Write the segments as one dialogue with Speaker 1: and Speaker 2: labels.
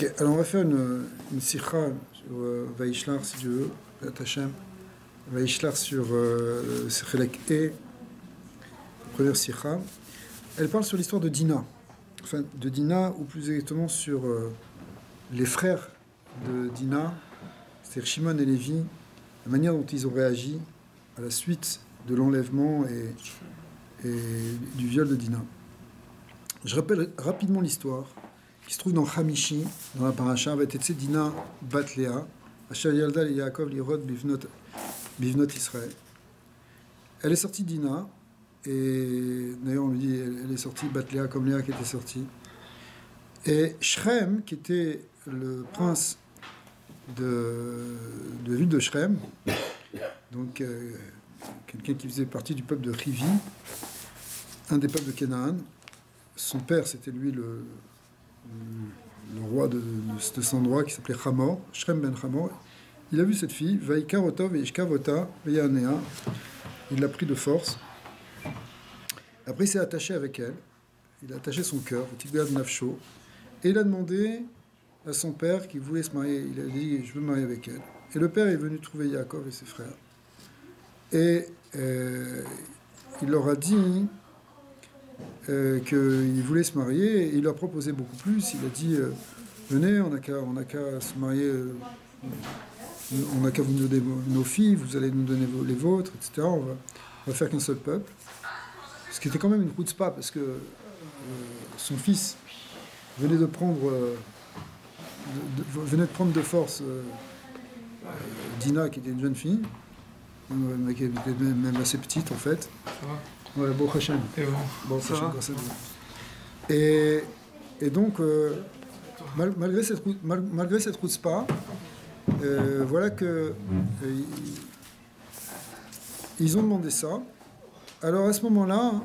Speaker 1: Ok, alors on va faire une sikha sur Vaishlar, si tu veux, Hashem. Vaishlar sur Sechelek E, première sikha. Elle parle sur l'histoire de Dina. Enfin, de Dina, ou plus exactement sur les frères de Dina, c'est-à-dire Shimon et Lévi, la manière dont ils ont réagi à la suite de l'enlèvement et du viol de Dina. Je rappelle rapidement l'histoire qui se trouve dans Hamishi, dans la paracha, Vatetse Dina bat Léa, Asher Yalda le Yaakov lirod bivnot Israël. Elle est sortie Dina, et d'ailleurs on lui dit elle est sortie bat Léa comme Léa qui était sortie. Et Shrem, qui était le prince de la ville de Shrem, donc quelqu'un qui faisait partie du peuple de Rivi, un des peuples de Canaan. Son père, c'était lui le roi de cet endroit qui s'appelait Hamor, Shrem ben Hamor. Il a vu cette fille, Vaikarota veishkavota veyanea. Il l'a pris de force. Après, il s'est attaché avec elle. Il a attaché son cœur, Tigad Nafsho. Et il a demandé à son père qui voulait se marier. Il a dit, je veux me marier avec elle. Et le père est venu trouver Yaakov et ses frères. Et il leur a dit qu'il voulait se marier. Et il leur a proposé beaucoup plus. Il a dit, venez, on n'a qu'à se marier, on n'a qu'à vous donner nos filles, vous allez nous donner les vôtres, etc. On va faire qu'un seul peuple. Ce qui était quand même une chutzpah, parce que son fils venait de prendre de force Dina, qui était une jeune fille, qui était même assez petite en fait. Ouais, bon Hachem. Bon Hachem, grâce à Dieu. Et donc, malgré cette chutzpah, voilà que ils ont demandé ça. Alors à ce moment-là,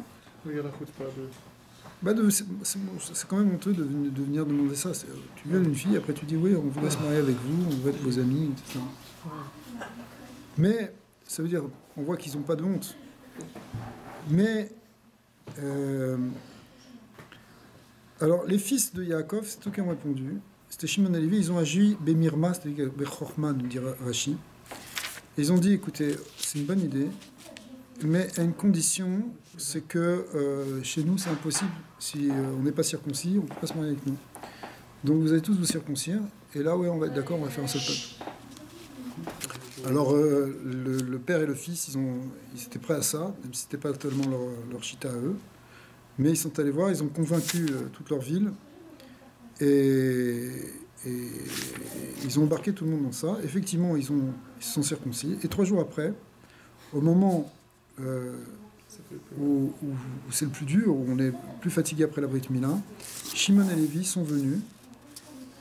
Speaker 1: c'est quand même honteux de venir demander ça. Tu viens d'une fille, après tu dis oui, on voudrait se marier avec vous, on veut être vos amis, etc. Mais ça veut dire, on voit qu'ils n'ont pas de honte. Mais alors les fils de Yaakov, c'est eux qui ont répondu. C'était Shimon et Lévi, ils ont agi Bemirma, c'est-à-dire Bechorma, nous dit Rashi. Ils ont dit, écoutez, c'est une bonne idée, mais à une condition, c'est que chez nous, c'est impossible. Si on n'est pas circoncis, on ne peut pas se marier avec nous. Donc vous allez tous vous circoncire, et là, ouais, on va être d'accord, on va faire un seul peuple. Alors, le père et le fils, ils étaient prêts à ça, même si ce n'était pas tellement leur chita à eux. Mais ils sont allés voir, ils ont convaincu toute leur ville, et ils ont embarqué tout le monde dans ça. Effectivement, ils se sont circoncis. Et 3 jours après, au moment où c'est le plus dur, où on est plus fatigué après la Brit Mila, Shimon et Lévi sont venus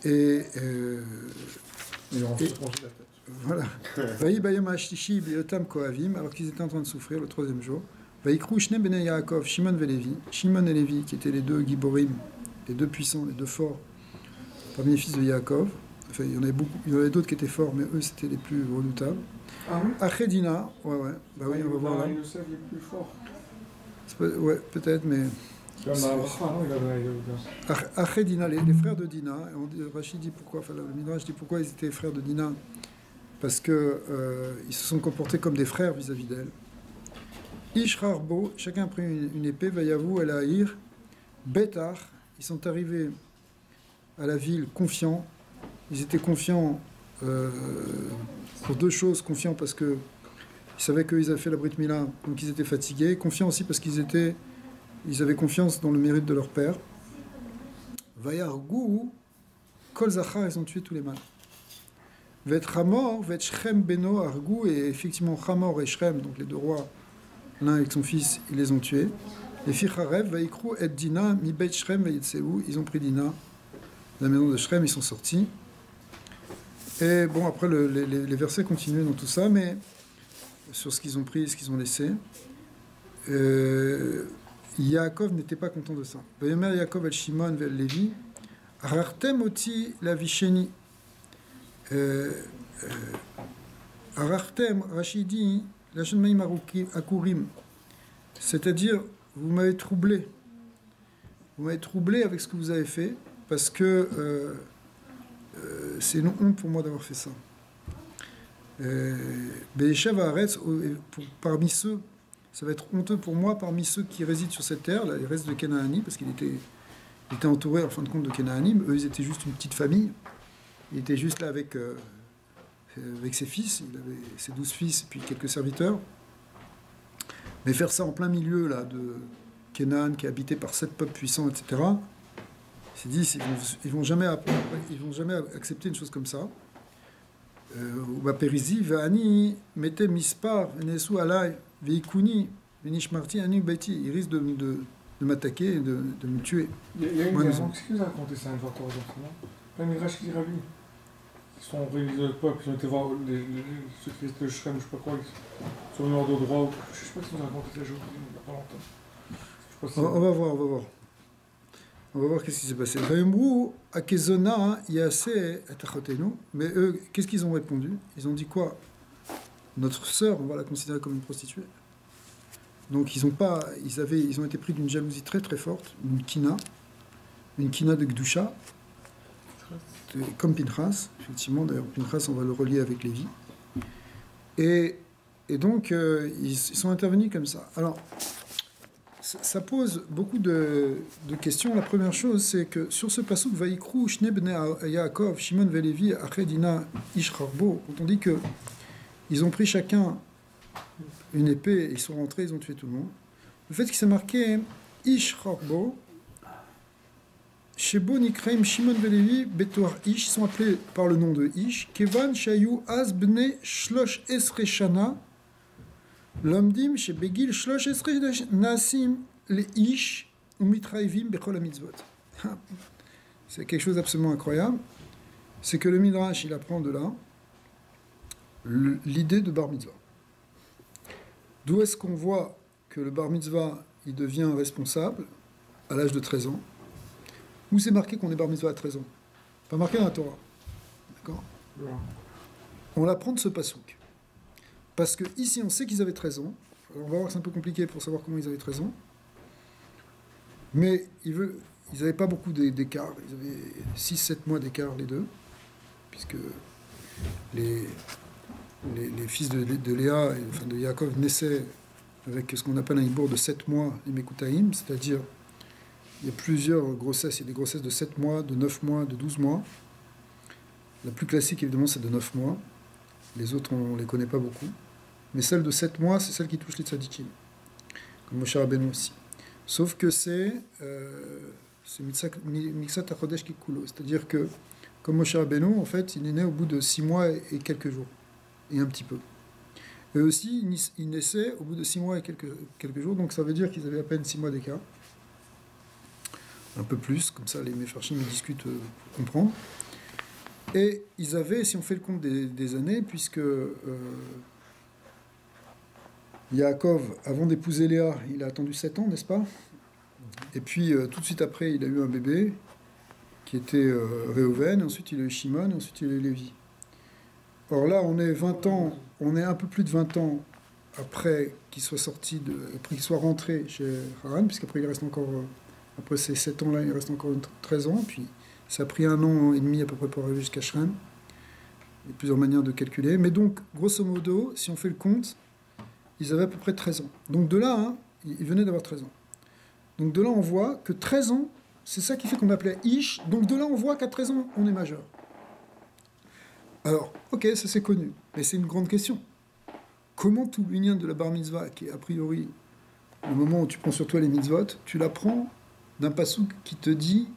Speaker 1: et
Speaker 2: ils ont tranché la tête.
Speaker 1: Voilà. Vaï bayom hashtishi biotam kohavim, alors qu'ils étaient en train de souffrir le 3e jour. Vaïkrou shne bene Yaakov, Shimon et Lévi. Shimon et Lévi, qui étaient les 2 giborim, les 2 puissants, les 2 forts, parmi les fils de Yaakov. Enfin, il y en avait beaucoup, il y en avait d'autres qui étaient forts, mais eux c'était les plus redoutables.
Speaker 2: Ah oui.
Speaker 1: Achedina, ouais, bah oui, on va voir là.
Speaker 2: Il est les plus forts.
Speaker 1: Ouais, peut-être, mais. Achedina, les frères de Dina, Rachid dit pourquoi, enfin le Midrash dit pourquoi ils étaient frères de Dina, parce que ils se sont comportés comme des frères vis-à-vis d'elle. Ishrarbo, chacun a pris une épée, Vayavu, El Haïr, Betar, ils sont arrivés à la ville confiants. Ils étaient confiants pour 2 choses. Confiants parce qu'ils savaient qu'ils avaient fait la Brit Mila, donc ils étaient fatigués. Confiants aussi parce qu'ils avaient confiance dans le mérite de leur père. Vayargou, Kol Zachar, ils ont tué tous les mâles. Vet Hamor, Vet Shrem Beno, Argou, et effectivement Hamor et Shrem, donc les 2 rois, l'un avec son fils, ils les ont tués. Les Ficharev, Vaikrou et Dina, Mi Beit Shrem, Vayetseu, ils ont pris Dina. La maison de Shrem, ils sont sortis. Et bon, après, les versets continuent dans tout ça, mais sur ce qu'ils ont pris et ce qu'ils ont laissé. Yaakov n'était pas content de ça. Vayomer Yaakov el Shimon vel Lévi, Arartem oti la Visheni. Arartem, Rachidi, la Shenmaim Akurim. C'est-à-dire, vous m'avez troublé. Vous m'avez troublé avec ce que vous avez fait, parce que c'est une honte pour moi d'avoir fait ça. Be'eshav haaretz, parmi ceux, ça va être honteux pour moi, parmi ceux qui résident sur cette terre, là, les restes de Kenaani, parce qu'il était entouré en fin de compte de Kenaanim, eux ils étaient juste une petite famille, il était juste là avec ses fils, il avait ses 12 fils et puis quelques serviteurs. Mais faire ça en plein milieu là, de Canaan, qui est habité par 7 peuples puissants, etc., c'est dit, ils vont jamais accepter une chose comme ça. Périsi, Vani, mettez mispar, Nesu alai, Veikuni, Venishmarti, Anu Beti, ils risquent de m'attaquer et de me tuer.
Speaker 2: Il y a une raison, qu'est-ce qu'il nous a raconté ça, un joueur de la Midrash qui dit Rabbi. Ils sont réunis le peuple, ils ont été voir ceux qui étaient de Shrem, je sais pas quoi, ils sont venus en de droit, je sais pas si nous a raconté ça, il n'y a pas longtemps.
Speaker 1: On va voir. On va voir qu'est-ce qui s'est passé. Vayomru akezona yase etachotenu. Mais eux, qu'est-ce qu'ils ont répondu? Ils ont dit quoi? Notre sœur, on va la considérer comme une prostituée. Donc ils ont été pris d'une jalousie très très forte, une kina de Gdusha, comme Pinchas, effectivement. D'ailleurs, Pinchas, on va le relier avec Lévi. Et donc ils sont intervenus comme ça. Alors, ça pose beaucoup de questions. La première chose, c'est que sur ce passouk, Vaikru, Shne bnei Yaakov, Shimon Velevi, Achedina, Ish Harbo, quand on dit que ils ont pris chacun une épée, ils sont rentrés, ils ont tué tout le monde. Le fait qu'il s'est marqué Ish Harbo, Shebo Nikreim, Shimon Velevi, Betoar Ish, ils sont appelés par le nom de Ish, Kevan Shayu Az bnei Shlosh Esre Shana, Lomdim chez Begil Shlosh Esre Nasim les Ish ou Mitraivim Bechol Mitzvot. C'est quelque chose d'absolument incroyable. C'est que le Midrash, il apprend de là l'idée de Bar Mitzvah. D'où est-ce qu'on voit que le Bar Mitzvah, il devient responsable à l'âge de 13 ans? Où c'est marqué qu'on est Bar Mitzvah à 13 ans? Pas marqué dans la Torah. D'accord? On l'apprend de ce passouk. Parce que ici, on sait qu'ils avaient 13 ans. Alors, on va voir que c'est un peu compliqué pour savoir comment ils avaient 13 ans. Mais ils n'avaient pas beaucoup d'écart. Ils avaient 6-7 mois d'écart, les deux. Puisque les fils de Léa, enfin de Yaakov, naissaient avec ce qu'on appelle un hibour de 7 mois, les Mekutaïm. C'est-à-dire, il y a plusieurs grossesses. Il y a des grossesses de 7 mois, de 9 mois, de 12 mois. La plus classique, évidemment, c'est de 9 mois. Les autres, on ne les connaît pas beaucoup. Mais celle de 7 mois, c'est celle qui touche les tzadikim. Comme Moshe Rabbeinu aussi. Sauf que c'est Miksat HaChodesh Kikulo. C'est-à-dire que, comme Moshe Rabbeinu, en fait, il est né au bout de 6 mois et quelques jours. Et un petit peu. Et aussi, il naissait au bout de 6 mois et quelques jours. Donc ça veut dire qu'ils avaient à peine 6 mois d'écart. Un peu plus, comme ça les Mefarshim discutent pour comprendre. Et ils avaient, si on fait le compte des années, puisque Yaakov, avant d'épouser Léa, il a attendu 7 ans, n'est-ce pas? Et puis, tout de suite après, il a eu un bébé, qui était Réhouven, ensuite il a eu Shimon, ensuite il a eu Lévi. Or là, on est un peu plus de 20 ans après qu'il soit après qu'il soit rentré chez Haran, puisqu'après il reste encore, après ces 7 ans-là, il reste encore 13 ans, puis ça a pris 1 an et demi à peu près pour arriver jusqu'à Shrem. Il y a plusieurs manières de calculer. Mais donc, grosso modo, si on fait le compte, ils avaient à peu près 13 ans. Donc de là, ils venaient d'avoir 13 ans. Donc de là, on voit que 13 ans, c'est ça qui fait qu'on appelait Ish. Donc de là, on voit qu'à 13 ans, on est majeur. Alors, ok, ça c'est connu. Mais c'est une grande question. Comment tout l'union de la bar mitzvah, qui est a priori le moment où tu prends sur toi les mitzvot, tu l'apprends d'un passouk qui te dit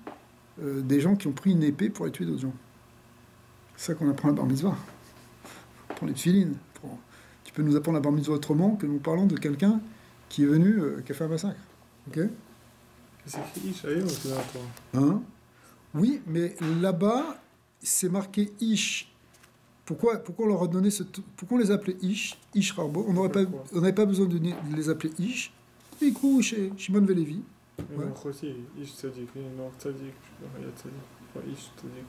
Speaker 1: des gens qui ont pris une épée pour aller tuer d'autres gens. C'est ça qu'on apprend à la bar mitzvah. On prend les tefilines. Tu peux nous apprendre la bar mitzvah autrement que nous parlons de quelqu'un qui est venu, qui a fait un massacre. Ok?
Speaker 2: C'est écrit Ish ailleurs ou c'est dans la Torah?
Speaker 1: Hein? Oui, mais là-bas, c'est marqué Ish. Pourquoi on leur a donné pourquoi on les appelait Ish, Ish Harbo? On n'avait pas besoin de les appeler Ish. Ils courent chez Shimon Velevi.
Speaker 2: Ouais. Aussi, Ish Tzadik, Noir Tzadik, Hayat Tzadik, Ish Tzadik.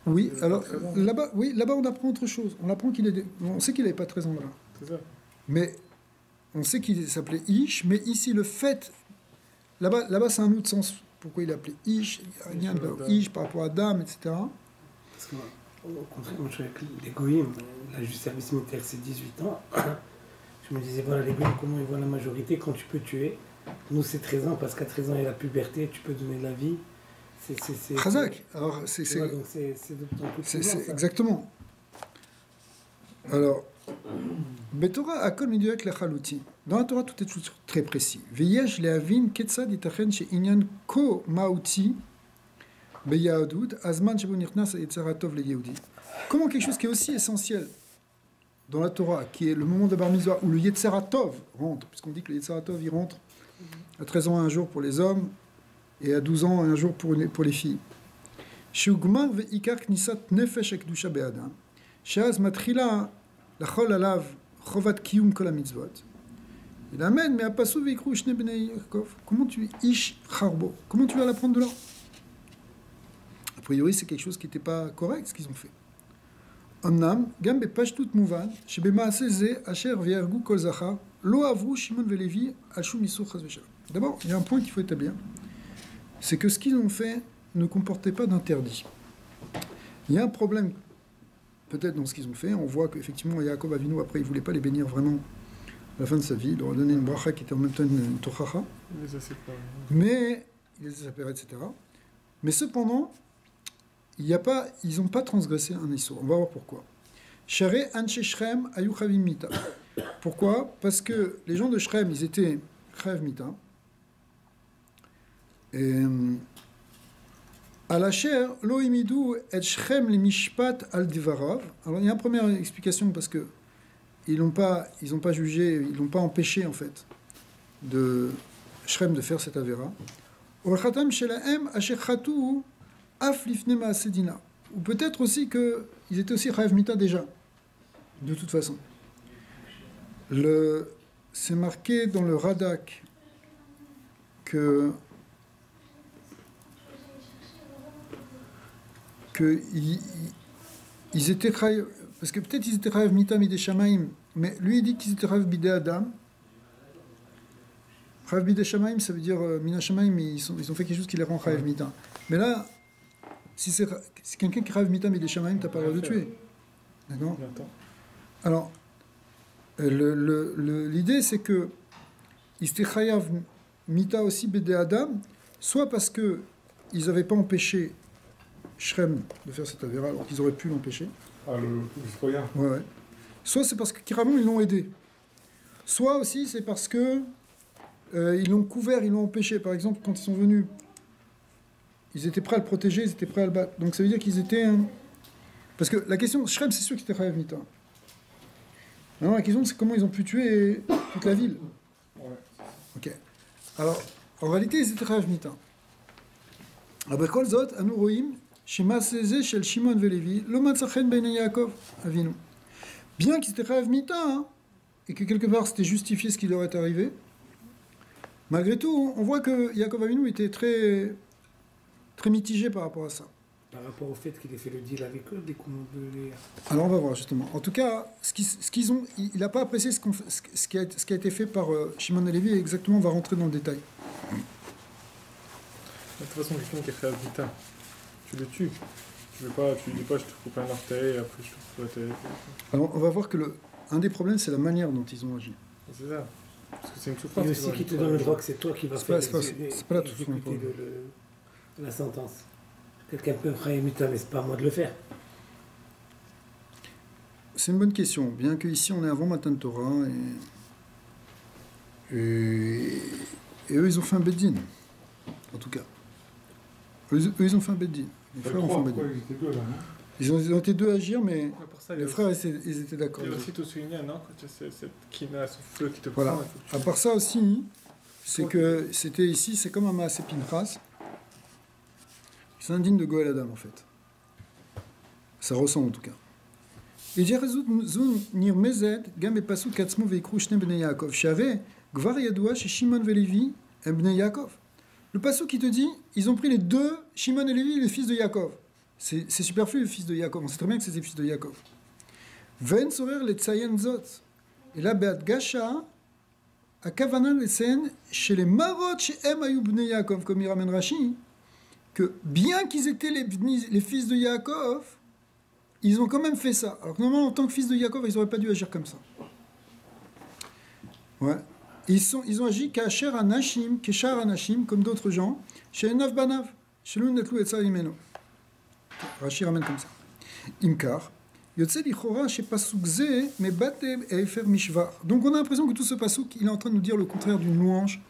Speaker 1: Oui, alors là-bas on apprend autre chose. On sait qu'il n'avait pas 13 ans là.
Speaker 2: C'est ça.
Speaker 1: Mais on sait qu'il s'appelait Ish, mais ici le fait, là-bas c'est un autre sens. Pourquoi il appelait Ish, il y a rien de Ish par rapport à Dame, etc.
Speaker 3: Parce que, au contraire, moi je suis avec les goïms, là, le service militaire c'est 18 ans. Je me disais, voilà, les goïms, comment ils voient la majorité quand tu peux tuer. Nous c'est 13 ans, parce qu'à 13 ans il y a la puberté, tu peux donner de la vie.
Speaker 1: Khazak. Alors, c'est
Speaker 3: d'autant plus souvent, ça.
Speaker 1: exactement. Alors, Betorah akol miduyek lechalutin. Dans la Torah, tout est très précis. Veyesh lehavin ketzad yitachen she'inyan ko ma'uti beyahadut azman shebo nichnas yetzara tov leyehudi. Comment quelque chose qui est aussi essentiel dans la Torah, qui est le moment de Bar Mitzvah, où le Yetzara Tov rentre, puisqu'on dit que le Yetzara Tov, il rentre à 13 ans un jour pour les hommes, et à 12 ans un jour pour les filles. Sheugmar ve'ikar knisat nefesh ekdusha be'adam, she'az matchila lachol alav chovat kiyum kol hamitzvot. Il amène, mais à pasu ve'ikru shne bnei Yaakov. Comment tu ish charbo? Comment tu vas l'apprendre de là? A priori, c'est quelque chose qui n'était pas correct, ce qu'ils ont fait. אמנם, גם בפשטות מובן, שבמעשה זה, אשר ויהרגו כל זכר, לא עברו שמעון ולוי על שום איסור חס ושלום. D'abord, il y a un point qu'il faut établir, c'est que ce qu'ils ont fait ne comportait pas d'interdit. Il y a un problème, peut-être dans ce qu'ils ont fait, on voit qu'effectivement, Yaakov Avinu, après, il ne voulait pas les bénir vraiment à la fin de sa vie, il leur a donné une bracha qui était en même temps une tochacha, mais il les a séparés, etc. Mais cependant, ils n'ont pas transgressé un issur. On va voir pourquoi. Share Anshe Shrem Ayu Chavim Mita. Pourquoi? Parce que les gens de Shrem, ils étaient Chav Mita. Et Alacher Lo Imidu et Shrem le Mishpat al Divarav. Alors il y a une première explication parce que ils n'ont pas jugé, ils n'ont pas empêché en fait de Shrem de faire cette avéra. Orchatam Shelaem Asher Chatu. Ou peut-être aussi qu'ils étaient aussi Chayav Mita déjà, de toute façon. C'est marqué dans le Radak que ils étaient Chayav, parce que peut-être ils étaient Chayav Mita Midei Shamaim, mais lui il dit qu'ils étaient Chayav Bidei Adam. Chayav Bidei Shamaim, ça veut dire Mina Shamaim, ils ont fait quelque chose qui les rend Chayav Mita. Mais là, si c'est quelqu'un qui rêve mitam et des shamaim, t'as pas le droit de tuer. D'accord? Alors, l'idée c'est que ils étaient chayav mita aussi b'dei adam, soit parce que ils n'avaient pas empêché Shrem de faire cette avéra, alors qu'ils auraient pu l'empêcher.
Speaker 2: Ah, le citoyen.
Speaker 1: Ouais. Soit c'est parce que carrément ils l'ont aidé. Soit aussi c'est parce que ils l'ont couvert, ils l'ont empêché. Par exemple, quand ils sont venus, ils étaient prêts à le protéger, ils étaient prêts à le battre. Donc ça veut dire qu'ils étaient... Parce que la question, Shrem, c'est sûr que c'était Chayav Mita. Maintenant, la question, c'est comment ils ont pu tuer toute la ville.
Speaker 2: Ouais.
Speaker 1: Ok. Alors, en réalité, ils étaient Chayav Mita. Aber kol zot, anu roim, shema'aseh zeh shel Shimon veLevi, lo matza chen beinei Yaakov Avinu. Bien qu'ils étaient Chayav Mita, hein, et que quelque part c'était justifié ce qui leur est arrivé, malgré tout, on voit que Yaakov Avinu était très mitigé par rapport à ça.
Speaker 3: Par rapport au fait qu'il ait fait le deal avec eux, des coups de Léa.
Speaker 1: Alors on va voir justement. En tout cas, il n'a pas apprécié ce qui a été fait par Shimon et Lévi, et exactement on va rentrer dans le détail.
Speaker 2: De toute façon, quelqu'un qui est Chayav Mita, tu le tues. Tu dis pas je te coupe un orteil et après je te coupe la tête.
Speaker 1: Alors on va voir que un des problèmes c'est la manière dont ils ont agi.
Speaker 2: C'est ça. Parce que c'est une souffrance.
Speaker 3: Et aussi qui te donne le droit que c'est toi qui vas faire
Speaker 1: c'est pas là tout
Speaker 3: exécuter la sentence. Quelqu'un peut Chayav Mita, mais c'est pas à moi de le faire.
Speaker 1: C'est une bonne question. Bien qu'ici on est avant Matan Torah et eux ils ont fait un beddin. En tout cas. Eux ils ont fait un beddin. Les frères ont fait un beddin.
Speaker 2: Ils étaient deux là, non?
Speaker 1: Ils ont été deux à agir, mais
Speaker 2: Ça,
Speaker 1: les frères ils étaient d'accord.
Speaker 2: Il y a aussi tout souligné, non? Quand tu as cette kina, ce feu qui te
Speaker 1: Voilà.
Speaker 2: prend.
Speaker 1: À part ça aussi, c'est que c'était ici, c'est comme un Maaseh Pinchas. C'est indigne de Goël Adam en fait. Ça ressemble en tout cas. Et Jerezut Zun Nirmezed, Gam et Pasuk Katzmo Veikru Shne Bnei Yaakov. Share, Gvar Yadoua chez Shimon Velevi, un Bnei Yaakov. Le Pasuk qui te dit, ils ont pris les deux, Shimon et Lévi, les fils de Yaakov. C'est superflu, le fils de Yaakov. On sait très bien que c'est les fils de Yaakov. Ven Sorer le Tsayen Zot. Et là, Beat Gasha, à Kavana le Tsayen, chez les Marot, chez Em Ayou Bnei Yaakov, comme il ramène Rashi, que bien qu'ils étaient les fils de Yaakov, ils ont quand même fait ça. Alors que normalement, en tant que fils de Yaakov, ils n'auraient pas dû agir comme ça. Ouais. Ils ont agi kasher anashim, keshar anashim, comme d'autres gens, chez Enav Banav, chez l'Unetlu et Tsarimeno. Rashi ramène comme ça. Imkar, Yotze lichora chez Pasukze, mais Batev et Efer Mishvar. Donc on a l'impression que tout ce pasouk, il est en train de nous dire le contraire d'une louange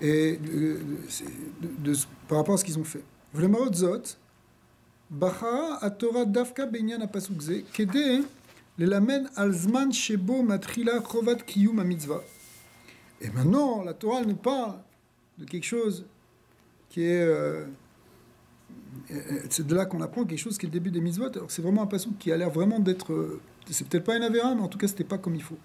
Speaker 1: et par rapport à ce qu'ils ont fait. Vlemarot Zot, Bacha a Torah Davka Benyan a Pasukze, Kede, le lamen al zman shebo matrila chovat kiyum a mitzvah. Et maintenant, la Torah nous parle de quelque chose qui est... c'est de là qu'on apprend quelque chose qui est le début des mitzvot. Alors c'est vraiment un passouk qui a l'air vraiment d'être... c'est peut-être pas une avéra, mais en tout cas, c'était pas comme il faut.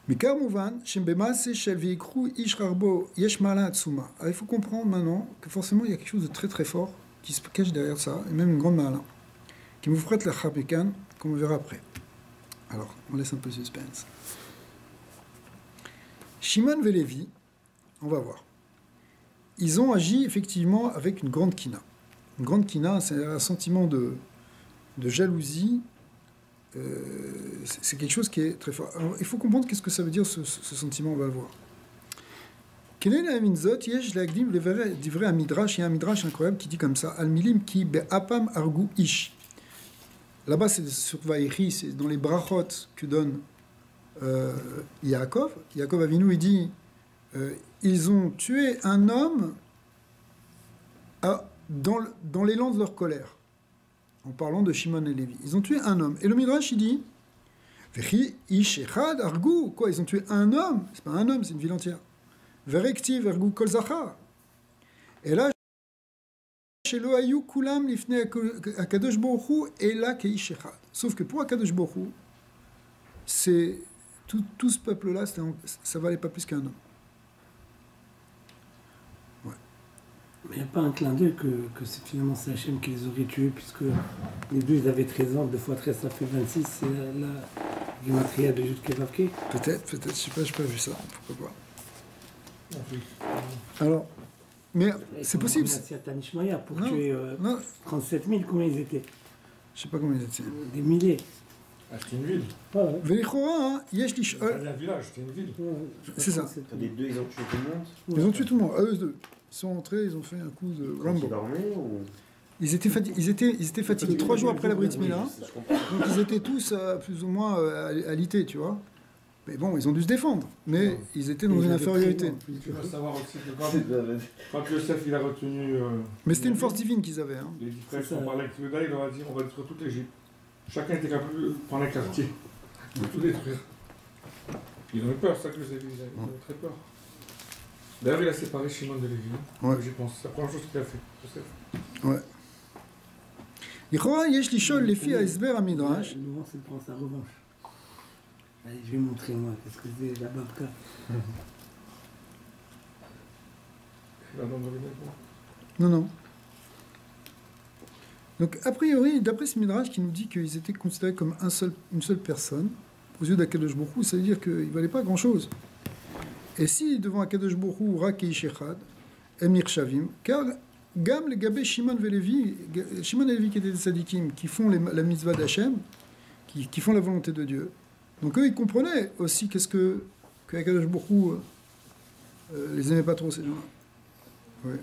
Speaker 1: Mais Karmouvan, Shembemase shel veikru ish rarbo yesh mala atsuma. Alors il faut comprendre maintenant que forcément, il y a quelque chose de très très fort qui se cache derrière ça, et même une grande malin, qui vous fera la chapekan, qu'on verra après. Alors, on laisse un peu de suspense. Shimon et Lévi, on va voir. Ils ont agi effectivement avec une grande kina. Une grande kina, c'est un sentiment de jalousie. C'est quelque chose qui est très fort. Alors, il faut comprendre qu'est-ce que ça veut dire ce sentiment, on va le voir. Quel est minzot yesh lagdim livré un midrash, il y a un midrash incroyable qui dit comme ça, al milim ki be'apam argu ish. Là-bas, c'est sur Vaïri, c'est dans les brachot que donne Yaakov. Yaakov Avinu, il dit ils ont tué un homme dans l'élan de leur colère. En parlant de Shimon et Lévi. Ils ont tué un homme. Et le Midrash, il dit Vechi ish echad argu. Quoi, ils ont tué un homme? C'est pas un homme, c'est une ville entière. Verekti vergu kol zachar. Et là, Shelo ayu kulam lifne akadosh baruch hu ela keish echad. Sauf que pour Akadosh baruch hu, c'est tout ce peuple-là, ça valait pas plus qu'un homme. Ouais.
Speaker 3: Mais il n'y a pas un clin d'œil que c'est finalement c'est Hachem qui les aurait tués, puisque les deux ils avaient 13 ans, 2 fois 13 ça fait 26, c'est la Gematria de Jude Kevavke.
Speaker 1: Peut-être, je sais pas, j'ai pas vu ça, pourquoi pas. Alors, mais c'est possible.
Speaker 3: Pour tuer 37 000, combien ils étaient?
Speaker 1: Je sais pas combien ils étaient.
Speaker 3: Des milliers.
Speaker 2: Ah, c'était une ville.
Speaker 1: Velichora, yesh lish.
Speaker 2: C'était un village, c'était une ville.
Speaker 1: C'est ça.
Speaker 4: Les deux, ils ont tué tout le monde.
Speaker 1: Ils ont tué tout le monde. Eux deux. Ils sont entrés, ils ont fait un coup de Rambo.
Speaker 4: Ils dormaient ou...
Speaker 1: Ils étaient fatigués 3 jours après la Brit Mila. Donc ils étaient tous plus ou moins à l'ité, tu vois. Mais bon, ils ont dû se défendre. Mais ils étaient dans une infériorité.
Speaker 2: Tu vas savoir aussi que quand Yosef il a retenu.
Speaker 1: Mais c'était une force divine qu'ils avaient. Hein.
Speaker 2: Les 10 frères qui ont parlé avec Yehuda, il leur a dit on va détruire toute l'Égypte. Chacun était capable de prendre un quartier, de tout détruire. Ils ont eu peur, ça que Yosef disait. Ils ont eu très peur. D'ailleurs, il a séparé Shimon de Lévi.
Speaker 1: Ouais.
Speaker 2: J'y pense. C'est la première chose qu'il a fait. Yosef.
Speaker 1: Ouais. L'Ichora, yesh lishol les filles à Esber à Midrash.
Speaker 3: Le vent, c'est prendre sa revanche. Allez, je vais montrer moi, qu'est-ce que c'est la babka.
Speaker 2: Il va dans le cabinet.
Speaker 1: Non. Donc, a priori, d'après ce Midrash qui nous dit qu'ils étaient considérés comme une seule personne, aux yeux d'Akadosh Baruch Hu, ça veut dire qu'ils ne valaient pas grand-chose. Et si, devant Akadosh Baruch Hu, Rak et Ishechad, Emir Shavim, car Gam, les Gabé, Shimon et Lévi qui étaient des sadikim, qui font la mitzvah d'Hachem, qui font la volonté de Dieu. Donc eux, ils comprenaient aussi que Akadosh Baruch Hu les aimait pas trop, ces gens-là. Ouais.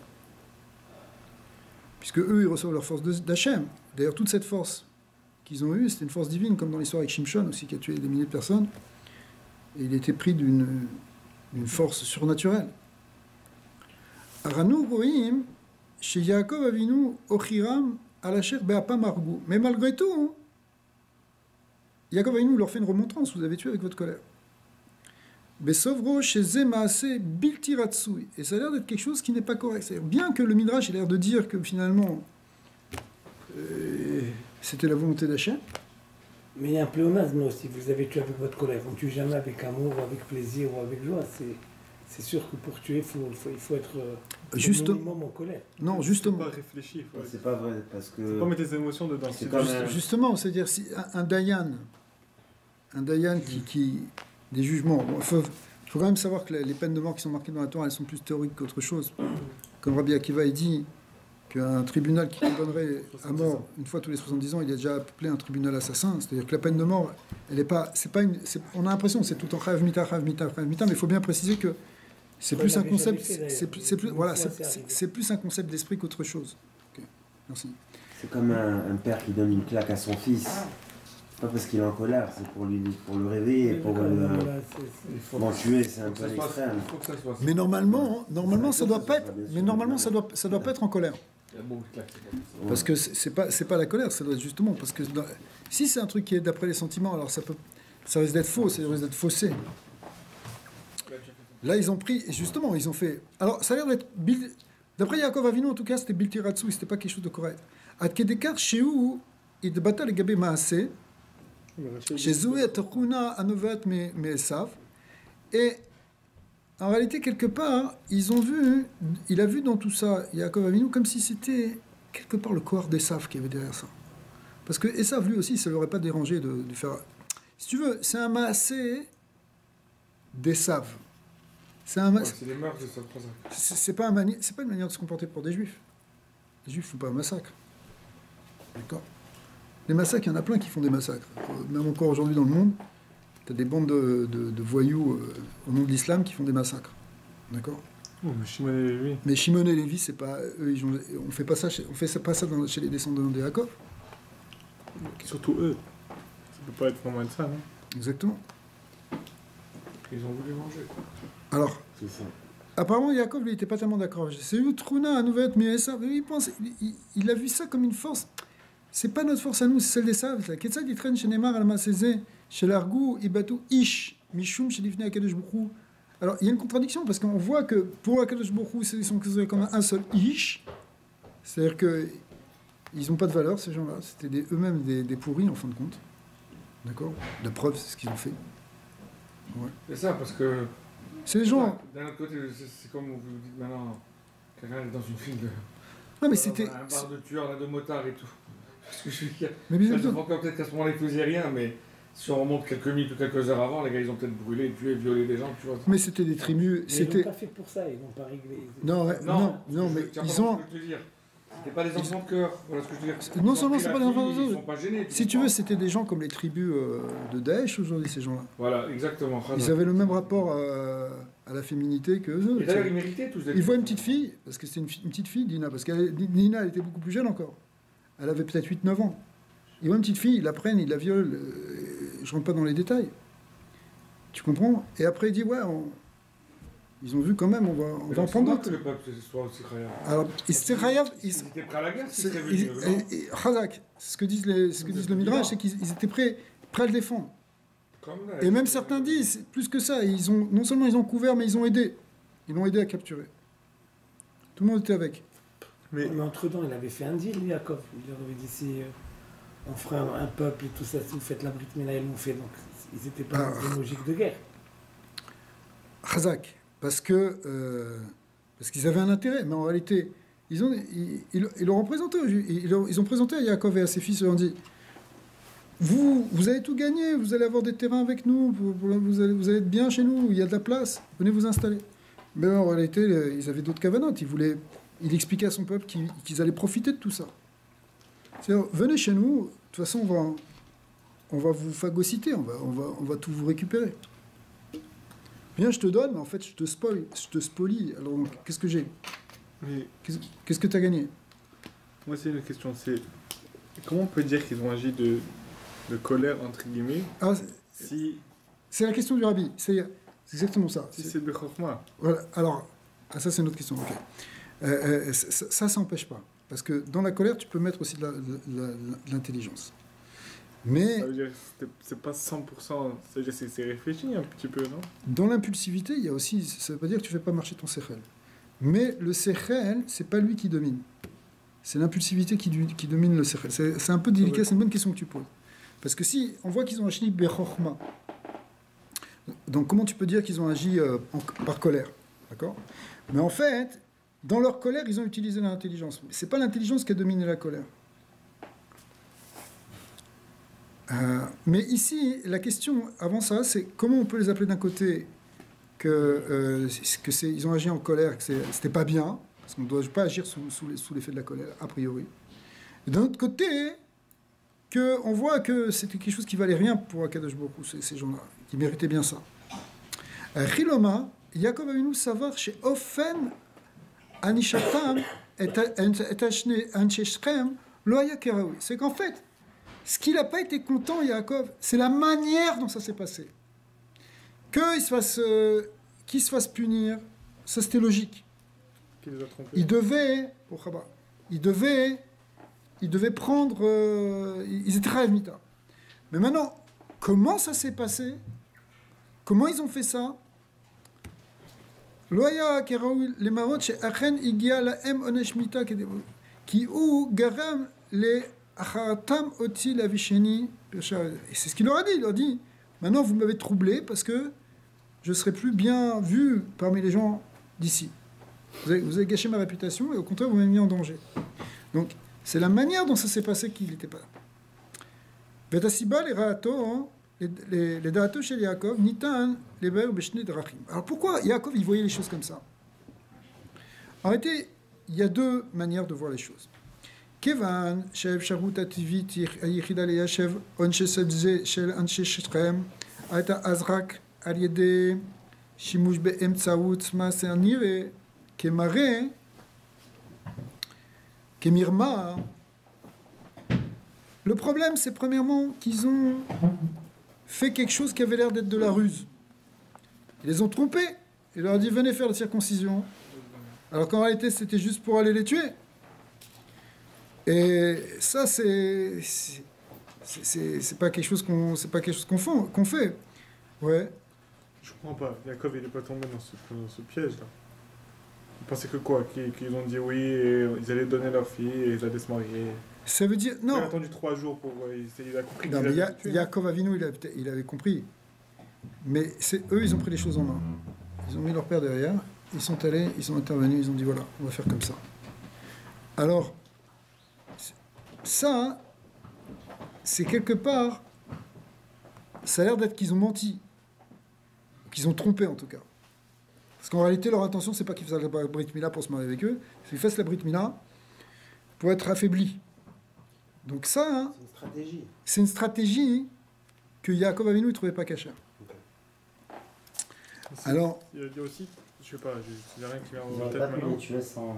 Speaker 1: Puisque eux, ils reçoivent leur force d'Hachem. D'ailleurs, toute cette force qu'ils ont eue, c'était une force divine, comme dans l'histoire avec Shimshon aussi, qui a tué des milliers de personnes. Et il était pris d'une force surnaturelle. Aranu Goïm, chez Yaakov Avinu, Ochiram, Alacher, Be'apam Argou. Mais malgré tout, Yaakov Avinu leur fait une remontrance, vous avez tué avec votre colère. Besovro chez Zemaase Biltiratsui. Et ça a l'air d'être quelque chose qui n'est pas correct. C'est-à-dire, bien que le Midrash ait l'air de dire que finalement c'était la volonté d'Hachem.
Speaker 3: Mais il y a un pléonasme aussi. Vous avez tué avec votre colère. On ne tue jamais avec amour, avec plaisir ou avec joie. C'est sûr que pour tuer, il faut être au minimum en colère.
Speaker 1: Non, justement.
Speaker 5: C'est pas réfléchi.
Speaker 4: C'est pas vrai, parce que...
Speaker 5: C'est pas mettre des émotions dedans.
Speaker 4: C'est comme
Speaker 1: Justement, c'est-à-dire si un dayan qui des jugements. Bon, il faut quand même savoir que les peines de mort qui sont marquées dans la Torah, elles sont plus théoriques qu'autre chose. Comme Rabbi Akiva, il dit, qu'un tribunal qui condamnerait à mort une fois tous les 70 ans, il est déjà appelé un tribunal assassin. C'est-à-dire que la peine de mort, elle est pas, c'est pas une, on a l'impression que c'est tout en chayav mita, mais il faut bien préciser que c'est plus un concept, c'est plus un concept d'esprit qu'autre chose. Ok, merci.
Speaker 4: C'est comme un père qui donne une claque à son fils. Pas parce qu'il est en colère, c'est pour le réveiller, pour le tuer, c'est un peu à l'extrême.
Speaker 1: Mais normalement, ça doit pas être. Mais normalement, ça doit pas être en colère. Parce que c'est pas la colère, ça doit être justement parce que si c'est un truc qui est d'après les sentiments, alors ça risque d'être faux, ça risque d'être faussé. Là, ils ont pris, justement, ils ont fait. Alors, ça a l'air d'être d'après Yaakov Avinu, en tout cas, c'était Bilti Ratsou, c'était pas quelque chose de correct. Ad kedekar sheu idbata legabe maaseh. Chez Zoé Tachuna Anovat Mesav. Et en réalité, quelque part, il a vu dans tout ça, Yaakov Avinu, comme si c'était quelque part le corps d'Esav qui avait derrière ça. Parce que Esav, lui aussi, ça ne l'aurait pas dérangé de faire. Si tu veux, c'est un maasé d'Esav.
Speaker 2: C'est les mœurs de cette
Speaker 1: c'est pas une manière de se comporter pour des juifs. Les juifs ne font pas un massacre. D'accord. Les massacres, il y en a plein qui font des massacres. Même encore aujourd'hui dans le monde, tu as des bandes de voyous au nom de l'islam qui font des massacres. D'accord.
Speaker 2: Mais
Speaker 1: Shimon et Lévi, c'est pas eux. On fait pas ça chez les descendants de Yaakov.
Speaker 2: Surtout eux. Ça peut pas être vraiment de ça, non?
Speaker 1: Exactement.
Speaker 2: Ils ont voulu manger.
Speaker 1: Alors,
Speaker 4: c'est ça.
Speaker 1: Apparemment, Yaakov, lui, n'était pas tellement d'accord. C'est eu Truna à Nouvet, mais ça, il a vu ça comme une force. C'est pas notre force à nous, c'est celle des Saves. Ketzad yitren shenemar al masezeh shel argu ibatu ish mishum shelifnei hakadosh baruch hu. Alors, il y a une contradiction parce qu'on voit que pour hakadosh baruch hu, ils sont considérés comme un seul ish. C'est-à-dire que ils n'ont pas de valeur, ces gens-là. C'était eux-mêmes des pourris en fin de compte. D'accord. La preuve, c'est ce qu'ils ont fait. Ouais.
Speaker 2: C'est ça, parce que
Speaker 1: c'est les gens.
Speaker 2: D'un autre côté, c'est comme vous dites maintenant, quelqu'un est dans une file de.
Speaker 1: Non, mais c'était.
Speaker 2: Un bar de tueurs, là, de motards et tout. Parce que je veux dire.
Speaker 1: Mais bien
Speaker 2: sûr. Peut-être qu'à ce moment-là, ils faisaient rien, mais si on remonte quelques minutes ou quelques heures avant, les gars, ils ont peut-être brûlé, tué, violé des gens, tu vois.
Speaker 1: Mais c'était des tribus.
Speaker 3: Ils n'ont pas fait pour ça, ils n'ont pas réglé.
Speaker 1: Non, mais ils ont.
Speaker 2: C'était pas des enfants de cœur, voilà ce que je veux dire.
Speaker 1: Non seulement c'est pas des enfants de cœur.
Speaker 2: Ils sont pas gênés.
Speaker 1: Si tu veux, c'était des gens comme les tribus de Daesh aujourd'hui, ces gens-là.
Speaker 2: Voilà, exactement.
Speaker 1: Ils avaient le même rapport à la féminité que eux.
Speaker 2: Et d'ailleurs, ils méritaient tous.
Speaker 1: Ils voient une petite fille, parce que c'est une petite fille, Dina, parce que Nina, elle était beaucoup plus jeune encore. Elle avait peut-être 8-9 ans. Ils voient une petite fille, ils la prennent, ils la violent. Je rentre pas dans les détails. Tu comprends? Et après, il dit, ouais, ils ont vu quand même, on va en prendre d'autres.
Speaker 2: Le peuple soit aussi khayab.
Speaker 1: Alors,
Speaker 2: ils étaient prêts à la guerre, c'est
Speaker 1: Khazak, ce que disent le Midrash, c'est qu'ils étaient prêts à le défendre. Et même certains disent, plus que ça, non seulement ils ont couvert, mais ils ont aidé. Ils l'ont aidé à capturer. Tout le monde était avec.
Speaker 3: Mais entre-temps, il avait fait un deal, Yaakov. Il leur avait dit, si on ferait un peuple et tout ça, si vous faites la Brit Mila, ils l'ont fait. Donc, ils n'étaient pas dans une logique de guerre.
Speaker 1: Khazak. Parce qu'ils avaient un intérêt, mais en réalité, ils l'ont représenté. Ils ont présenté à Yaakov et à ses fils, ils leur ont dit, vous allez tout gagner, vous allez avoir des terrains avec nous, vous allez être bien chez nous, il y a de la place, venez vous installer. Mais en réalité, ils avaient d'autres cavanotes. Il expliquait à son peuple qu'ils allaient profiter de tout ça. C'est-à-dire, venez chez nous, de toute façon, on va vous phagocyter, on va tout vous récupérer. Bien, je te donne, mais en fait, je te spolie. Alors, qu'est-ce que j'ai? Qu'est-ce que tu as gagné?
Speaker 2: Moi, c'est une question, c'est comment on peut dire qu'ils ont agi de colère, entre guillemets,
Speaker 1: c'est la question du rabbi, c'est exactement ça.
Speaker 2: Si c'est Bechokma.
Speaker 1: Voilà, alors, ça c'est une autre question, ok. Ça n'empêche pas, parce que dans la colère, tu peux mettre aussi de l'intelligence. Mais
Speaker 2: ça veut dire que c'est pas 100%, ça veut dire que c'est réfléchi un petit peu, non?
Speaker 1: Dans l'impulsivité, il y a aussi, ça veut pas dire que tu fais pas marcher ton sechel. Mais le sechel, c'est pas lui qui domine. C'est l'impulsivité qui domine le sechel. C'est un peu délicat, c'est une bonne question que tu poses. Parce que si on voit qu'ils ont agi bechorma, donc comment tu peux dire qu'ils ont agi par colère, d'accord? Mais en fait, dans leur colère, ils ont utilisé l'intelligence. C'est pas l'intelligence qui a dominé la colère. Mais ici, la question avant ça, c'est comment on peut les appeler d'un côté ils ont agi en colère, que c'était pas bien, parce qu'on ne doit pas agir sous l'effet de la colère, a priori. Et d'un autre côté, on voit que c'était quelque chose qui valait rien pour Akadosh Baruch Hu, ces gens-là, qui méritaient bien ça. Chiloma, Yaakov Avinu savar chez Ofen Anishatam et Anshe Shrem lo haya keraoui. C'est qu'en fait, ce qu'il n'a pas été content, Yaakov, c'est la manière dont ça s'est passé. Qu'il se fasse punir, ça c'était logique.
Speaker 2: Qui les a trompés.
Speaker 1: Il devait prendre... ils étaient Chayav Mita. Mais maintenant, comment ça s'est passé? Comment ils ont fait ça? Loya keraoui les marot chez Achen igia laem onesh mita qui ou garam les acharatam oti la visheni. Et c'est ce qu'il leur a dit. Il leur a dit, maintenant vous m'avez troublé parce que je ne serai plus bien vu parmi les gens d'ici. Vous avez gâché ma réputation et au contraire vous m'avez mis en danger. Donc c'est la manière dont ça s'est passé qu'il n'était pas. Vetasiba les raato, les daato chez Yaakov, nitan les ber beshne drachim. Alors pourquoi Yaakov il voyait les choses comme ça? En réalité, il y a deux manières de voir les choses. Kevan shev sharut ativit yichida leyashev onshe sedze shel anshe shrem aita azrak al yede shimush beemtsaut maaser nire kemare kemirma. Le problème, c'est premièrement qu'ils ont fait quelque chose qui avait l'air d'être de la ruse. Ils les ont trompés. Ils leur ont dit venez faire la circoncision. Alors qu'en réalité, c'était juste pour aller les tuer. Et ça, c'est pas quelque chose qu'on fait. Ouais.
Speaker 2: Je comprends pas. Yaakov, il n'est pas tombé dans ce piège-là. Il pensait que quoi? Qu'ils ont dit oui, et ils allaient donner leur fille et ils allaient se marier.
Speaker 1: Ça veut dire... Non.
Speaker 2: Il a attendu 3 jours pour... Il a compris
Speaker 1: non,
Speaker 2: qu'il
Speaker 1: mais
Speaker 2: avait tué.
Speaker 1: Yaakov Avinu, il avait compris. Mais eux, ils ont pris les choses en main. Ils ont mis leur père derrière. Ils sont allés, ils sont intervenus, ils ont dit voilà, on va faire comme ça. Alors, ça, c'est quelque part... Ça a l'air d'être qu'ils ont menti. Qu'ils ont trompé, en tout cas. Parce qu'en réalité, leur intention, c'est pas qu'ils fassent la Brit Mila pour se marier avec eux, c'est qu'ils fassent la Brit Mila pour être affaiblis. Donc ça, hein,
Speaker 4: C'est une stratégie.
Speaker 1: C'est une stratégie que Yaakov Avinu ne trouvait pas cachère.
Speaker 4: Okay.
Speaker 1: Alors,
Speaker 2: Il y a aussi, je sais pas, il n'y a rien qui vient
Speaker 4: Ils
Speaker 2: en
Speaker 4: n'auraient
Speaker 2: tête
Speaker 4: pas pu
Speaker 2: maintenant.
Speaker 4: les tuer sans...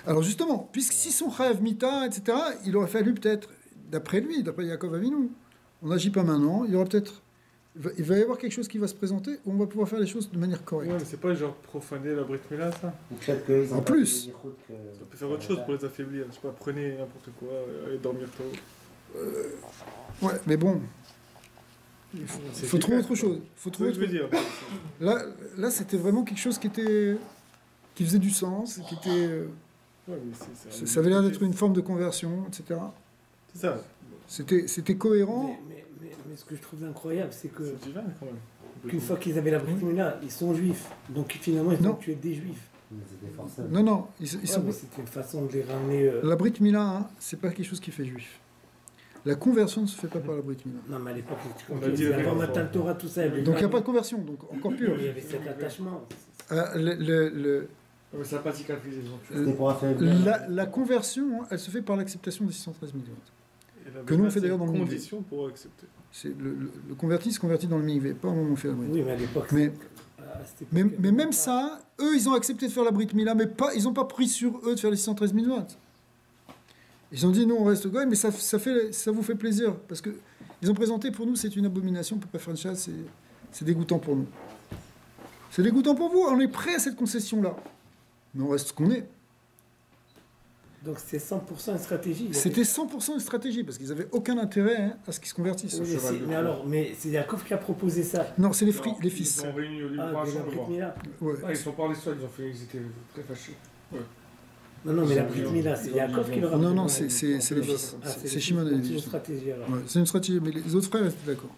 Speaker 1: alors justement, puisqu'ils sont Chayav Mita, etc., il aurait fallu peut-être, d'après lui, d'après Yaakov Avinu, on n'agit pas maintenant, il y aura peut-être... Il va y avoir quelque chose qui va se présenter où on va pouvoir faire les choses de manière correcte.
Speaker 2: Ouais, mais c'est pas genre profaner la Brit Mila, ça.
Speaker 4: Ou peut-être qu'ils ont
Speaker 1: En
Speaker 4: pas
Speaker 1: plus.
Speaker 4: fait des routes que...
Speaker 2: Ça peut faire autre chose pour les affaiblir. Je sais pas, prenez n'importe quoi, allez dormir tôt.
Speaker 1: Ouais, mais bon, il faut trouver autre chose. Faut
Speaker 2: C'est ce
Speaker 1: trouver
Speaker 2: que je veux dire.
Speaker 1: Là, c'était vraiment quelque chose qui faisait du sens, qui était...
Speaker 2: Ouais, mais
Speaker 1: ça avait l'air d'être une forme de conversion, etc.
Speaker 2: C'est ça.
Speaker 1: C'était cohérent.
Speaker 3: Mais ce que je trouve incroyable, c'est que
Speaker 2: C'est divin quand même.
Speaker 3: qu'une fois qu'ils avaient la Brit Mila, ils sont juifs. Donc finalement, ils
Speaker 1: Non.
Speaker 3: ont tué des juifs.
Speaker 4: Mais c'était forcément...
Speaker 1: Non, ils
Speaker 3: Ouais,
Speaker 1: sont...
Speaker 3: mais c'était une façon de les ramener.
Speaker 1: La Brit Mila, hein, c'est pas quelque chose qui fait juif. La conversion ne se fait pas par la Brit Mila.
Speaker 3: Non, mais à l'époque,
Speaker 2: On a dit
Speaker 3: avant
Speaker 2: rien,
Speaker 3: Matan Torah, tout ça.
Speaker 1: Donc il n'y a pas de conversion, donc encore pire.
Speaker 3: Il y avait cet attachement.
Speaker 2: Ouais, mais ça n'a pas cicatrisé, ils ont tué.
Speaker 4: C'était pour affaiblir...
Speaker 1: La conversion, hein, elle se fait par l'acceptation des 613 000 votes.
Speaker 2: Et la
Speaker 1: Que nous, on
Speaker 2: Brit
Speaker 1: fait
Speaker 2: Mila,
Speaker 1: d'ailleurs
Speaker 2: c'est
Speaker 1: dans le
Speaker 2: une
Speaker 1: milieu.
Speaker 2: condition pour accepter.
Speaker 1: C'est le converti se convertit dans le mikvé, pas au moment où on fait la Brit.
Speaker 3: Oui, mais à l'époque.
Speaker 1: Mais-
Speaker 3: à cette époque,
Speaker 1: Mais même ça, eux, ils ont accepté de faire la Brit Mila, mais ils n'ont pas pris sur eux de faire les 613 000 votes. Ils ont dit, nous, on reste au goy, mais ça vous fait plaisir. Parce que ils ont présenté, pour nous, c'est une abomination, on ne peut pas faire une chasse, c'est dégoûtant pour nous. C'est dégoûtant pour vous, on est prêt à cette concession-là. Mais on reste ce qu'on est.
Speaker 3: Donc c'était 100% une stratégie.
Speaker 1: C'était 100% une stratégie, parce qu'ils n'avaient aucun intérêt hein, à ce qu'ils se convertissent.
Speaker 3: Oui, mais c'est Yaakov qui a proposé ça.
Speaker 1: Non, c'est les
Speaker 2: Ils
Speaker 1: fils.
Speaker 2: sont réunis au lieu
Speaker 3: Ah,
Speaker 2: de
Speaker 3: de la
Speaker 2: chambre.
Speaker 3: Brit Mila.
Speaker 1: Ouais.
Speaker 2: Ah, ils sont parlé seul, ils étaient très fâchés.
Speaker 3: Non, mais la Brit Mila, c'est Yaakov qui leur a
Speaker 1: Non, non,
Speaker 3: proposé.
Speaker 1: c'est les fils.
Speaker 3: Ah,
Speaker 1: C'est Shimon et les
Speaker 3: C'est une
Speaker 1: fils.
Speaker 3: stratégie alors.
Speaker 1: Ouais, c'est une stratégie, mais les autres frères étaient d'accord.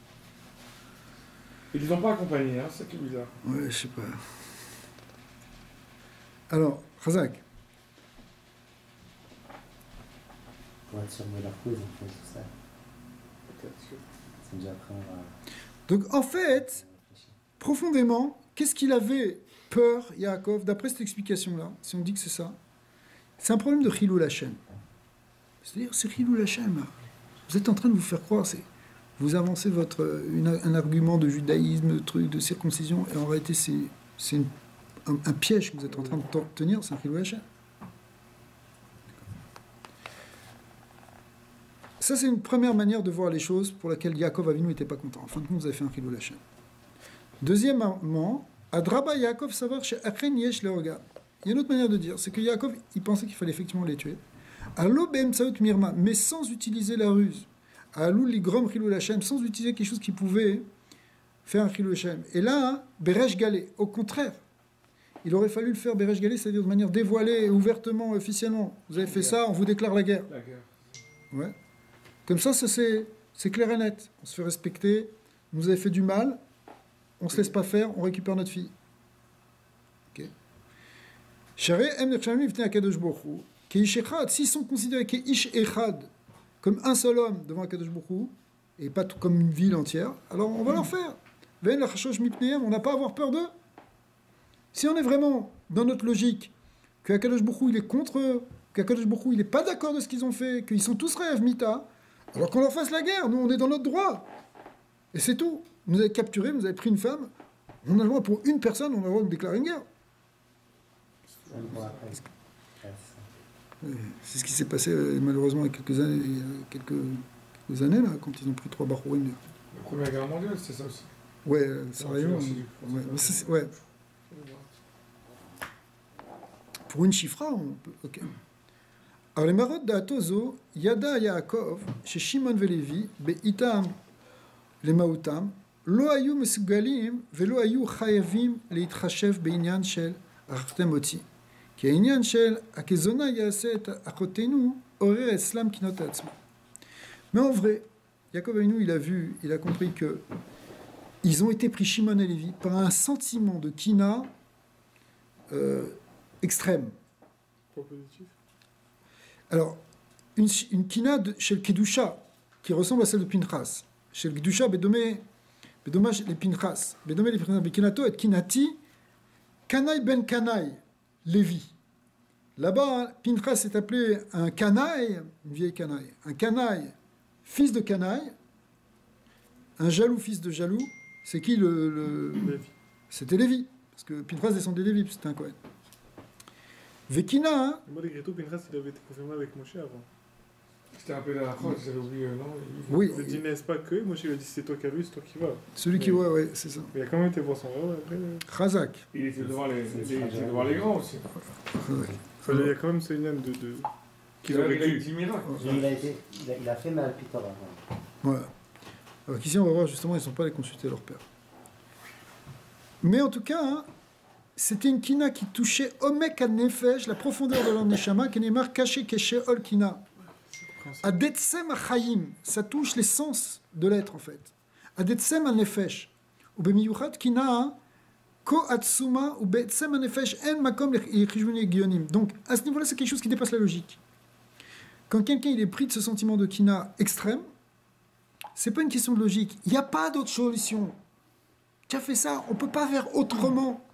Speaker 2: Ils les ont pas accompagnés, hein, c'est ça qui est bizarre.
Speaker 1: Ouais, je sais pas. Alors, Razak.
Speaker 4: Pour être sûr de leur cause, en fait, tout ça.
Speaker 2: Peut-être que...
Speaker 4: C'est déjà après, on va...
Speaker 1: Donc, en fait, profondément, qu'est-ce qu'il avait peur, Yaakov, d'après cette explication-là, si on dit que c'est ça, C'est un problème de Chilul Hashem. C'est-à-dire, c'est Chilul Hashem. Vous êtes en train de vous faire croire, vous avancez un argument de judaïsme, de truc, de circoncision, et en réalité, c'est un piège que vous êtes en train de tenir, c'est un Chilul Hashem. Ça, c'est une première manière de voir les choses pour laquelle Yaakov Avinu n'était pas content. En fin de compte, vous avez fait un Chilul Hashem. Deuxièmement, Adraba Yaakov savoir chez Achen Yesh Leoga. Il y a une autre manière de dire, c'est que Yaakov, il pensait qu'il fallait effectivement les tuer. Allo Be'emtsaot Mirma, mais sans utiliser la ruse. Allo Ligrom Chilul Hashem, sans utiliser quelque chose qui pouvait faire un Chilul Hashem. Et là, Beresh Galé, au contraire, il aurait fallu le faire Beresh Galé, c'est-à-dire de manière dévoilée, ouvertement, officiellement. Vous avez fait ça, on vous déclare la guerre.
Speaker 2: La guerre.
Speaker 1: Ouais. Comme ça, c'est clair et net. On se fait respecter, vous avez fait du mal, on ne se laisse pas faire, on récupère notre fille. Ok. S'ils sont considérés Ish Echad, comme un seul homme devant Akadosh Baruch Hu, et pas comme une ville entière, alors on va leur faire. On n'a pas à avoir peur d'eux. Si on est vraiment dans notre logique, que Akadosh Baruch Hu, il est contre eux, qu'Akadosh Baruch Hu, il n'est pas d'accord de ce qu'ils ont fait, qu'ils sont tous rêves mita, alors qu'on leur fasse la guerre, nous on est dans notre droit. Et c'est tout. Vous nous avez capturé, vous avez pris une femme, on a le droit pour une personne, on a le droit de déclarer une guerre. C'est ce qui s'est passé malheureusement il y a quelques années, là, quand ils ont pris 3 Barourim.
Speaker 2: La Première Guerre mondiale, c'est ça aussi.
Speaker 1: Ouais, sérieux. Ouais. Pour une chifra, on peut. Ok. Alors les marottes d'Atozo, Yada Yaakov, chez Shimon Velevi, Be'itam, les Maoutam, Lo ayu mesugalim, velo ayu chayavim leitrashev be'inyan shel achtem oti. כי העניין של הכזונה יעשה את אחותינו עורר אצלם קינות העצמם. Mais en vrai, Yaakov Avinu, il a compris que ils ont été pris Shimon et Lévi par un sentiment de kina extrême.
Speaker 2: Pas positif.
Speaker 1: Alors, une kina chez le Kedusha, qui ressemble à celle de Pinchas. Chez le Kedusha, Bedome les Pinchas. Bedome les Pinchas. Bekinato et Kinati, Kanaï ben Kanaï. Lévi. Là-bas, Pinchas est appelé un canaille, une vieille canaille. Un canaille, fils de canaille. Un jaloux, fils de jaloux. C'est qui
Speaker 2: Lévi.
Speaker 1: C'était Lévi. Parce que Pinchas descendait de Lévi, c'était un Kohen. Vekina, hein.
Speaker 2: Malgré tout, Pinchas, il avait été confirmé avec Moshe avant. C'était un peu la croix, j'avais oublié, non?
Speaker 1: Oui.
Speaker 2: Il dit, n'est-ce pas que Moshe lui a dit, c'est toi qui as vu, c'est toi qui vas.
Speaker 1: Celui qui voit, ouais, c'est ça.
Speaker 2: Il a quand même été voir son rêve après.
Speaker 1: Chazak.
Speaker 2: Il était devant les grands aussi.
Speaker 1: Chazak.
Speaker 2: Il y a quand même ce lien de... qu'il aurait dû. 10 miracles.
Speaker 5: Il a fait mal, Peter.
Speaker 1: Voilà. Alors qu'ici, on va voir justement, ils ne sont pas allés consulter leur père. Mais en tout cas, hein, c'était une kina qui touchait Omek Nefesh, la profondeur de leur neshama, qui n'est marqué caché Keshe Ol Kina. Adetsem Achayim, ça touche l'essence de l'être en fait. Adetsem Nefesh. Ou Bemiyuchat Kina, Ko Atsuma, ou Betsem Nefesh, En Makom Lechijuni Gionim. Donc à ce niveau-là, c'est quelque chose qui dépasse la logique. Quand quelqu'un il est pris de ce sentiment de kina extrême, c'est pas une question de logique. Il n'y a pas d'autre solution. Tu as fait ça, on ne peut pas faire autrement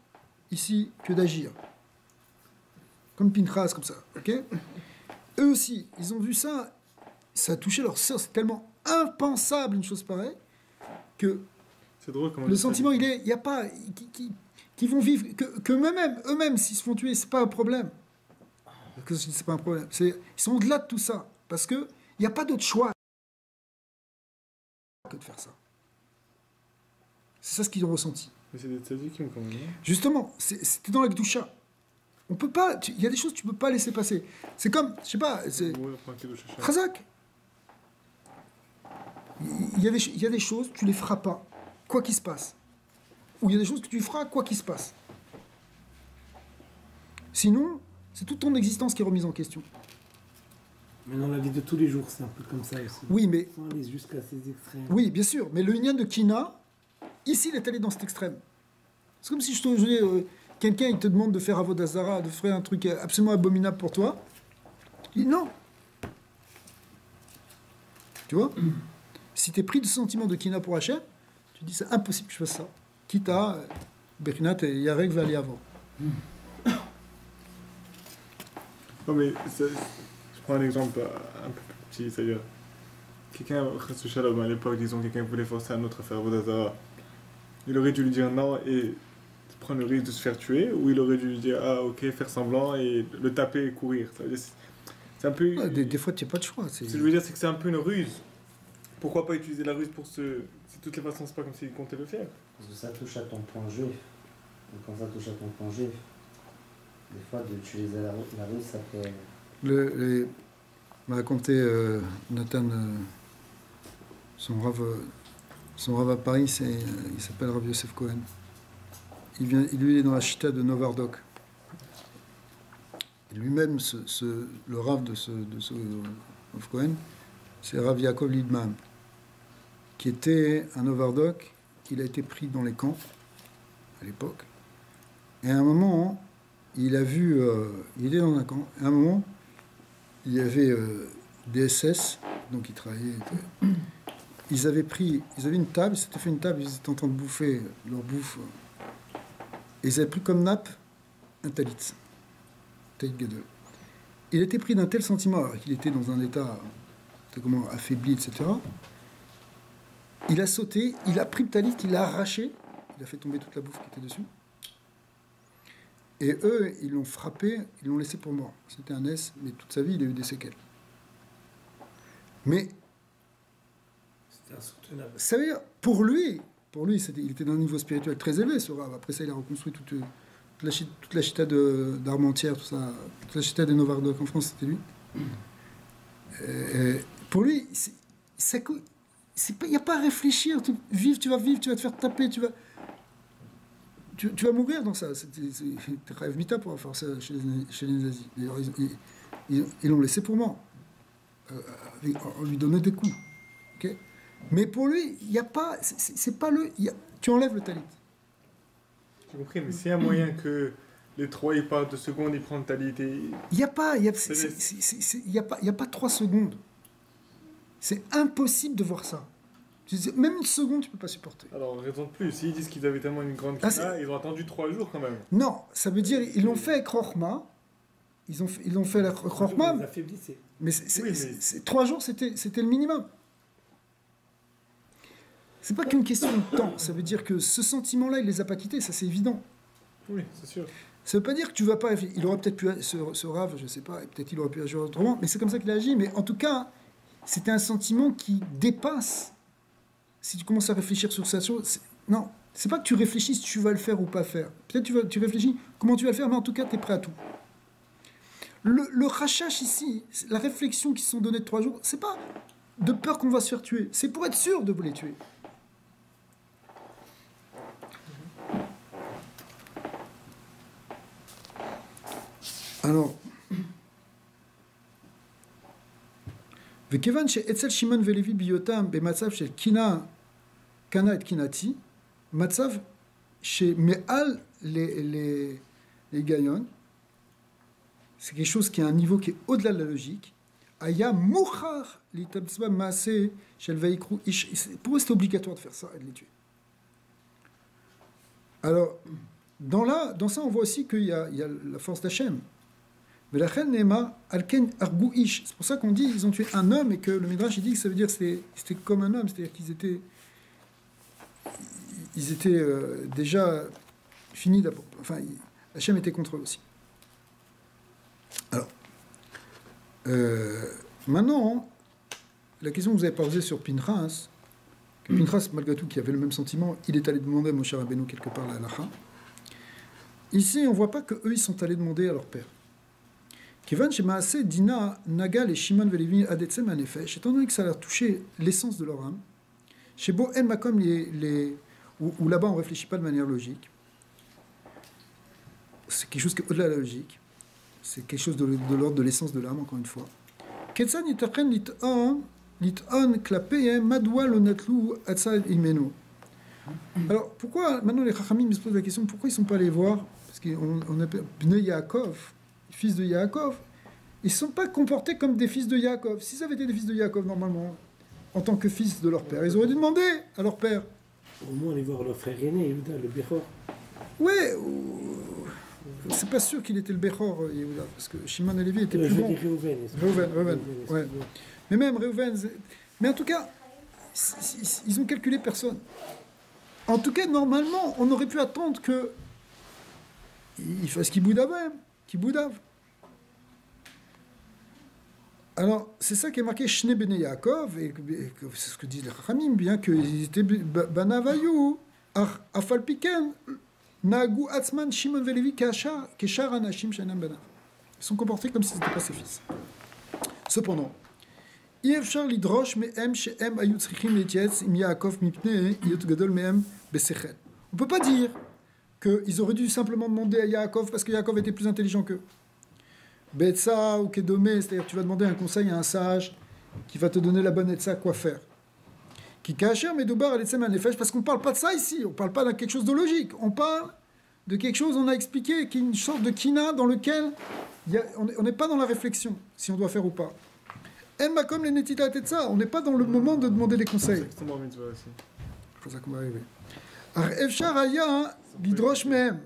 Speaker 1: ici que d'agir. Comme Pinchas, comme ça. Ok ? Eux aussi, ils ont vu ça, ça a touché leur sœur. C'est tellement impensable une chose pareille que
Speaker 2: c'est drôle comment
Speaker 1: le sentiment, il n'y a pas. Qui vont vivre, que eux-mêmes, s'ils se font tuer, c'est pas un problème. Que c'est pas un problème. Ils sont au-delà de tout ça. Parce qu'il n'y a pas d'autre choix que de faire ça. C'est ça ce qu'ils ont ressenti.
Speaker 2: Mais c'est des tzadikim quand même.
Speaker 1: Justement, c'était dans la Gdusha. On peut pas. Il y a des choses que tu peux pas laisser passer. C'est comme, je sais pas. Chazak. Il y a des choses, tu les feras pas, quoi qu'il se passe. Ou il y a des choses que tu feras, quoi qu'il se passe. Sinon, c'est toute ton existence qui est remise en question.
Speaker 3: Mais dans la vie de tous les jours, c'est un peu comme ça aussi.
Speaker 1: Oui, mais.
Speaker 3: Sans aller jusqu'à ces extrêmes.
Speaker 1: Oui, bien sûr. Mais le Inyan de Kina, ici, il est allé dans cet extrême. C'est comme si je te disais, quelqu'un, il te demande de faire Avodazara, de faire un truc absolument abominable pour toi. Tu dis non. Tu vois ? Si tu es pris de sentiment de Kina pour Hachem, tu dis c'est impossible que je fasse ça. Quitte à Bechinat et Yarek va aller avant.
Speaker 2: Non, mais je prends un exemple un peu plus petit, c'est-à-dire, quelqu'un, Khassu Shalom, à l'époque, disons, quelqu'un voulait forcer un autre à faire Vodazara. Il aurait dû lui dire non et prendre le risque de se faire tuer, ou il aurait dû lui dire ah ok, faire semblant et le taper et courir. Ça veut dire, c'est un peu.
Speaker 1: Ouais, des fois, tu n'as pas de choix.
Speaker 2: Ce que je veux dire, c'est que c'est un peu une ruse. Pourquoi pas utiliser la ruse pour ce. Si de toutes les façons, c'est pas comme s'il comptait le faire.
Speaker 5: Parce que ça touche à ton point juif. Et quand ça touche à ton point juif, des fois d'utiliser la ruse, ça peut.
Speaker 1: M'a raconté Nathan, son rave à Paris, il s'appelle Rav Yosef Cohen. Il est dans la chita de Novardok. Et lui-même, le rave de ce Rav Cohen, c'est Rav Yaakov Liebman, qui était un Novardok. Il a été pris dans les camps à l'époque. Et à un moment, il a vu, il est dans un camp. À un moment, il y avait des SS, donc ils travaillaient. Ils avaient une table, ils s'étaient fait une table, ils étaient en train de bouffer leur bouffe. Et ils avaient pris comme nappe un talit gadol. Il était pris d'un tel sentiment, alors qu'il était dans un état affaibli, etc. Il a sauté, il a pris le talit, il l'a arraché, il a fait tomber toute la bouffe qui était dessus. Et eux, ils l'ont frappé, ils l'ont laissé pour mort. C'était un S, mais toute sa vie, il a eu des séquelles. Mais
Speaker 3: c'était insoutenable.
Speaker 1: Ça veut dire, pour lui il était d'un niveau spirituel très élevé, ce rave. Après ça, il a reconstruit toute la chita d'Armentières, tout ça, toute la chita des Novardok en France, c'était lui. Pour lui, il n'y a pas à réfléchir. Tu vas vivre, tu vas te faire taper, tu vas mourir dans ça. T'es rêve mita pour faire ça chez les nazis. D'ailleurs, ils l'ont laissé pour mort. On lui donnait des coups. Okay, mais pour lui, il n'y a pas. C'est pas tu enlèves le talit.
Speaker 2: J'ai compris, mais s'il y a moyen que les trois ils partent 2 secondes, ils prennent le talit et.
Speaker 1: Il n'y a pas. Il n'y a pas 3 secondes. C'est impossible de voir ça. Même une seconde, tu ne peux pas supporter.
Speaker 2: Alors, raison de plus, s'ils disent qu'ils avaient tellement une grande kina, ils ont attendu 3 jours quand même.
Speaker 1: Non, ça veut dire ils l'ont fait avec Rochma. Ils l'ont fait avec Rochma. Mais 3 jours, c'était le minimum. C'est pas qu'une question de temps. Ça veut dire que ce sentiment-là, il les a pas quittés. Ça, c'est évident.
Speaker 2: Oui, c'est sûr.
Speaker 1: Ça veut pas dire que tu vas pas réfléchir. Il aurait peut-être pu ce rave, je sais pas, et peut-être il aurait pu agir autrement. Mais c'est comme ça qu'il a agi. Mais en tout cas, c'était un sentiment qui dépasse. Si tu commences à réfléchir sur cette chose, non, c'est pas que tu réfléchis si tu vas le faire ou pas faire. Peut-être tu réfléchis comment tu vas le faire, mais en tout cas, tu es prêt à tout. Le rachash ici, la réflexion qui se sont données de 3 jours, c'est pas de peur qu'on va se faire tuer, c'est pour être sûr de vous les tuer. Alors, וכיוון שאצל שמעון ולוי בהיותם במצב של קנה את קנאתי, מצב שמעל להיגיון, c'est quelque chose qui a un niveau qui est au-delà de la logique, היה מוכרח להתבצע במעשה של ויקראו איש, pour eux c'est obligatoire de faire ça et de les tuer. Alors, dans ça on voit aussi qu'il y a la force d'Hachem. C'est pour ça qu'on dit qu'ils ont tué un homme et que le Midrash il dit que ça veut dire que c'était comme un homme, c'est-à-dire qu'ils étaient déjà finis d'abord. Enfin, Hachem était contre eux aussi. Alors, maintenant, la question que vous avez posée sur Pinchas, que Pinchas, malgré tout, qui avait le même sentiment, il est allé demander à Moshe Rabbeinu quelque part la halacha. Ici, on ne voit pas qu'eux, ils sont allés demander à leur père. Kivan shemaase dina nagal et Shimon velevi adetsem anefesh, étant donné que ça leur touché l'essence de leur âme, chez Bo en makom où là-bas on ne réfléchit pas de manière logique, c'est quelque chose qui est au-delà de la logique, c'est quelque chose de l'ordre de l'essence de l'âme, encore une fois. Ketsan yitachen lit'on klapeyem madwa lo natlu atzal imenu. Alors pourquoi, maintenant les Chachamim se posent la question, pourquoi ils ne sont pas allés voir, parce qu'on appelle Bnei Yaakov, fils de Yaakov, ils ne sont pas comportés comme des fils de Yaakov. S'ils avaient été des fils de Yaakov, normalement, en tant que fils de leur père, ils auraient dû demander à leur père.
Speaker 3: Au moins aller voir leur frère aîné, Yehuda, le Bechor.
Speaker 1: Ouais, c'est pas sûr qu'il était le Bechor, Yehuda, parce que Shimon et Lévi étaient plus
Speaker 3: Je
Speaker 1: bons.
Speaker 3: dis Réhouven.
Speaker 1: Réhouven, ouais. Mais même Réhouven, mais en tout cas, ils ont calculé personne. En tout cas, normalement, on aurait pu attendre que il fasse Kiboudave même, Kiboudave. Alors, c'est ça qui est marqué Shne Bene Yaakov, et c'est ce que disent les Chachamim, bien qu'ils étaient Banavayou, Afalpiken, Nagu Atzman, Shimon Velevi, Keshar Anashim Shanam Banav. Ils sont comportés comme si ce n'étaient pas ses fils. Cependant, Yevchar Lidrosh Mehem Shehem Ayut Tzrichim Letietz Im Yaakov Mipne Yot Gadol Mehem Besechel. On ne peut pas dire qu'ils auraient dû simplement demander à Yaakov parce que Yaakov était plus intelligent qu'eux. Betsa ou Kedomé, c'est-à-dire tu vas demander un conseil à un sage qui va te donner la bonne etza, quoi faire. Qui kacher medoubar aletsem anefesh, parce qu'on ne parle pas de ça ici, on ne parle pas de quelque chose de logique, on parle de quelque chose, on a expliqué, qui est une sorte de kina dans lequel on n'est pas dans la réflexion, si on doit faire ou pas. En makom les netita tetza, on n'est pas dans le moment de demander des conseils.
Speaker 2: C'est exactement mitzvah aussi.
Speaker 1: C'est ça qu'on va arriver. Ar efshar aya lidrosh mehem.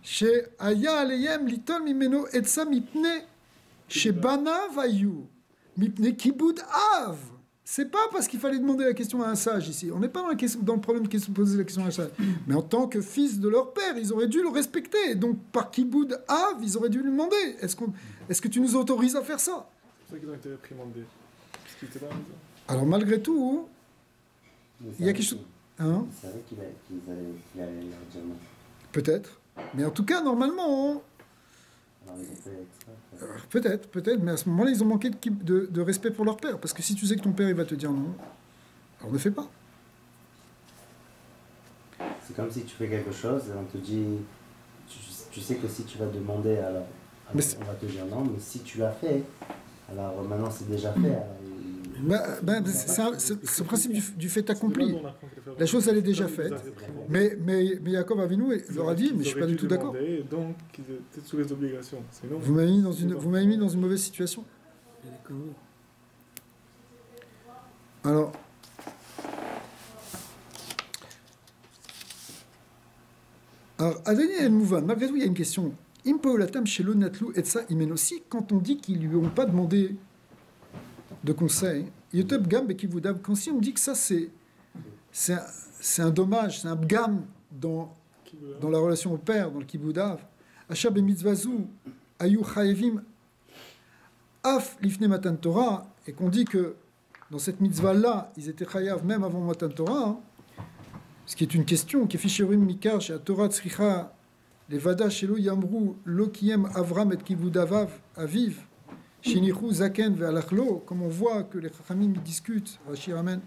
Speaker 1: שהיה עליהם ליטול ממנו עצה מפני שבניו היו, מפני כיבוד אב. C'est pas parce qu'il fallait demander la question à un sage ici. On n'est pas dans le problème de poser la question à un sage. Mais en tant que fils de leur père, ils auraient dû le respecter. Donc par kiboud av, ils auraient dû lui demander est-ce que tu nous autorises à faire ça?
Speaker 2: C'est pour ça qu'ils ont été réprimandés. Parce qu'ils étaient là.
Speaker 1: Alors malgré tout, il y a quelque chose. Hein?
Speaker 5: Ils savaient qu'il allait leur dire non.
Speaker 1: Peut-être. Mais en tout cas, normalement, peut-être, mais à ce moment-là, ils ont manqué de respect pour leur père. Parce que si tu sais que ton père, il va te dire non, alors ne fais pas.
Speaker 5: C'est comme si tu fais quelque chose et on te dit, tu sais que si tu vas demander, alors on va te dire non, mais si tu l'as fait, alors maintenant c'est déjà fait. C'est le principe du fait accompli. La chose, elle est déjà faite. Mais Yaakov Avinu leur a dit, mais je ne suis pas du tout d'accord.
Speaker 2: Donc, ils étaient sous les obligations.
Speaker 1: Vous m'avez mis dans une mauvaise situation. Alors, Adani El Mouvan, malgré tout, il y a une question. Impoulatam Shelo Natlu Etsa Imen aussi, quand on dit qu'ils ne lui ont pas demandé de conseil, Yotub Gam Bekivudav, quand si on dit que ça c'est un dommage, c'est un bgam dans la relation au père, dans le kibudav, Achab et Mitzvazou, Ayu Chaevim, Af Lifne Matan Torah, et qu'on dit que dans cette mitzvah-là, ils étaient chayav même avant Matan Torah, hein, ce qui est une question, qui est Fisherim Mikar, chez Torah Tzricha, les Vada Shelo Yamru, Lokiem Avram et Kibudavav, Aviv, Shinichu Zaken ve'alachlo, comme on voit que les Chachamim discutent, Rashi ramène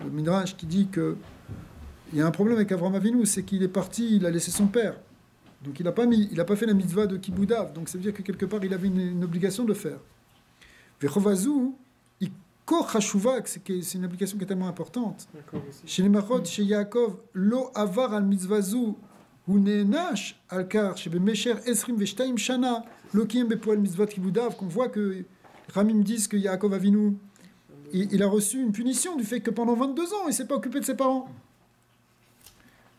Speaker 1: le Midrash qui dit que il y a un problème avec Avram Avinu, c'est qu'il est parti, il a laissé son père. Donc il n'a pas fait la mitzvah de Kiboudav. Donc ça veut dire que quelque part il avait une obligation de le faire. Vechovazu, Ikor Chashuva, c'est une application qui est tellement importante. Chez les Machot, chez Yaakov, Lo Avar al Mitzvazu, ou Neenash al Kar, chez Bemesher Esrim Veshtaim Shana, Lokim Bepoel Mitzvot Kiboudav, qu'on voit que Ramim disent que Yaakov Avinu, il a reçu une punition du fait que pendant 22 ans, il ne s'est pas occupé de ses parents.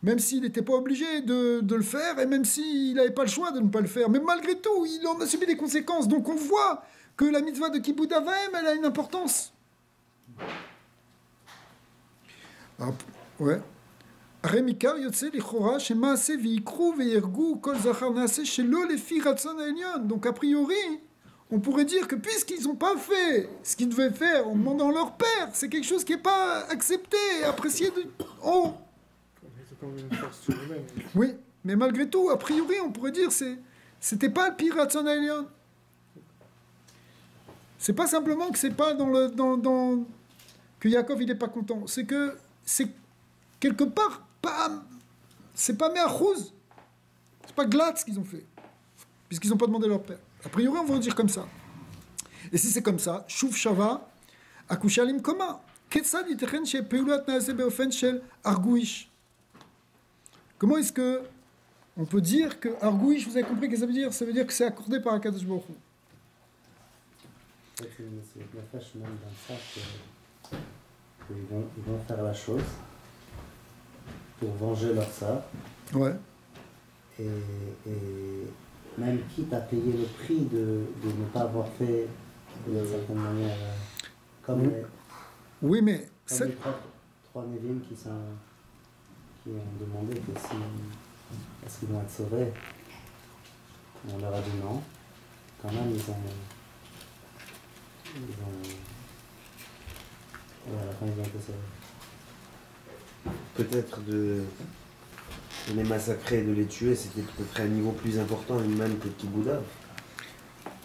Speaker 1: Même s'il n'était pas obligé de le faire, et même s'il n'avait pas le choix de ne pas le faire. Mais malgré tout, il en a subi des conséquences. Donc on voit que la mitzvah de Kibbutz Avaim, elle a une importance. Ah, ouais. Remikar yotse lichora shemaase viikru ve'yergu kol zachar naase shelo lefi ratzon ha'elyon. Donc a priori, on pourrait dire que puisqu'ils n'ont pas fait ce qu'ils devaient faire en demandant leur père, c'est quelque chose qui n'est pas accepté, apprécié de haut.
Speaker 2: C'est comme une force surhumaine.
Speaker 1: Oui, mais malgré tout, a priori, on pourrait dire c'était pas le pire ratzon ha'elyon. C'est pas simplement que c'est pas que Yaakov il est pas content, c'est que c'est quelque part pas, c'est pas me'achouz, c'est pas glatt ce qu'ils ont fait, puisqu'ils n'ont pas demandé leur père. A priori, on va dire comme ça. Et si c'est comme ça, Shuv Shava, Akushalim Koma, Ketzad Yitechen She Peulat Naase Beofen Shel Arguish. Comment est-ce que on peut dire que Arguish, vous avez compris ce que ça veut dire? Ça veut dire que c'est accordé par Akadosh Baruch Hu.
Speaker 5: C'est la fâche même dans ça qu'ils vont faire la chose pour venger leur sœur.
Speaker 1: Ouais.
Speaker 5: et même quitte à payer le prix de ne pas avoir fait d'une certaine manière, comme
Speaker 1: oui, mais
Speaker 5: les trois Névim qui ont demandé que si est-ce qu'ils vont être sauvés, on leur a dit non. Quand même, ils ont et à la fin, ils ont été sauvés.
Speaker 4: Peut-être de les massacrer et de les tuer, c'était peut-être à un niveau plus important même que Kibouda.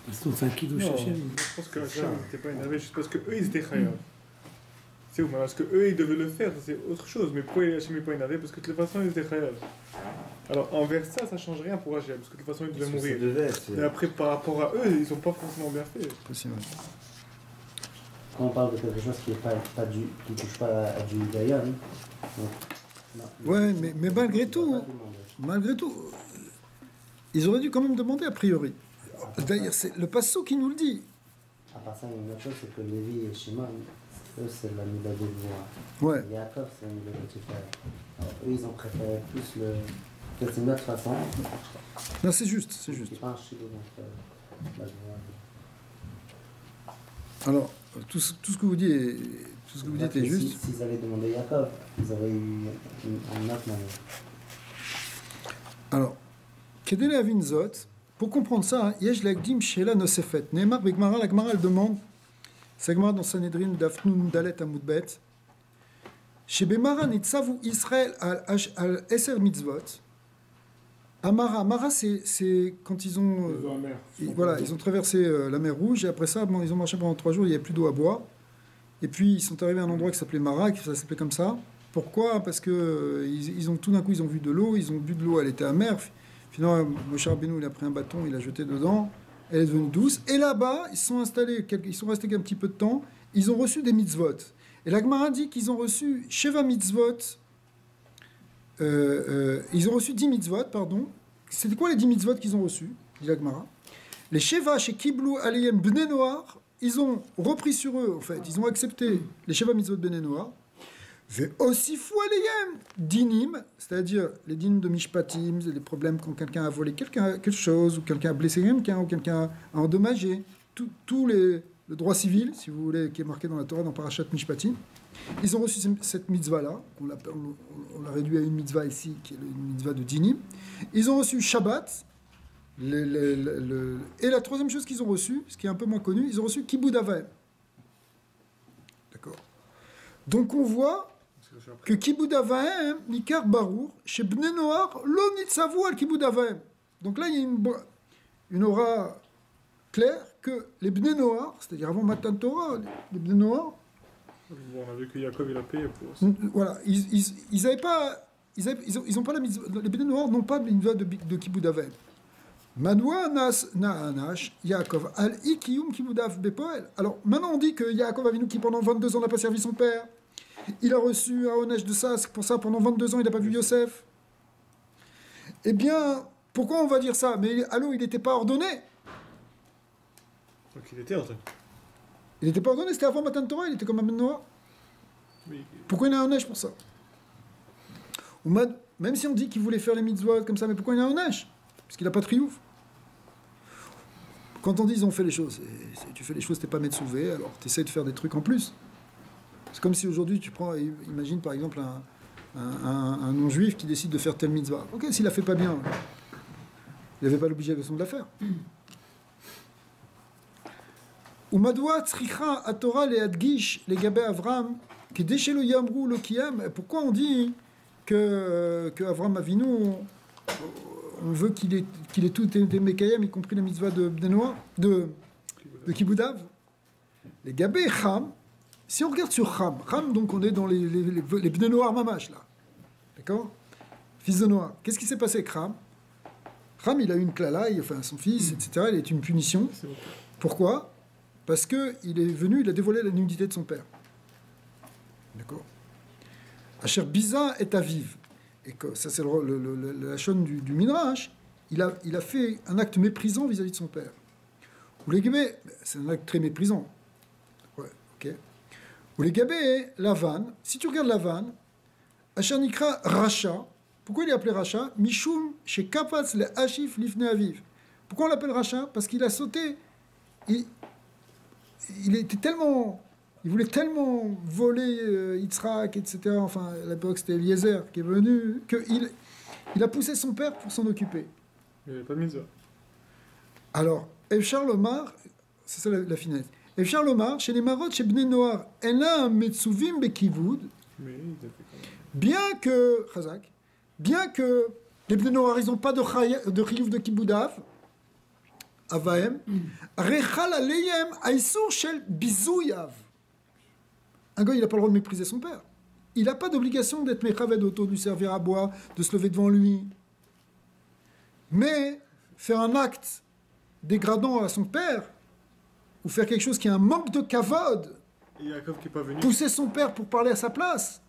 Speaker 3: Ils sont 5 kilos
Speaker 2: Non,
Speaker 3: chez
Speaker 2: je pense que Hachem n'était pas énervé juste parce qu'eux, ils étaient chayav. C'est où, mais parce qu'eux, ils devaient le faire, c'est autre chose. Mais pourquoi Hachem n'est pas énervé? Parce que de toute façon, ils étaient chayav. Alors, envers ça, ça ne change rien pour Hachem, parce que de toute façon, ils devaient mourir. Mais après, par rapport à eux, ils n'ont pas forcément bien fait.
Speaker 1: Possible.
Speaker 5: Quand on parle de quelque chose qui ne touche pas à du Dayan,
Speaker 1: ouais, mais malgré tout, ils auraient dû quand même demander a priori. D'ailleurs, c'est le passo qui nous le dit.
Speaker 5: À part ça, il y a une autre chose, c'est que Lévi et Shimon, eux, c'est la Mida de Voix.
Speaker 1: Ouais.
Speaker 5: Yaakov, c'est la Mida de Tiferet. Alors, eux, ils ont préféré plus le. C'est une autre façon.
Speaker 1: Non, c'est juste, c'est juste.
Speaker 5: C'est pas un chilo, donc. La Voix.
Speaker 1: Alors, tout ce que vous dites est juste.
Speaker 5: S'ils avaient demandé Yaakov, ils auraient eu une autre manière.
Speaker 1: Alors, Kedele Avinzot, pour comprendre ça, Yesh Lagdim Shela Nosefet. Neymar Begmara, la Gemara, elle demande, c'est Gemara dans Sanhedrin, Dafnun Dalet Amoudbet, Shebemara Nitzavu Israël al Eser Mitzvot. Amara, c'est quand ils ont. Ils ont traversé la mer Rouge, et après ça, bon, ils ont marché pendant 3 jours, il n'y avait plus d'eau à boire. Et puis, ils sont arrivés à un endroit qui s'appelait Mara, ça s'appelait comme ça. Pourquoi? Parce que ils ont, tout d'un coup, ils ont vu de l'eau, ils ont bu de l'eau, elle était amère. Finalement, Moshe Rabbeinu, il a pris un bâton, il l'a jeté dedans, elle est devenue douce. Et là-bas, ils sont restés un petit peu de temps, ils ont reçu des mitzvot. Et la Gemara dit qu'ils ont reçu Sheva mitzvot, ils ont reçu 10 mitzvot, pardon. C'était quoi les 10 mitzvot qu'ils ont reçus, dit la Gemara? Les Sheva chez Kiblou Aliyem Bnei Noar, ils ont repris sur eux, en fait, ils ont accepté les Sheva mitzvot Bnei Noar. Aussi fou Aliyem Dinim, c'est-à-dire les dinim de Mishpatim, les problèmes quand quelqu'un a volé quelque chose, ou quelqu'un a blessé quelqu'un, ou quelqu'un a endommagé, tout le droit civil, si vous voulez, qui est marqué dans la Torah, dans Parashat Mishpatim. Ils ont reçu cette mitzvah-là, on l'a réduit à une mitzvah ici, qui est une mitzvah de Dinim. Ils ont reçu Shabbat, et la troisième chose qu'ils ont reçue, ce qui est un peu moins connu, ils ont reçu Kibud Avaim. D'accord. Donc on voit que Kibud Avaim, Nikar Barour, chez Bnei Noar, lo nitzavu al Kibud Avaim. Donc là, il y a une aura claire que les Bnei Noar, c'est-à-dire avant Matan Torah, les Bnei Noar,
Speaker 2: on a vu que Yaakov il a payé pour ça.
Speaker 1: Voilà, ils n'avaient pas, ils ont pas la mitzvah, les Bnei Noar n'ont pas de mitzvah de Kibud Avaim. Manoua Na'anash Yaakov al Ikiyum Kibud Av Bepoel. Alors maintenant on dit que Yaakov Avinu qui pendant 22 ans n'a pas servi son père, il a reçu un Onesh de ça, pour ça pendant 22 ans il n'a pas vu Yosef. Eh bien, pourquoi on va dire ça? Mais allô, il n'était pas ordonné.
Speaker 2: Donc il était ordonné.
Speaker 1: Il n'était pas ordonné, c'était avant Matan Torah, il était comme un Ben Noah.
Speaker 2: Oui.
Speaker 1: Pourquoi il y a un Onesh pour ça? Même si on dit qu'il voulait faire les mitzvot comme ça, mais pourquoi il y a un Onesh? Parce qu'il n'a pas de triomphe. Quand on dit ils ont fait les choses, tu fais les choses, t'es pas Metsouvé, alors tu essaies de faire des trucs en plus. C'est comme si aujourd'hui tu prends, imagine par exemple un non-juif qui décide de faire telle mitzvah. Ok, s'il la fait pas bien, il n'avait pas l'obligation de la faire. Umadwa tzricha atora le adgish le gabé Avram qui déchelo yamru lo kiyam. Pourquoi on dit que Avram Avinu on veut qu'il ait tout des Mekayem, y compris la mitzvah de Bnei Noar, de Kibud Av. Les Gabé Cham, si on regarde sur Cham, donc on est dans les Bnei Noar Mamash, là. D'accord? Fils de Noar. Qu'est-ce qui s'est passé avec Cham? Cham, il a eu une klalaï, enfin son fils, etc. Il a eu une punition. Pourquoi? Parce qu'il est venu, il a dévoilé la nudité de son père. D'accord? Asher Biza est aviv. Et que ça c'est la chaîne du Midrash, il a fait un acte méprisant vis-à-vis de son père. Ou les Gabé, c'est un acte très méprisant. Ouais, ok. Ou les Gabé, Lavan, si tu regardes Lavan, Asher Nikra Racha, Pourquoi il est appelé Racha? Mishum chez Kapatz le Hashif Lifne Aviv. Pourquoi on l'appelle Racha? Parce qu'il a sauté. Il était tellement. Il voulait tellement voler Yitzhak, etc. Enfin, à l'époque, c'était Eliezer qui est venu, qu'il a poussé son père pour s'en occuper.
Speaker 2: Il n'y avait pas de mise.
Speaker 1: Alors, Efchar Lomar, c'est ça la finesse. Efchar Lomar, chez les Marot, chez Bnei Noar, Ena Metsuvim Bekivud,
Speaker 2: Mais il a fait quand même.
Speaker 1: bien que les Bnei Noar, ils n'ont pas de chiyuv de Kiboudav, Avahem, Rechal Aleyem Aïsour Shel Bizouyav. Un gars, il n'a pas le droit de mépriser son père. Il n'a pas d'obligation d'être méchaved autour du servir à boire, de se lever devant lui. Mais faire un acte dégradant à son père, ou faire quelque chose qui a un manque de kavod,
Speaker 2: Et Yaakov qui n'est pas venu.
Speaker 1: pousser son père pour parler à sa place,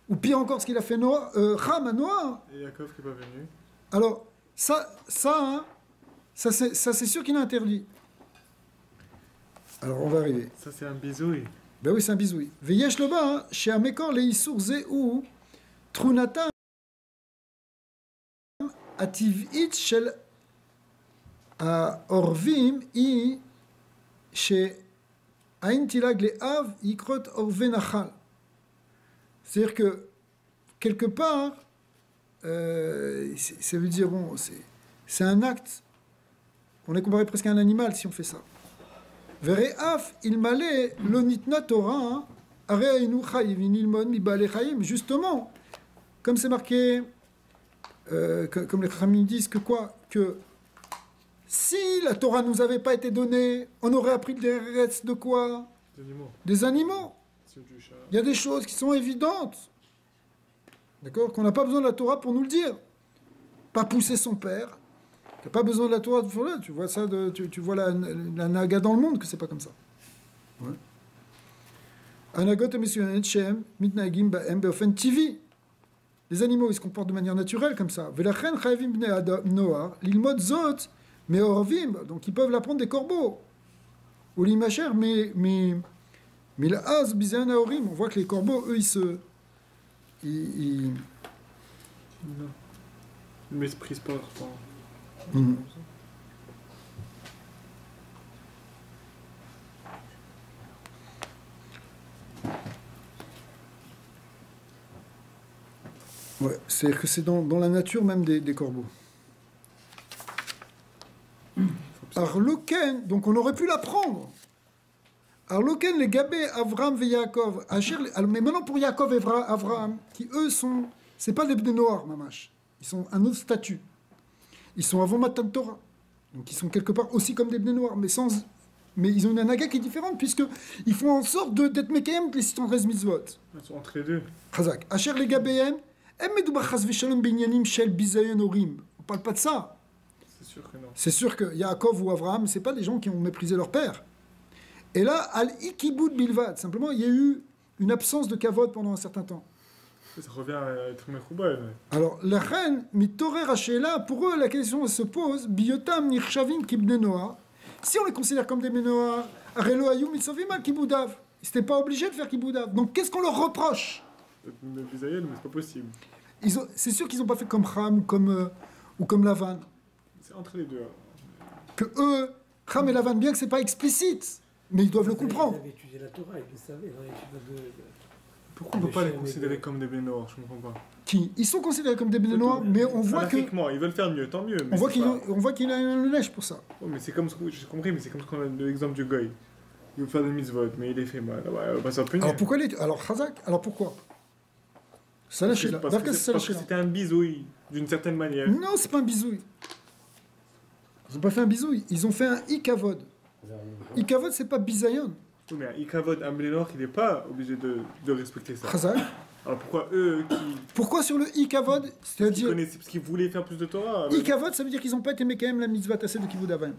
Speaker 1: ou pire encore ce qu'il a fait Cham à Noah.
Speaker 2: Et Yaakov qui n'est pas venu.
Speaker 1: Alors, ça c'est sûr qu'il est interdit. Alors, on va arriver.
Speaker 2: Ça, c'est un bisouille.
Speaker 1: Ben oui, c'est un bisouille. Veyesh le bas, chez Amekor, les Issour Zéou, Trunatam, Ativit Shel Orvim, I, chez Ain Tilag le Av, Ikrot Orvenachal. C'est-à-dire que, quelque part, ça veut dire, bon, c'est un acte. On est comparé presque à un animal si on fait ça. Vereaf il malé l'onitna Torah areinu chayiv inilmon mi bale chayim. Justement, comme c'est marqué, comme les Chachamim disent que quoi, que si la Torah nous avait pas été donnée, on aurait appris des restes de quoi?
Speaker 2: Des animaux.
Speaker 1: Des animaux.
Speaker 2: C'est du chat.
Speaker 1: Il y a des choses qui sont évidentes, d'accord, qu'on n'a pas besoin de la Torah pour nous le dire. Pas pousser son père. Tu n'as pas besoin de la Torah pour là. Tu vois ça, tu vois la naga dans le monde que c'est pas comme ça. Anagot et Monsieur Shem, mitnagim ba'em beofen tivi. Les animaux, ils se comportent de manière naturelle comme ça. Velachen chayvim bnei Noar, l'ilmod zot, mais orvim, donc ils peuvent l'apprendre des corbeaux. Ou l'imacher, mais la az bizayan aorim, on voit que les corbeaux, eux, ils
Speaker 2: Non. Ils méprisent pas leur temps.
Speaker 1: Mhm. Ouais, c'est que c'est dans la nature même des corbeaux. Arloken, donc on aurait pu l'apprendre. Arloken, les Gabé, Avram et Yaakov. Mais maintenant pour Yaakov et Avram, qui eux sont. C'est pas des Bnei Noar, mamash. Ils sont un autre statut. Ils sont avant Matan Torah. Donc ils sont quelque part aussi comme des Bnei Noar, mais ils ont une anaga qui est différente, puisqu'ils font en sorte d'être Mekayem les 613 mitzvot.
Speaker 2: Ils sont entre les deux.
Speaker 1: Chazak. Asher les Gabéem, Em Medouba Chaz Veshalom Binyanim Shel Bizayon Orim. On parle pas de ça.
Speaker 2: C'est sûr que non.
Speaker 1: C'est sûr que Yaakov ou Avraham, c'est pas des gens qui ont méprisé leur père. Et là, Al-Ikibud Bilvad, simplement, il y a eu une absence de kavod pendant un certain temps.
Speaker 2: Ça revient à être Mechouba.
Speaker 1: Alors, la reine, Mitorer Hashela, pour eux, la question se pose, Biotam Nirshavim Kibne Noah. Si on les considère comme des Bnei Noar, Arelo Ayum Mitzovim Al Kiboudav. Ils n'étaient pas obligés de faire Kiboudav. Donc, qu'est-ce qu'on leur reproche?
Speaker 2: Mais c'est pas possible.
Speaker 1: C'est sûr qu'ils n'ont pas fait comme Ham ou comme Lavan.
Speaker 2: C'est entre les deux. Hein.
Speaker 1: Que eux, Ham et Lavan, bien que ce n'est pas explicite, mais ils doivent le comprendre.
Speaker 3: Ils avaient étudié la Torah, ils le savaient.
Speaker 2: Pourquoi on ne peut pas les considérer comme des Bnei Noar? Je ne comprends pas.
Speaker 1: Qui? Ils sont considérés comme des Bnei Noar, mais on voit que...
Speaker 2: Ils veulent faire mieux, tant mieux.
Speaker 1: On voit qu'il a un lèche pour ça.
Speaker 2: Oh, mais c'est comme ce que j'ai compris, mais c'est comme ce qu'on a l'exemple du Goy. Il veut faire des mitzvot, mais il les fait mal. Ouais, on va pas s'en punir.
Speaker 1: Alors pourquoi Alors Chazak, alors pourquoi? Ça lâche là.
Speaker 2: Parce que c'était un bisouille, d'une certaine manière.
Speaker 1: Non, c'est pas un bisouille. Ils ont pas fait un bisouille, ils ont fait un ikavod. Ikavod, c'est pas bisayon.
Speaker 2: Oui, mais un ikavod, un Bnei Noar, il n'est pas obligé de respecter ça.
Speaker 1: Chazak.
Speaker 2: Alors pourquoi eux qui...
Speaker 1: Pourquoi sur le ikavod? C'est-à-dire...
Speaker 2: Parce qu'ils voulaient faire plus de Torah.
Speaker 1: Ikavod, ça veut dire qu'ils n'ont pas été quand même la mitzvah tassée de Kivud Avayim.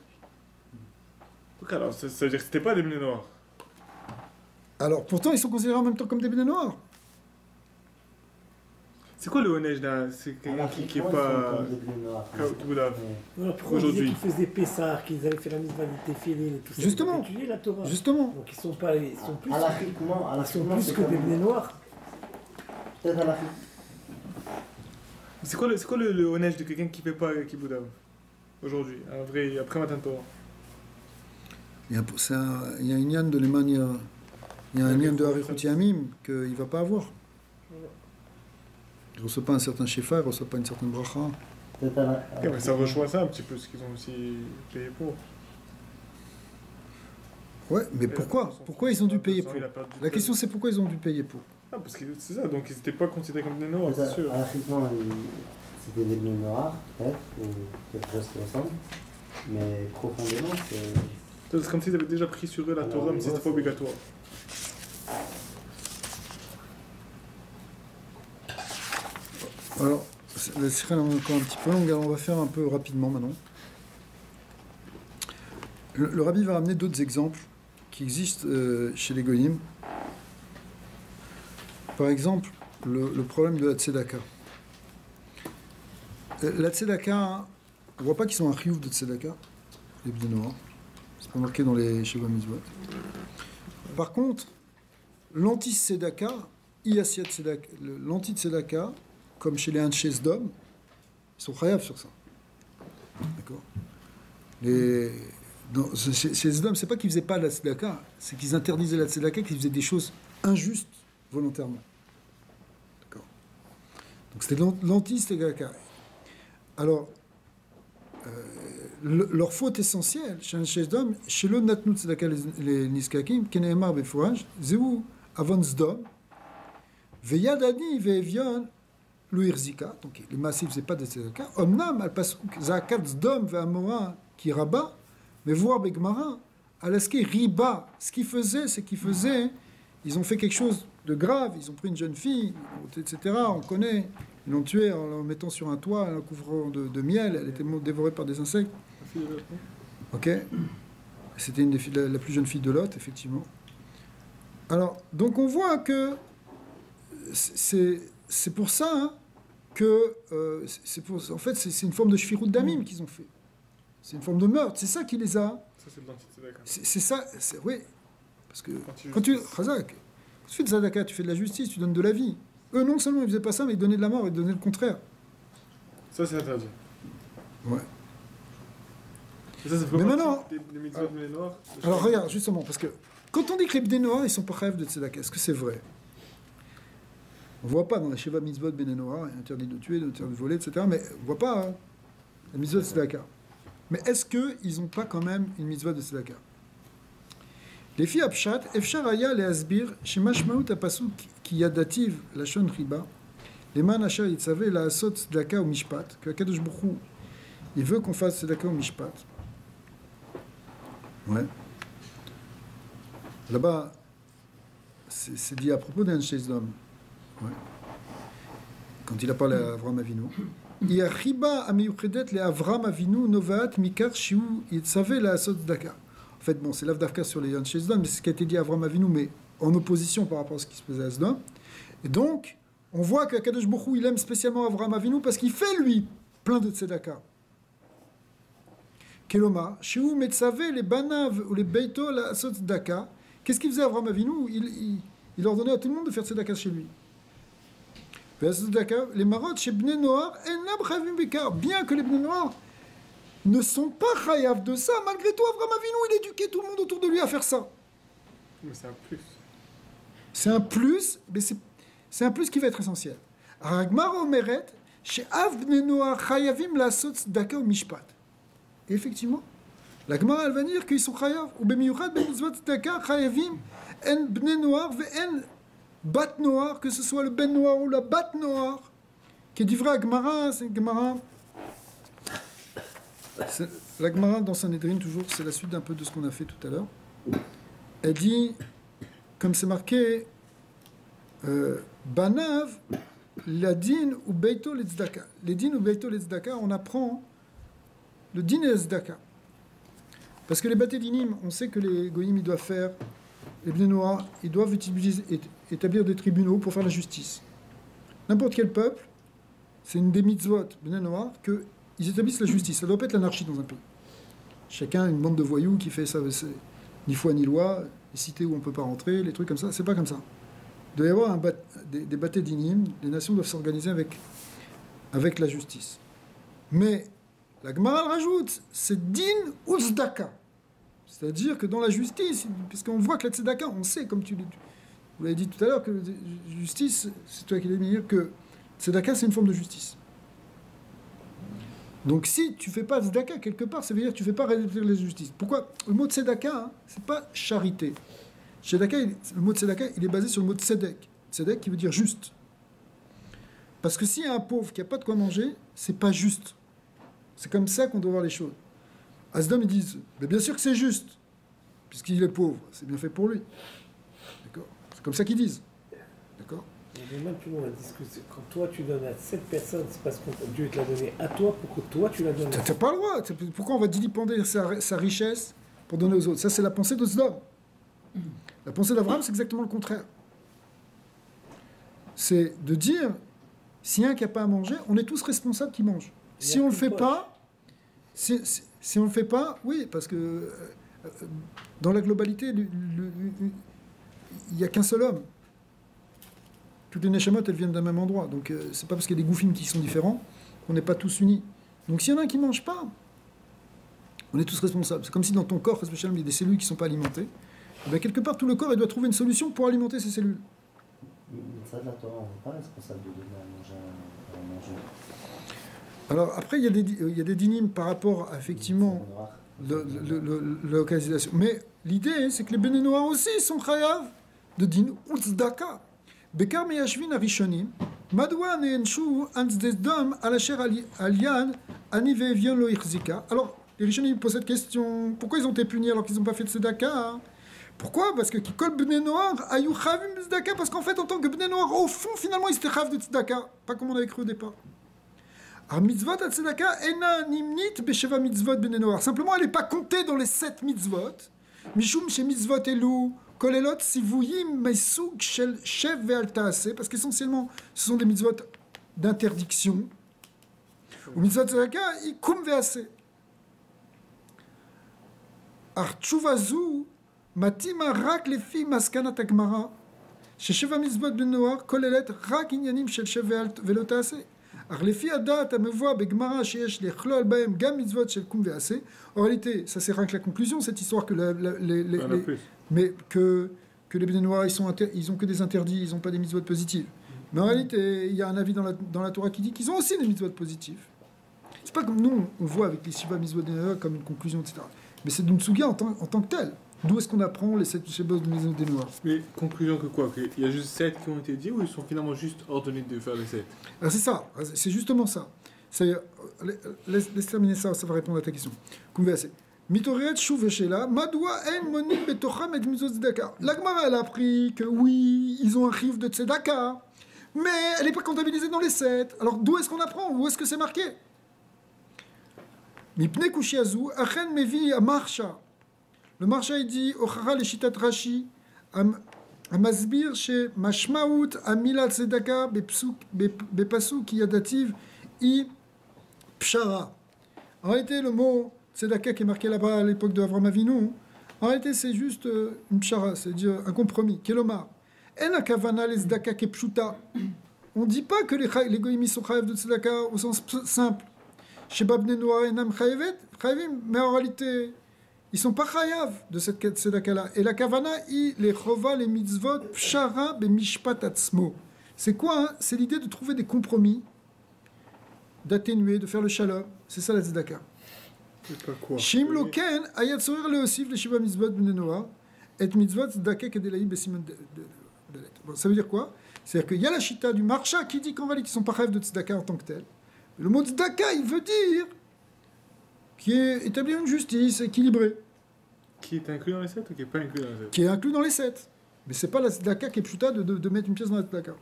Speaker 2: Donc alors, ça veut dire que c'était pas des Bnei Noar.
Speaker 1: Alors pourtant, ils sont considérés en même temps comme des Bnei Noar.
Speaker 2: C'est quoi le Honej là? C'est quelqu'un qui est pas...
Speaker 3: Pourquoi aujourd'hui qu'ils faisaient Pessah, qu'ils avaient fait la mitzvah des Téfilin et tout ça?
Speaker 1: Justement.
Speaker 3: Ils ont étudié la Torah.
Speaker 1: Justement.
Speaker 3: Donc ils sont pas... Ils sont plus,
Speaker 5: À
Speaker 3: ils sont plus que des Bnei Noirs.
Speaker 5: Peut-être à la
Speaker 2: C'est quoi le honnête de quelqu'un qui fait pas Kiboudav aujourd'hui, un vrai, après Matan Torah?
Speaker 1: Il y a une yann de l'Emania, il y a un yann de Harichut Yamim qu'il ne va pas avoir. Il ne reçoit pas un certain shefa, il ne reçoit pas une certaine bracha.
Speaker 2: Ok, mais ça rejoint ça un petit peu, ce qu'ils ont aussi payé pour.
Speaker 1: Ouais, mais pourquoi ils ont dû payer pour? La question c'est pourquoi ils ont dû payer pour?
Speaker 2: Ah, parce que c'est ça, donc ils n'étaient pas considérés comme des noirs, c'est sûr.
Speaker 5: Archiquement, c'était des bleus noirs, peut-être, ou quelque chose qui ressemble. Mais profondément,
Speaker 2: C'est comme s'ils avaient déjà pris sur eux la Torah, mais c'était pas obligatoire.
Speaker 1: Alors, la sirène est encore un petit peu longue, alors on va faire un peu rapidement maintenant. Le rabbi va ramener d'autres exemples qui existent chez les goyim. Par exemple, le problème de la tzedaka. La tzedaka, on ne voit pas qu'ils sont un chiyuv de tzedaka, les bnei noirs. C'est pas marqué dans les Sheva Mitzvot. Par contre, l'anti-tzedaka, l'anti-tzedaka, comme chez les Anshes d'hommes, ils sont chayav sur ça. D'accord. Chez les hommes, c'est pas qu'ils faisaient pas la tzedaka, c'est qu'ils interdisaient la tzedaka, qu'ils faisaient des choses injustes volontairement. D'accord. Donc c'était l'anti-tzedaka. Alors, leur faute essentielle chez un chef d'homme, chez le natnut tzedaka les niskakim, keneemar befouraj, zéou avon zdom, veyad ani veevion l'uirzika, donc les massifs faisaient pas de tzedaka, omnam al pasuk zakat zdom ve'amora ki rabba, mais voir begmara, alaske riba, ce qu'ils faisaient, c'est qu'ils faisaient, ils ont fait quelque chose de grave, ils ont pris une jeune fille, etc., on connaît, ils l'ont tuée en la mettant sur un toit, en la couvrant de miel, elle était dévorée par des insectes. Ok. C'était une des filles, la plus jeune fille de Lot, effectivement. Alors, donc on voit que c'est pour ça hein, que en fait c'est une forme de shfirut damim qu'ils ont fait. C'est une forme de meurtre. C'est ça qui les a.
Speaker 2: Ça c'est de l'anti-tzedaka.
Speaker 1: C'est ça. Oui. Parce que quand tu fais de tzedaka, tu fais de la justice, tu donnes de la vie. Eux non seulement ils faisaient pas ça, mais ils donnaient de la mort, ils donnaient le contraire.
Speaker 2: Ça c'est interdit.
Speaker 1: Ouais.
Speaker 2: Et ça fait
Speaker 1: mais maintenant,
Speaker 2: des mitzvot bnei noirs.
Speaker 1: Alors regarde, justement, parce que quand on dit que les bnei noirs, ils sont pas chayav de tzedaka, est-ce que c'est vrai? On voit pas dans la Sheva Mitzvot bnei noirs, il est interdit de tuer, interdit de voler, etc. Mais on voit pas hein, la mitzvot de tzedaka. Mais est-ce qu'ils n'ont pas quand même une mitzvah de tzedaka? Les filles Apshat, Efshar Aya le Asbir, Shemashmaout Apasuk ki yadativ lashon riba, les man asher yitzave la asot tzedaka ou mishpat, que Kadosh Baruch Hu, il veut qu'on fasse tzedaka ou mishpat. Ouais. Là-bas, c'est dit à propos d'un chez d'homme. Ouais. Quand il a parlé à Avraham Avinu. Il y a riba amiyuchedet le Avraham Avinu novat mikar shiu yitzave la asot tzedaka. En fait, bon, c'est l'Avdavka sur les Yann Shdom, mais c'est ce qui a été dit à Avraham Avinu, mais en opposition par rapport à ce qui se faisait à Sdom. Et donc, on voit que Kadosh Baruch Hu, il aime spécialement Avraham Avinu parce qu'il fait, lui, plein de tzedaka. Keloma, Shiu Metzave, les Banav ou les Beito, la Asot tzedaka. Qu'est-ce qu'il faisait Avraham Avinu? Il ordonnait à tout le monde de faire tzedaka chez lui. Les marottes chez Bnei Noir, bien que les Bnei Noirs ne sont pas chayav de ça, malgré tout, Avraham Avinu, il éduquait tout le monde autour de lui à faire ça.
Speaker 2: Mais c'est un plus.
Speaker 1: C'est un plus, mais c'est un plus qui va être essentiel. Ragmar Omeret, chez Av Bnei Noir, chayavim la asot tzedaka ou mishpat. Et effectivement, la Gemara, elle va dire qu'ils sont chayav, ou bemiyuchad bemitzvot tzedaka, chayavim, en Bnei Noir, ve en bat noir, que ce soit le ben noir ou la bat noir, qui est du vrai Gemara, c'est une Gemara. La Gemara dans Sanhedrin, toujours, c'est la suite d'un peu de ce qu'on a fait tout à l'heure. Elle dit, comme c'est marqué, Banav, la din ou beito le tzedaka. Les din ou beito le tzedaka, on apprend le din et le tzedaka. Parce que les bâtés dinim, on sait que les goyim, ils doivent faire, les bnei noirs, ils doivent établir des tribunaux pour faire la justice. N'importe quel peuple, c'est une des mitzvot bnei noirs qu'ils établissent la justice. Ça doit pas être l'anarchie dans un pays. Chacun, une bande de voyous qui fait ça, c'est ni foi ni loi, les cités où on peut pas rentrer, les trucs comme ça, c'est pas comme ça. Il doit y avoir des bâtés dinim, les nations doivent s'organiser avec avec la justice. Mais la Gemara rajoute, c'est din ou tzedaka. C'est-à-dire que dans la justice, puisqu'on voit que la tzedaka, on sait, comme vous l'avez dit tout à l'heure, que la justice, c'est toi qui l'as mis, que tzedaka, c'est une forme de justice. Donc si tu ne fais pas tzedaka quelque part, ça veut dire que tu ne fais pas rétablir la justice. Pourquoi? Le mot tzedaka, c'est pas charité. Tzedaka, le mot tzedaka, il est basé sur le mot tzedek. Tzedek qui veut dire juste. Parce que s'il y a un pauvre qui n'a pas de quoi manger, c'est pas juste. C'est comme ça qu'on doit voir les choses. Asdom, ils disent, mais bien sûr que c'est juste, puisqu'il est pauvre, c'est bien fait pour lui. D'accord? C'est comme ça qu'ils disent. D'accord?
Speaker 3: Mais même plus loin, la discussion. Quand toi tu donnes à cette personne, c'est parce que Dieu te l'a donné à toi pour que toi tu la donnes.
Speaker 1: T'as pas le droit. Pourquoi on va dilipender sa richesse pour donner aux autres? Ça, c'est la pensée de Sdom. La pensée d'Abraham, c'est exactement le contraire. C'est de dire, s'il y a un qui n'a pas à manger, on est tous responsables qui mangent. Si on ne le fait pas, si on le fait pas, oui, parce que dans la globalité, il n'y a qu'un seul homme. Toutes les neshamot, elles viennent d'un même endroit. Donc, c'est pas parce qu'il y a des goufim qui sont différents qu'on n'est pas tous unis. Donc, s'il y en a un qui ne mange pas, on est tous responsables. C'est comme si dans ton corps, spécialement, il y a des cellules qui ne sont pas alimentées. Et bien, quelque part, tout le corps, il doit trouver une solution pour alimenter ces cellules.
Speaker 5: Ça de la Torah, on n'est pas responsable de donner à manger.
Speaker 1: Alors, après, il y a des dynimes par rapport à, effectivement, la localisation. Mais l'idée, c'est que les Béné Noirs aussi sont chayav de din ou tzedaka. Bekar meyashvin arishonim, madwa neenshu ansdesdom alasher alian ani ve'evion lo ichzika. Alors, les rishonim posent cette question, pourquoi ils ont été punis alors qu'ils n'ont pas fait de tzedaka? Pourquoi? Parce que Kikol Bnei Noar ayou chavim tzedaka, parce qu'en fait, en tant que Bnei Noar, au fond, finalement, ils étaient chav de tzedaka, pas comme on avait cru au départ. Alors, mitzvot à tzedaka ena nimnit besheva mitzvot Bnei Noar. Simplement, elle n'est pas comptée dans les 7 mitzvot. Mishum she mitzvot elu kolelot sivuyim meisug shel shev ve'al ta'aseh, parce qu'essentiellement, ce sont des mitzvot d'interdiction. Ou mitzvot tzedaka ikum ve'aseh. Archuvazu Matima rak lefi maskanat agmara, shesheva mitzvot ben noar kolelet rak inyanim shel shev ve'lo ta'aseh. Ar lefi adat amevoa begmara sheyesh lechlol bahem gam mitzvot shel kum ve'aseh. En réalité, ça c'est rien que la conclusion, cette histoire que mais que les Bnei Noar ils ont que des interdits, ils n'ont pas des mitzvot positives. Mais en réalité, il y a un avis dans la Torah qui dit qu'ils ont aussi des mitzvot positifs. C'est pas comme nous on voit avec les shiva mitzvot Bnei Noar comme une conclusion, etc. Mais c'est d'une sugia en tant que telle. D'où est-ce qu'on apprend les 7 shebos de maison des Noirs?
Speaker 2: Mais conclusion que quoi? Il y a juste 7 qui ont été dit ou ils sont finalement juste ordonnés de faire les 7?
Speaker 1: Ah, c'est ça, c'est justement ça. Laisse terminer ça, ça va répondre à ta question. Mitoret shuveshela, madwa en monim betocham et mizot tzedaka. La Gemara, elle a appris que oui, ils ont un chiv de tzedaka, mais elle n'est pas comptabilisée dans les 7. Alors d'où est-ce qu'on apprend? Où est-ce que c'est marqué? Mipne kushiazu, achen mevi amarsha. Le Marsha il dit Ochara leshitat Rashi Amazbir chez Mashmaout Amila Tzedaka Bepasuk Yadativ I Pshara. En réalité, le mot Tzedaka qui est marqué là-bas à l'époque de Avraham Avinu, en réalité, c'est juste une pshara, c'est-à-dire un compromis. Kelomar. En akavana les tzedaka kepshuta. On ne dit pas que les goyim sont chayav de tzedaka au sens simple. Chez Babne Noir enam chayavim, mais en réalité, ils sont pas chayav de cette tzedaka-là. Et la kavana, les chova, les mitzvot, pshara, bemishpat atzmo. C'est quoi hein? C'est l'idée de trouver des compromis, d'atténuer, de faire le shalom. C'est ça la tzedaka. Shim loken, ayat sorir le osif, le shiva mitzvot bnei noah, et mitzvot tzedaka kedelaïm besimon delet. Bon, ça veut dire quoi? C'est-à-dire qu'il y a la chita du marcha qui dit qu'en réalité, ils sont pas chayav de tzedaka en tant que tel. Le mot tzedaka, il veut dire qui est établir une justice équilibrée.
Speaker 2: Qui est inclus dans les 7 ou qui n'est pas inclus dans les 7?
Speaker 1: Qui est inclus dans les 7. Mais c'est pas la tzedaka qui est pshuta de mettre une pièce dans la tzedaka.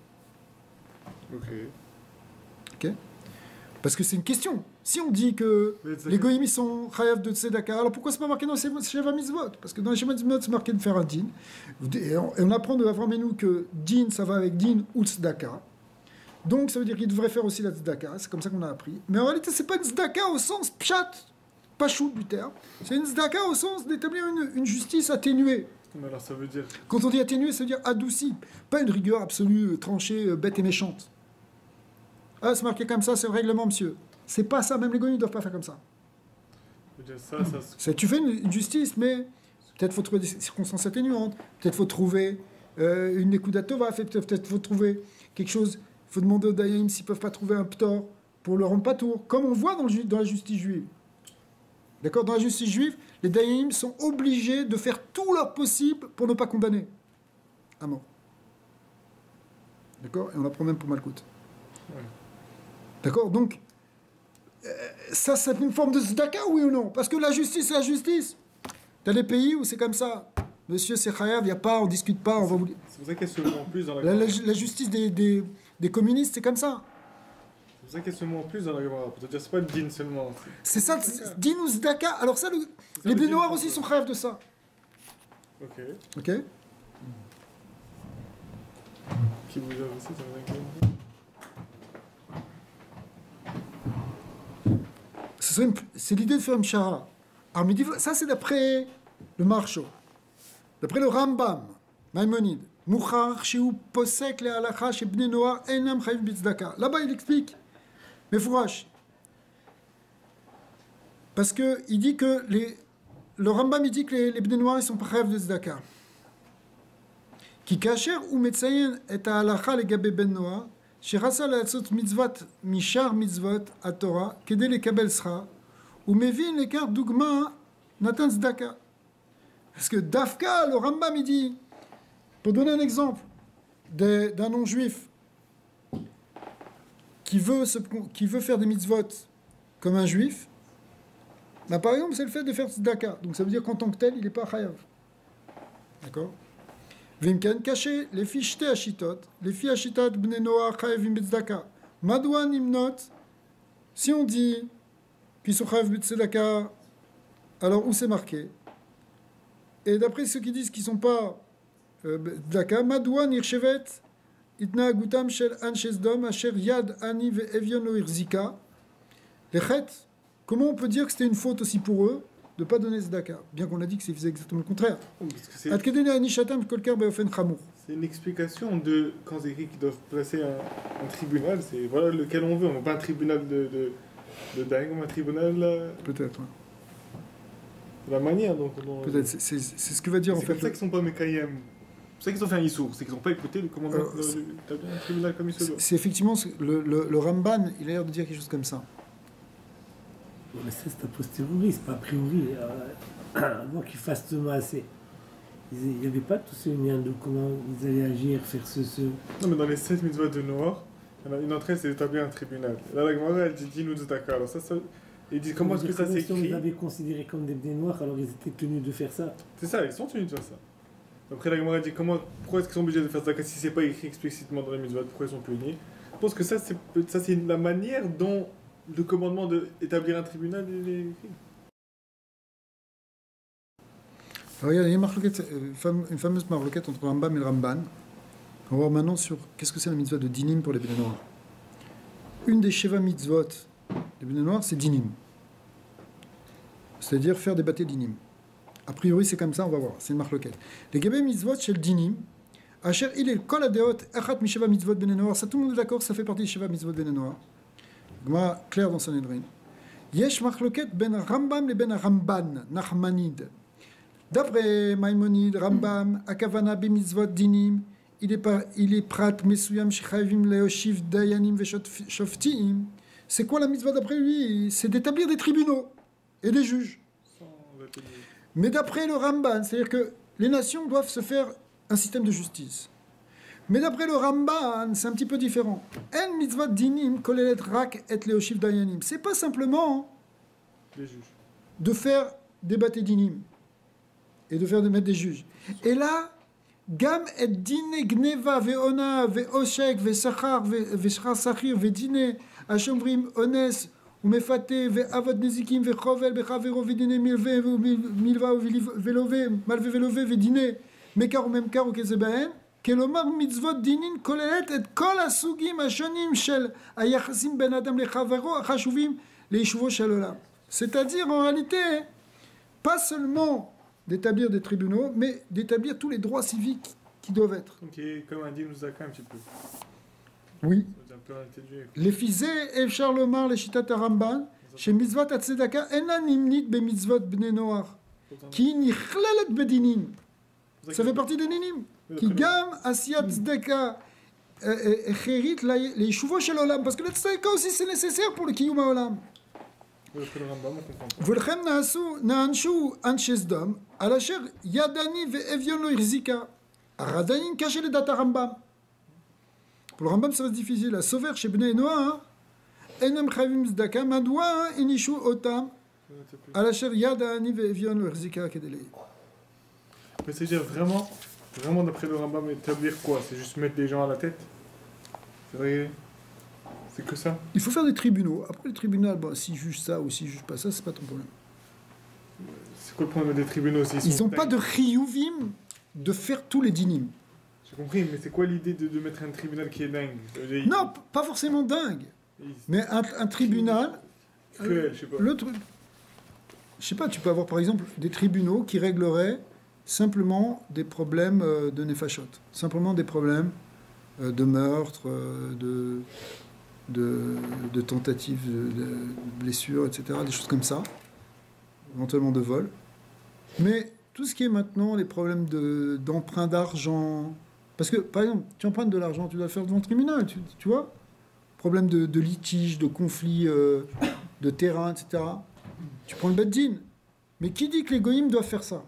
Speaker 1: Ok. Parce que c'est une question. Si on dit que les goyim sont chayav de tzedaka, alors pourquoi c'est pas marqué dans les Sheva Mitzvot? Parce que dans les Sheva Mitzvot, c'est marqué de faire un din. Et on apprend de Avraham Avinu que din, ça va avec din ou tzedaka. Donc ça veut dire qu'il devrait faire aussi la tzedaka. C'est comme ça qu'on a appris. Mais en réalité, c'est pas une tzedaka au sens pshat, pas chou du terme. C'est une tzedaka au sens d'établir une justice atténuée.
Speaker 2: Mais alors ça veut dire...
Speaker 1: Quand on dit atténuée, ça veut dire adoucie. Pas une rigueur absolue, tranchée, bête et méchante. Ah, c'est marqué comme ça, c'est le règlement, monsieur. C'est pas ça, même les goyim ne doivent pas faire comme ça. Tu fais une justice, mais peut-être faut trouver des circonstances atténuantes, peut-être faut trouver une Nekudatova, peut-être faut trouver quelque chose, il faut demander aux Dayanim s'ils ne peuvent pas trouver un ptor pour le rendre pas tour, comme on voit dans la justice juive. D'accord? Dans la justice juive, les Dayanim sont obligés de faire tout leur possible pour ne pas condamner à mort. D'accord? Et on apprend même pour Malkout. Ouais. D'accord? Donc, ça, c'est une forme de tzedaka, oui ou non? Parce que la justice, c'est la justice. Tu as des pays où c'est comme ça. Monsieur, c'est chayav, il n'y a pas, on ne discute pas. On va vous...
Speaker 2: C'est pour ça qu'elle se met en plus dans
Speaker 1: la justice des communistes, c'est comme ça.
Speaker 2: C'est pour ça qu'elle se met en plus dans la Gemara. Pour te dire, c'est pas le din seulement.
Speaker 1: C'est ça, din ou tzedaka. Alors ça, les blés noirs aussi sont chayav de ça.
Speaker 2: Ok.
Speaker 1: Ok.
Speaker 2: Qui vous a aussi,
Speaker 1: c'est l'idée de faire une shara. Alors, ça, c'est d'après le Marcho. D'après le Rambam, Maïmonide. Mouchar, Sheou, Posek, le Halacha, chez Bnei Noar, Enam, Chayiv, Bitzdaka. Là-bas, il explique. Mais Fourash. Parce qu'il dit que le Rambam, il dit que les Bnei Noar, ils sont pas chayiv de Tzedaka. Qui kacher ou metzayen et halacha legabe ben Noar, שרצה לעשות מצוות משאר מצוות התורה כדי לקבל שכר, ומבין לכך דוגמה נתן צדקה. Parce que Dafka, le Rambam, il dit, pour donner un exemple d'un non-juif qui veut faire des mitzvot comme un juif, bah, par exemple, c'est le fait de faire tzedaka. Donc ça veut dire qu'en tant que tel, il n'est pas chayav. D'accord? Vimken caché les fiches te achitot, les filles achitot bnei noach chayavim b'tzedaka. Madouan imnot, si on dit qu'ils sont chayav b'tzedaka, alors où c'est marqué? Et d'après ceux qui disent qu'ils ne sont pas tzedaka, Madouan irchevet itna agutam shel anshes dom asher yad ani ve'evion lo irzika. Les chet, comment on peut dire que c'était une faute aussi pour eux de ne pas donner tzedaka, bien qu'on a dit que c'est exactement le contraire.
Speaker 2: C'est une explication de quand c'est écrit qu'ils doivent placer un tribunal, c'est voilà lequel on veut, on veut pas un tribunal de dingue, un tribunal...
Speaker 1: Peut-être, ouais.
Speaker 2: La manière dont...
Speaker 1: Peut-être, c'est ce que va dire en fait...
Speaker 2: C'est pour ça qu'ils sont pas mécaïem. C'est ça qu'ils ont fait un issour, c'est qu'ils n'ont pas écouté le commandant un tribunal comme il se doit.
Speaker 1: C'est effectivement, le Ramban, il a l'air de dire quelque chose comme ça.
Speaker 3: Mais ça, c'est a posteriori, c'est pas a priori. Avant qu'ils fassent ce assez. Il n'y avait pas tout ce lien de comment ils allaient agir, faire ce...
Speaker 2: Non, mais dans les 7 mitzvot de Noir, une entrée, c'est d'établir un tribunal. Là, la Gemara, elle dit Din Tzedaka. Alors ça, ils disent comment est-ce que ça s'écrit?
Speaker 3: Si on les avait considérés comme des bnei noirs, alors ils étaient tenus de faire ça.
Speaker 2: C'est ça, ils sont tenus de faire ça. Après, la Gemara dit pourquoi est-ce qu'ils sont obligés de faire Tzedaka si c'est pas écrit explicitement dans les mitzvot? Pourquoi ils sont punis? Je pense que ça, c'est la manière dont le commandement d'établir un tribunal est écrit.
Speaker 1: Alors, il y a une fameuse marloquette entre Rambam et le Ramban. On va voir maintenant sur qu'est-ce que c'est la mitzvah de dinim pour les bnei noirs. Une des sheva mitzvot des bnei noirs, c'est dinim. C'est-à-dire faire des bâtés dinim. A priori, c'est comme ça, on va voir. C'est une marloquette. Les gabé mitzvot chez le dinim, asher il est le kol adeot echat mi sheva mitzvot bnei noirs. Ça, tout le monde est d'accord, ça fait partie des sheva mitzvot bnei noirs. Gma clair dans Sanhedrin. Yesh machloket ben Rambam le ben Ramban, Nachmanid. D'après Maïmonide, Rambam, Akavana b'mitzvot dinim, il est prat mesuyam shechayvim leoshiv dayanim veshoftiim. C'est quoi la mitzvah d'après lui? C'est d'établir des tribunaux et des juges. Mais d'après le Ramban, c'est-à-dire que les nations doivent se faire un système de justice. Mais d'après le Ramban, c'est un petit peu différent. En mitzvot dinim kolelet rak et leoshiv dayanim. C'est pas simplement de faire des bâtés dinim et de mettre des juges. Et là, gam et dine gneva ve'ona ve'oshek ve'sachar ve'shachar sachir ve'dine ashomvrim ones umefate ve'avod nezikim ve'chovel be'chavero ve'dine milva ve'love malve ve'love ve'dine mekar ou memkar ou kezebaen kelomar mitzvot dinin kolelet et kol asugim ashonim shel ayachasim ben adam lechavero achashuvim leishuvo shel olam. C'est-à-dire en réalité pas seulement d'établir des tribunaux, mais d'établir tous les droits civiques qui doivent être.
Speaker 2: Donc, comme un din Tzedaka un petit peu.
Speaker 1: Oui.
Speaker 2: C'est un peu intelligent.
Speaker 1: לפי זה אפשר לומר לשיטת הרמב"ן שמצוות הצדקה אינה נמנית במצוות בני נוח כי היא נכללת בדינים. Ça fait partie des דינים. כי גם עשיית צדקה הכרחית ליישובו של העולם, parce que la tzedaka aussi c'est nécessaire pour le קיום העולם. ולכן נענשו אנשי סדום על אשר יד עני ואביון לא החזיקה. עדיין קשה לדעת הרמב"ם. Pour le Rambam, ça va être difficile. הסובר שבני נוח אינם חייבים צדקה, מדוע הענישו אותם על אשר יד העני ואביון לא החזיקה כדי לעיל.
Speaker 2: Mais c'est-à-dire vraiment d'après le Rambam, établir quoi? C'est juste mettre des gens à la tête? C'est vrai? C'est que ça?
Speaker 1: Il faut faire des tribunaux. Après les tribunaux, bon, s'ils jugent ça ou s'ils jugent pas ça, c'est pas ton problème.
Speaker 2: C'est quoi le problème des tribunaux?
Speaker 1: Ils n'ont pas de chiyuvim de faire tous les dinim.
Speaker 2: J'ai compris, mais c'est quoi l'idée de mettre un tribunal qui est dingue?
Speaker 1: Non, pas forcément dingue. Mais un tribunal...
Speaker 2: Cruel, je sais pas.
Speaker 1: Le truc... Je sais pas, tu peux avoir par exemple des tribunaux qui régleraient simplement des problèmes de nefashot. Simplement des problèmes de meurtre, de tentatives de blessures, etc. Des choses comme ça. Éventuellement de vol. Mais tout ce qui est maintenant les problèmes d'emprunt d'argent... Parce que, par exemple, tu empruntes de l'argent, tu dois le faire devant le tribunal, tu vois? Problème de litige, de conflit, de terrain, etc. Tu prends le beddin. Mais qui dit que les goïms doivent faire ça?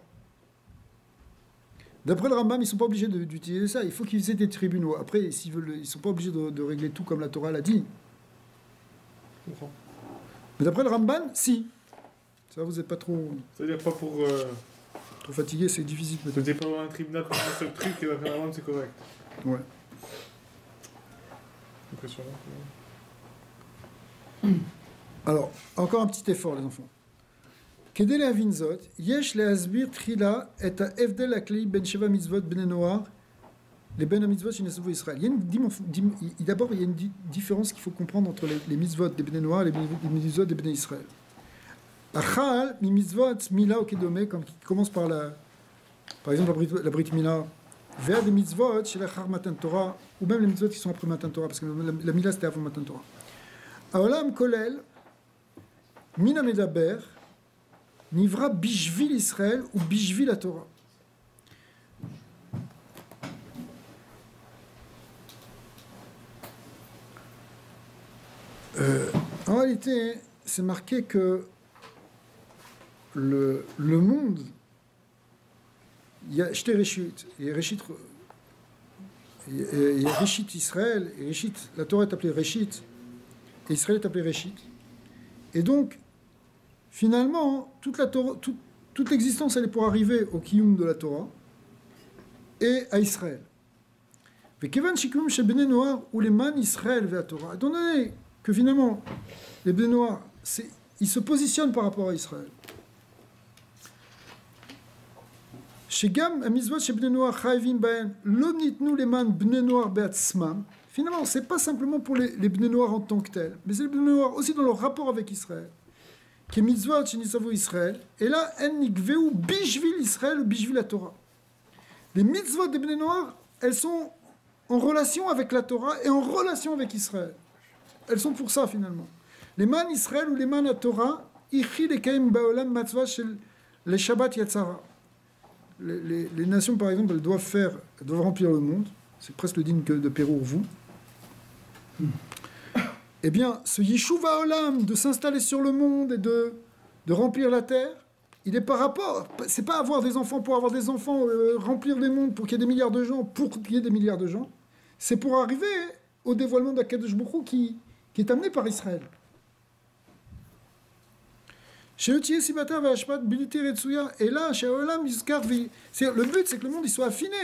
Speaker 1: D'après le Rambam, ils ne sont pas obligés d'utiliser ça. Il faut qu'ils aient des tribunaux. Après, s'ils veulent, ils ne sont pas obligés de régler tout comme la Torah l'a dit. Mais d'après le Ramban, si. Ça, vous n'êtes pas trop...
Speaker 2: C'est-à-dire pas pour...
Speaker 1: Trop fatigué, c'est difficile peut-être.
Speaker 2: C'est pas un tribunal pour un seul truc et d'après le Rambam, c'est correct.
Speaker 1: Ouais.
Speaker 2: Impressionnant.
Speaker 1: Alors, encore un petit effort, les enfants. כדי להבין זאת, יש להסביר תחילה את ההבדל הכללי בין 7 מצוות בני נוח לבין המצוות שנעשו ישראל. D'abord, il y a une différence qu'il faut comprendre entre les mitzvot des bnei Noach et les mitzvot des bnei Israël. Achal, mi mitzvot mila ou kedome, comme qui commence par exemple la Brit Mila, vers des mitzvot chez la Char Matan Torah, ou même les mitzvot qui sont après Matan Torah, parce que la Mila c'était avant Matan Torah. Aolam kolel, mina medaber, nivra bishvil Israël ou bishvil la Torah. En réalité, c'est marqué que le monde, il y a Shte Reshit, il y a Reshit Israël, et Reshit, la Torah est appelée Reshit, et Israël est appelé Reshit. Et donc, finalement, toute l'existence, elle est pour arriver au Kiyum de la Torah et à Israël. Vekevan Shikum chez Bnei Noach ou les man Israël vers la Torah. Étant donné que finalement, les Bnei Noach, ils se positionnent par rapport à Israël. Shegam amizvot chez Bnei Noach chayvim baen lo nitnu leman Bnei Noach beatzmam. Finalement, c'est pas simplement pour les Bnei Noach en tant que tels, mais c'est les Bnei Noach aussi dans leur rapport avec Israël. Qui est mitzvot chez Nisavu Israël. Et là, en nikveu bishvil Israël ou bishvil la Torah. Les mitzvot des Bnei Noach, elles sont en relation avec la Torah et en relation avec Israël. Elles sont pour ça finalement. Les man Israël ou les man la Torah, ichi lekaim baolam matzvah shel le Shabbat Yatzara. Les nations, par exemple, elles doivent remplir le monde. C'est presque le digne de Pérou, vous. Eh bien, ce Yeshuva Olam, de s'installer sur le monde et de remplir la terre, il est par rapport. C'est pas avoir des enfants pour avoir des enfants, remplir les mondes pour qu'il y ait des milliards de gens, pour qu'il y ait des milliards de gens. C'est pour arriver au dévoilement d'Akadosh Baruch Hu qui est amené par Israël. Et là, le but, c'est que le monde il soit affiné.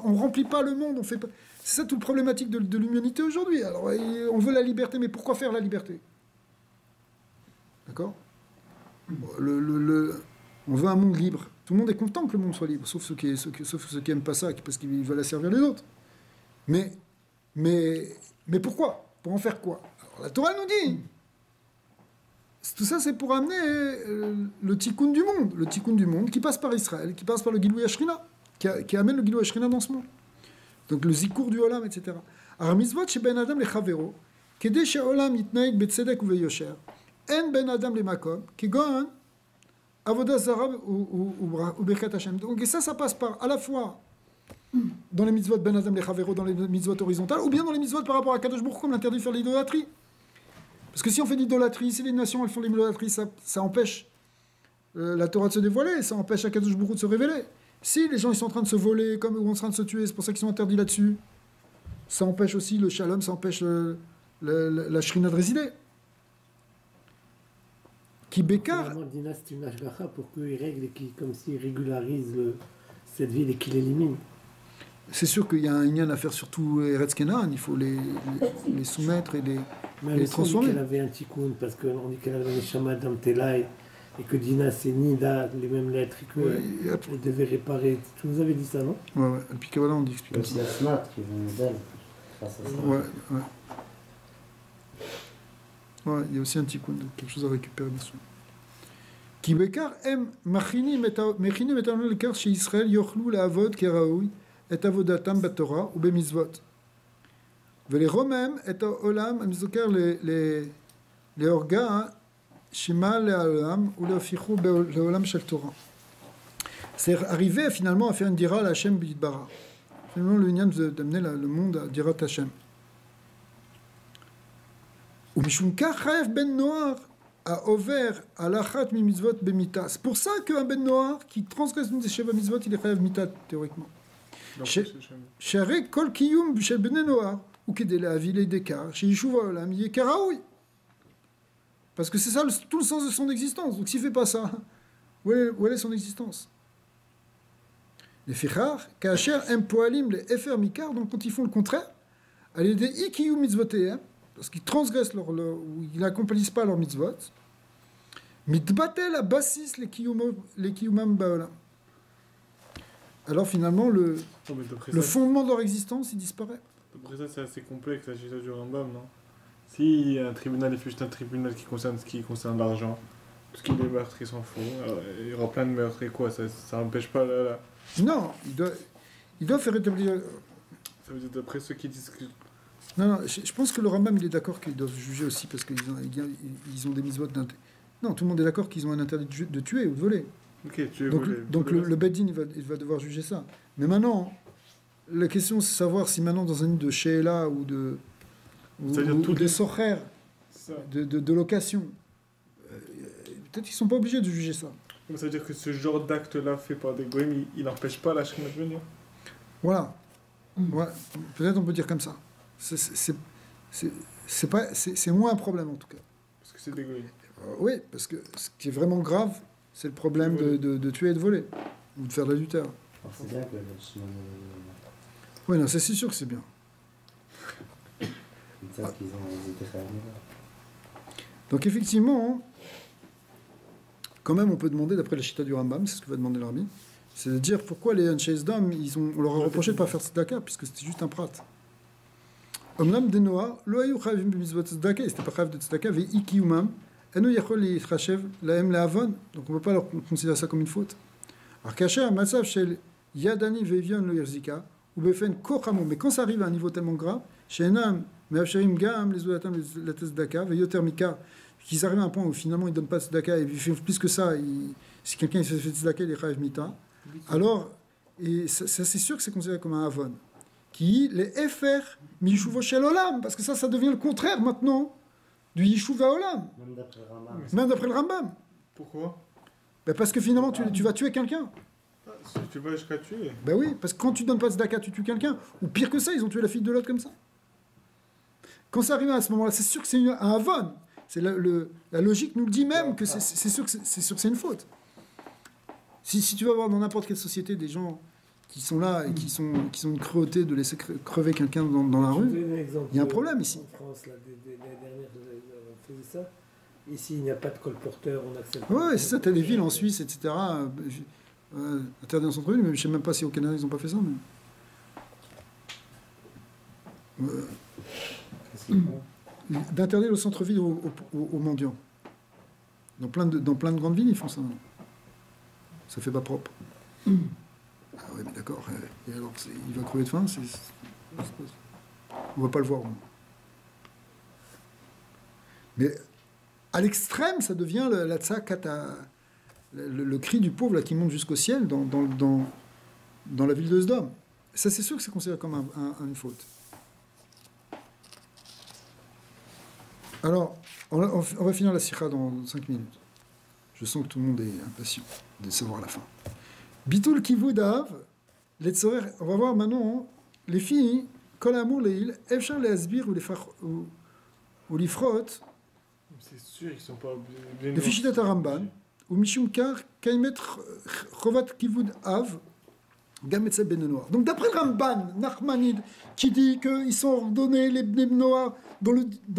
Speaker 1: On ne remplit pas le monde. C'est ça toute la problématique de l'humanité aujourd'hui. Alors, on veut la liberté, mais pourquoi faire la liberté? D'accord? On veut un monde libre. Tout le monde est content que le monde soit libre, sauf ceux qui n'aiment pas ça, parce qu'ils veulent asservir les autres. Mais pourquoi? Pour en faire quoi? Alors, la Torah nous dit... Tout ça, c'est pour amener le tikkun du monde qui passe par Israël, qui passe par le Gilui Ashrina, qui amène le Gilui Ashrina dans ce monde. Donc le Zikour du Olam, etc. המצוות שבין אדם לחברו, כדי שהעולם יתנהג בצדק וביושר, אין בין אדם למקום, כגון עבודה זרה וברכת השם. Donc ça passe par à la fois dans les mitzvot ben adam lechavero, dans les mitzvot horizontales, ou bien dans les mitzvot par rapport à Kadosh Baruch Hu, comme l'interdit de faire l'idolâtrie. Parce que si on fait l'idolâtrie, si les nations elles font l'idolâtrie, ça empêche la Torah de se dévoiler, ça empêche à Kadosh Baruch Hu de se révéler. Si les gens ils sont en train de se voler, comme ou en train de se tuer, c'est pour ça qu'ils sont interdits là-dessus, ça empêche aussi le shalom, ça empêche la shrina de résider. Qui bécard.
Speaker 3: Finalement, Dina, c'est une ashgacha pour qu'il règle et comme s'il régularise cette ville et qu'il élimine.
Speaker 1: C'est sûr qu'il y a un inyan à faire, surtout Eretz Kenan, il faut les soumettre et les transformer.
Speaker 3: On dit qu'elle avait un tikkun, parce qu'on dit qu'elle avait les shamas d'Amtelai, et que Dina, c'est Nida, les mêmes lettres, et qu'elle devait réparer. Tu nous avais dit ça, non?
Speaker 1: Ouais. Et puis Kabbalah, on dit explique.
Speaker 5: Aussi la SNAT qui est venue d'elle, face à ça.
Speaker 1: Ouais, il y a aussi un tikkun, quelque chose à récupérer dessus. Qui bécard aime mechinim etamnu lekar chez Israël yochlu laavod keraoui et avodatam batorah ou bemizvot. ולרומם את העולם, אני זוכר להורגה שימה לעולם ולהפיכו לעולם של תורה. C'est arrivé finalement à faire une dira à Hachem Bidbara. Finalement, le Inyan d'amener le monde à dirat Hachem. ומשום כך חייב בן נוער העובר על אחת ממצוות במיתה. C'est pour ça qu'un ben noir qui transgresse une des שבע מצוות, il est חייב מיתה théoriquement. שהרי כל קיום של בני נוער הוא כדי להביא לידי כך שיישוב העולם יהיה כראוי. Parce que c'est ça tout le sens de son existence. Donc s'il ne fait pas ça, où est son existence? לפיכך, כאשר הם פועלים להפר מכך, donc quand ils font le contraire, על ידי אי קיום מצוותיהם, parce qu'ils transgressent ou ils n'accomplissent pas leur mitzvot, מתבטל הבסיס לקיומם בעולם. Alors finalement, le fondement de leur existence, il disparaît.
Speaker 2: D'après ça, c'est assez complexe, la chita du Rambam, non? Si un tribunal est juste un tribunal qui concerne l'argent, parce qu'il est meurtre, il s'en fout, il y aura plein de meurtres et quoi, ça n'empêche pas la...
Speaker 1: Non, il doit faire établir...
Speaker 2: Ça veut dire d'après ceux qui disent que...
Speaker 1: Non, je pense que le Rambam, il est d'accord qu'ils doivent juger aussi, parce qu'ils ont des mitzvot d'interdit. Non, tout le monde est d'accord qu'ils ont un interdit de tuer ou de voler.
Speaker 2: Ok, tuer,
Speaker 1: voler. Donc le Beddin, il va devoir juger ça. Mais maintenant, la question, c'est de savoir si maintenant, dans un nid de Sheela ou de Socher, de location, peut-être qu'ils ne sont pas obligés de juger ça.
Speaker 2: Mais ça veut dire que ce genre d'acte-là fait par des goïms, il n'empêche pas la shrina de venir.
Speaker 1: Voilà. Ouais, peut-être on peut dire comme ça. C'est moins un problème en tout cas.
Speaker 2: Parce que c'est des goïms.
Speaker 1: Oui, parce que ce qui est vraiment grave, c'est le problème de tuer et de voler. Ou de faire de l'adultère.
Speaker 5: C'est bien que le chemin...
Speaker 1: Oui, non, c'est sûr que c'est bien.
Speaker 5: C'est ça qu'ils ont été fermés là.
Speaker 1: Donc effectivement, quand même on peut demander, d'après la chita du Rambam, c'est ce que va demander l'Arbi, c'est de dire pourquoi les Anshe Sdom, on leur a reproché de ne pas faire tzedaka, puisque c'était juste un prat. Omnam de Noah, lo ayu chavim b'mitzvot tzedaka, ils n'étaient pas chav de tzedaka, ve'i kiyumam, enu yachol li'chachev lahem le'avon, donc on ne peut pas leur considérer ça comme une faute. Alors kacher matzav shel yadani ve'evion lo yirzika, ou befen kochamo, mais quand ça arrive à un niveau tellement grave, she'enam me'afsherim gam les zulatam la tzedaka, ve'yoter mikar, qu'ils arrivent à un point où finalement ils ne donnent pas tzedaka, et plus que ça, si quelqu'un il se fait tzedaka, il est chav mita, alors, et ça c'est sûr que c'est considéré comme un avon. Qui les efer mishuvo shel olam, parce que ça devient le contraire maintenant du yishuv olam. Même d'après le Rambam.
Speaker 2: Pourquoi?
Speaker 1: Ben parce que finalement tu vas tuer quelqu'un.
Speaker 2: Si tu vas jusqu'à tuer.
Speaker 1: Ben oui, parce que quand tu donnes pas de tzedaka, tu tues quelqu'un. Ou pire que ça, ils ont tué la fille de l'autre comme ça. Quand ça arrive à ce moment-là, c'est sûr que c'est un avon. C'est la logique nous le dit même que c'est sûr que c'est une faute. Si tu vas voir dans n'importe quelle société des gens qui sont là et qui sont une cruauté de laisser crever quelqu'un dans la rue, il y a un problème ici.
Speaker 3: En France, les dernières, on faisait ça. Ici, il n'y a pas de colporteur, on accepte.
Speaker 1: Ouais, c'est ça, tu as des villes en Suisse, etc. Interdit en centre-ville, mais je ne sais même pas si au Canada, ils n'ont pas fait ça. Mais... d'interdire le centre-ville aux mendiants. Dans plein de grandes villes, ils font ça. Ça fait pas propre. Ah ouais, mais d'accord. Et alors, il va crever de faim, On ne va pas le voir au moins. Mais à l'extrême, ça devient la tzakata, le cri du pauvre là, qui monte jusqu'au ciel dans la ville de Sdom. Ça, c'est sûr que c'est considéré comme une faute. Alors, on va finir la sikha dans 5 minutes. Je sens que tout le monde est impatient de savoir la fin. Bitul kivudav, on va voir maintenant les filles, kol amour leil, efshar leasbir ou lifrot.
Speaker 2: C'est sûr qu'ils sont pas.
Speaker 1: Le Fishidat Aramban, ou Mishum Kar, Kaimet Chovat Kivud Av, Gametsa Ben Noir. Donc d'après le Ramban, Nachmanide, qui dit qu'ils sont ordonnés, les Ben Noir, dans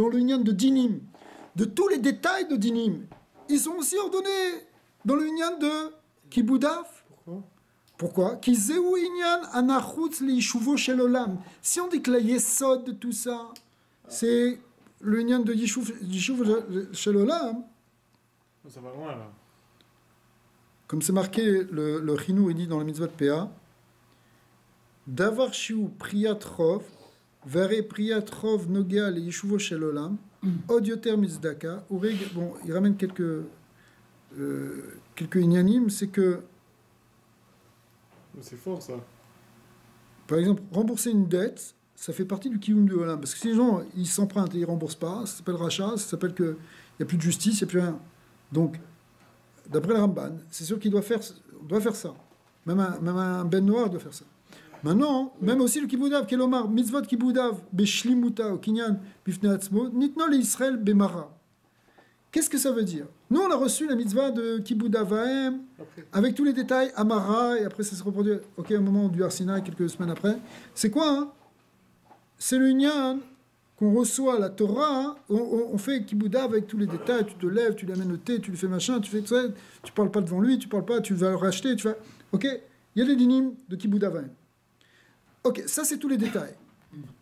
Speaker 1: le Inyan de Dinim, de tous les détails de Dinim, ils sont aussi ordonnés dans le Inyan de Kibud Av. Pourquoi? Ki zeu Inyan anachutz leishuvo shel olam. Si on dit que la yesod de tout ça, c'est le Inyan de Yishuv shel olam,
Speaker 2: ça va loin là.
Speaker 1: comme c'est marqué, le Chinou il dit dans la mitzvah de PA, Davar shiu priyat rov, vere priyat rov nogea le Yishuvo shel olam, od yoter mizdaka, bon, il ramène quelques inyanim, c'est que,
Speaker 2: c'est fort ça.
Speaker 1: par exemple, rembourser une dette, ça fait partie du kiyum du olam. Parce que si les gens, ils s'empruntent et ils ne remboursent pas, ça s'appelle rachat, ça s'appelle qu'il n'y a plus de justice, il n'y a plus rien. Donc, d'après le Ramban, c'est sûr qu'il doit faire ça. Même un ben noir doit faire ça. Maintenant, même aussi le kibudav, kelomar, mitzvot kibudav, beshlimuta, o kinyan, bifne atzmo, nitno le Israël bemara. Qu'est-ce que ça veut dire? Nous, on a reçu la mitzvah de kibudav Vahem, avec tous les détails, Amara, et après ça se reproduit, ok, un moment du Arsina, quelques semaines après. C'est quoi, hein? C'est le Inyan qu'on reçoit la Torah, hein, on fait Kiboudav avec tous les détails, tu te lèves, tu lui amènes le thé, tu lui fais machin, tu fais tout ça, tu parles pas devant lui, tu parles pas, tu vas le racheter, tu vas... Ok, il y a les dinim de Kiboudav. Ok, ça c'est tous les détails.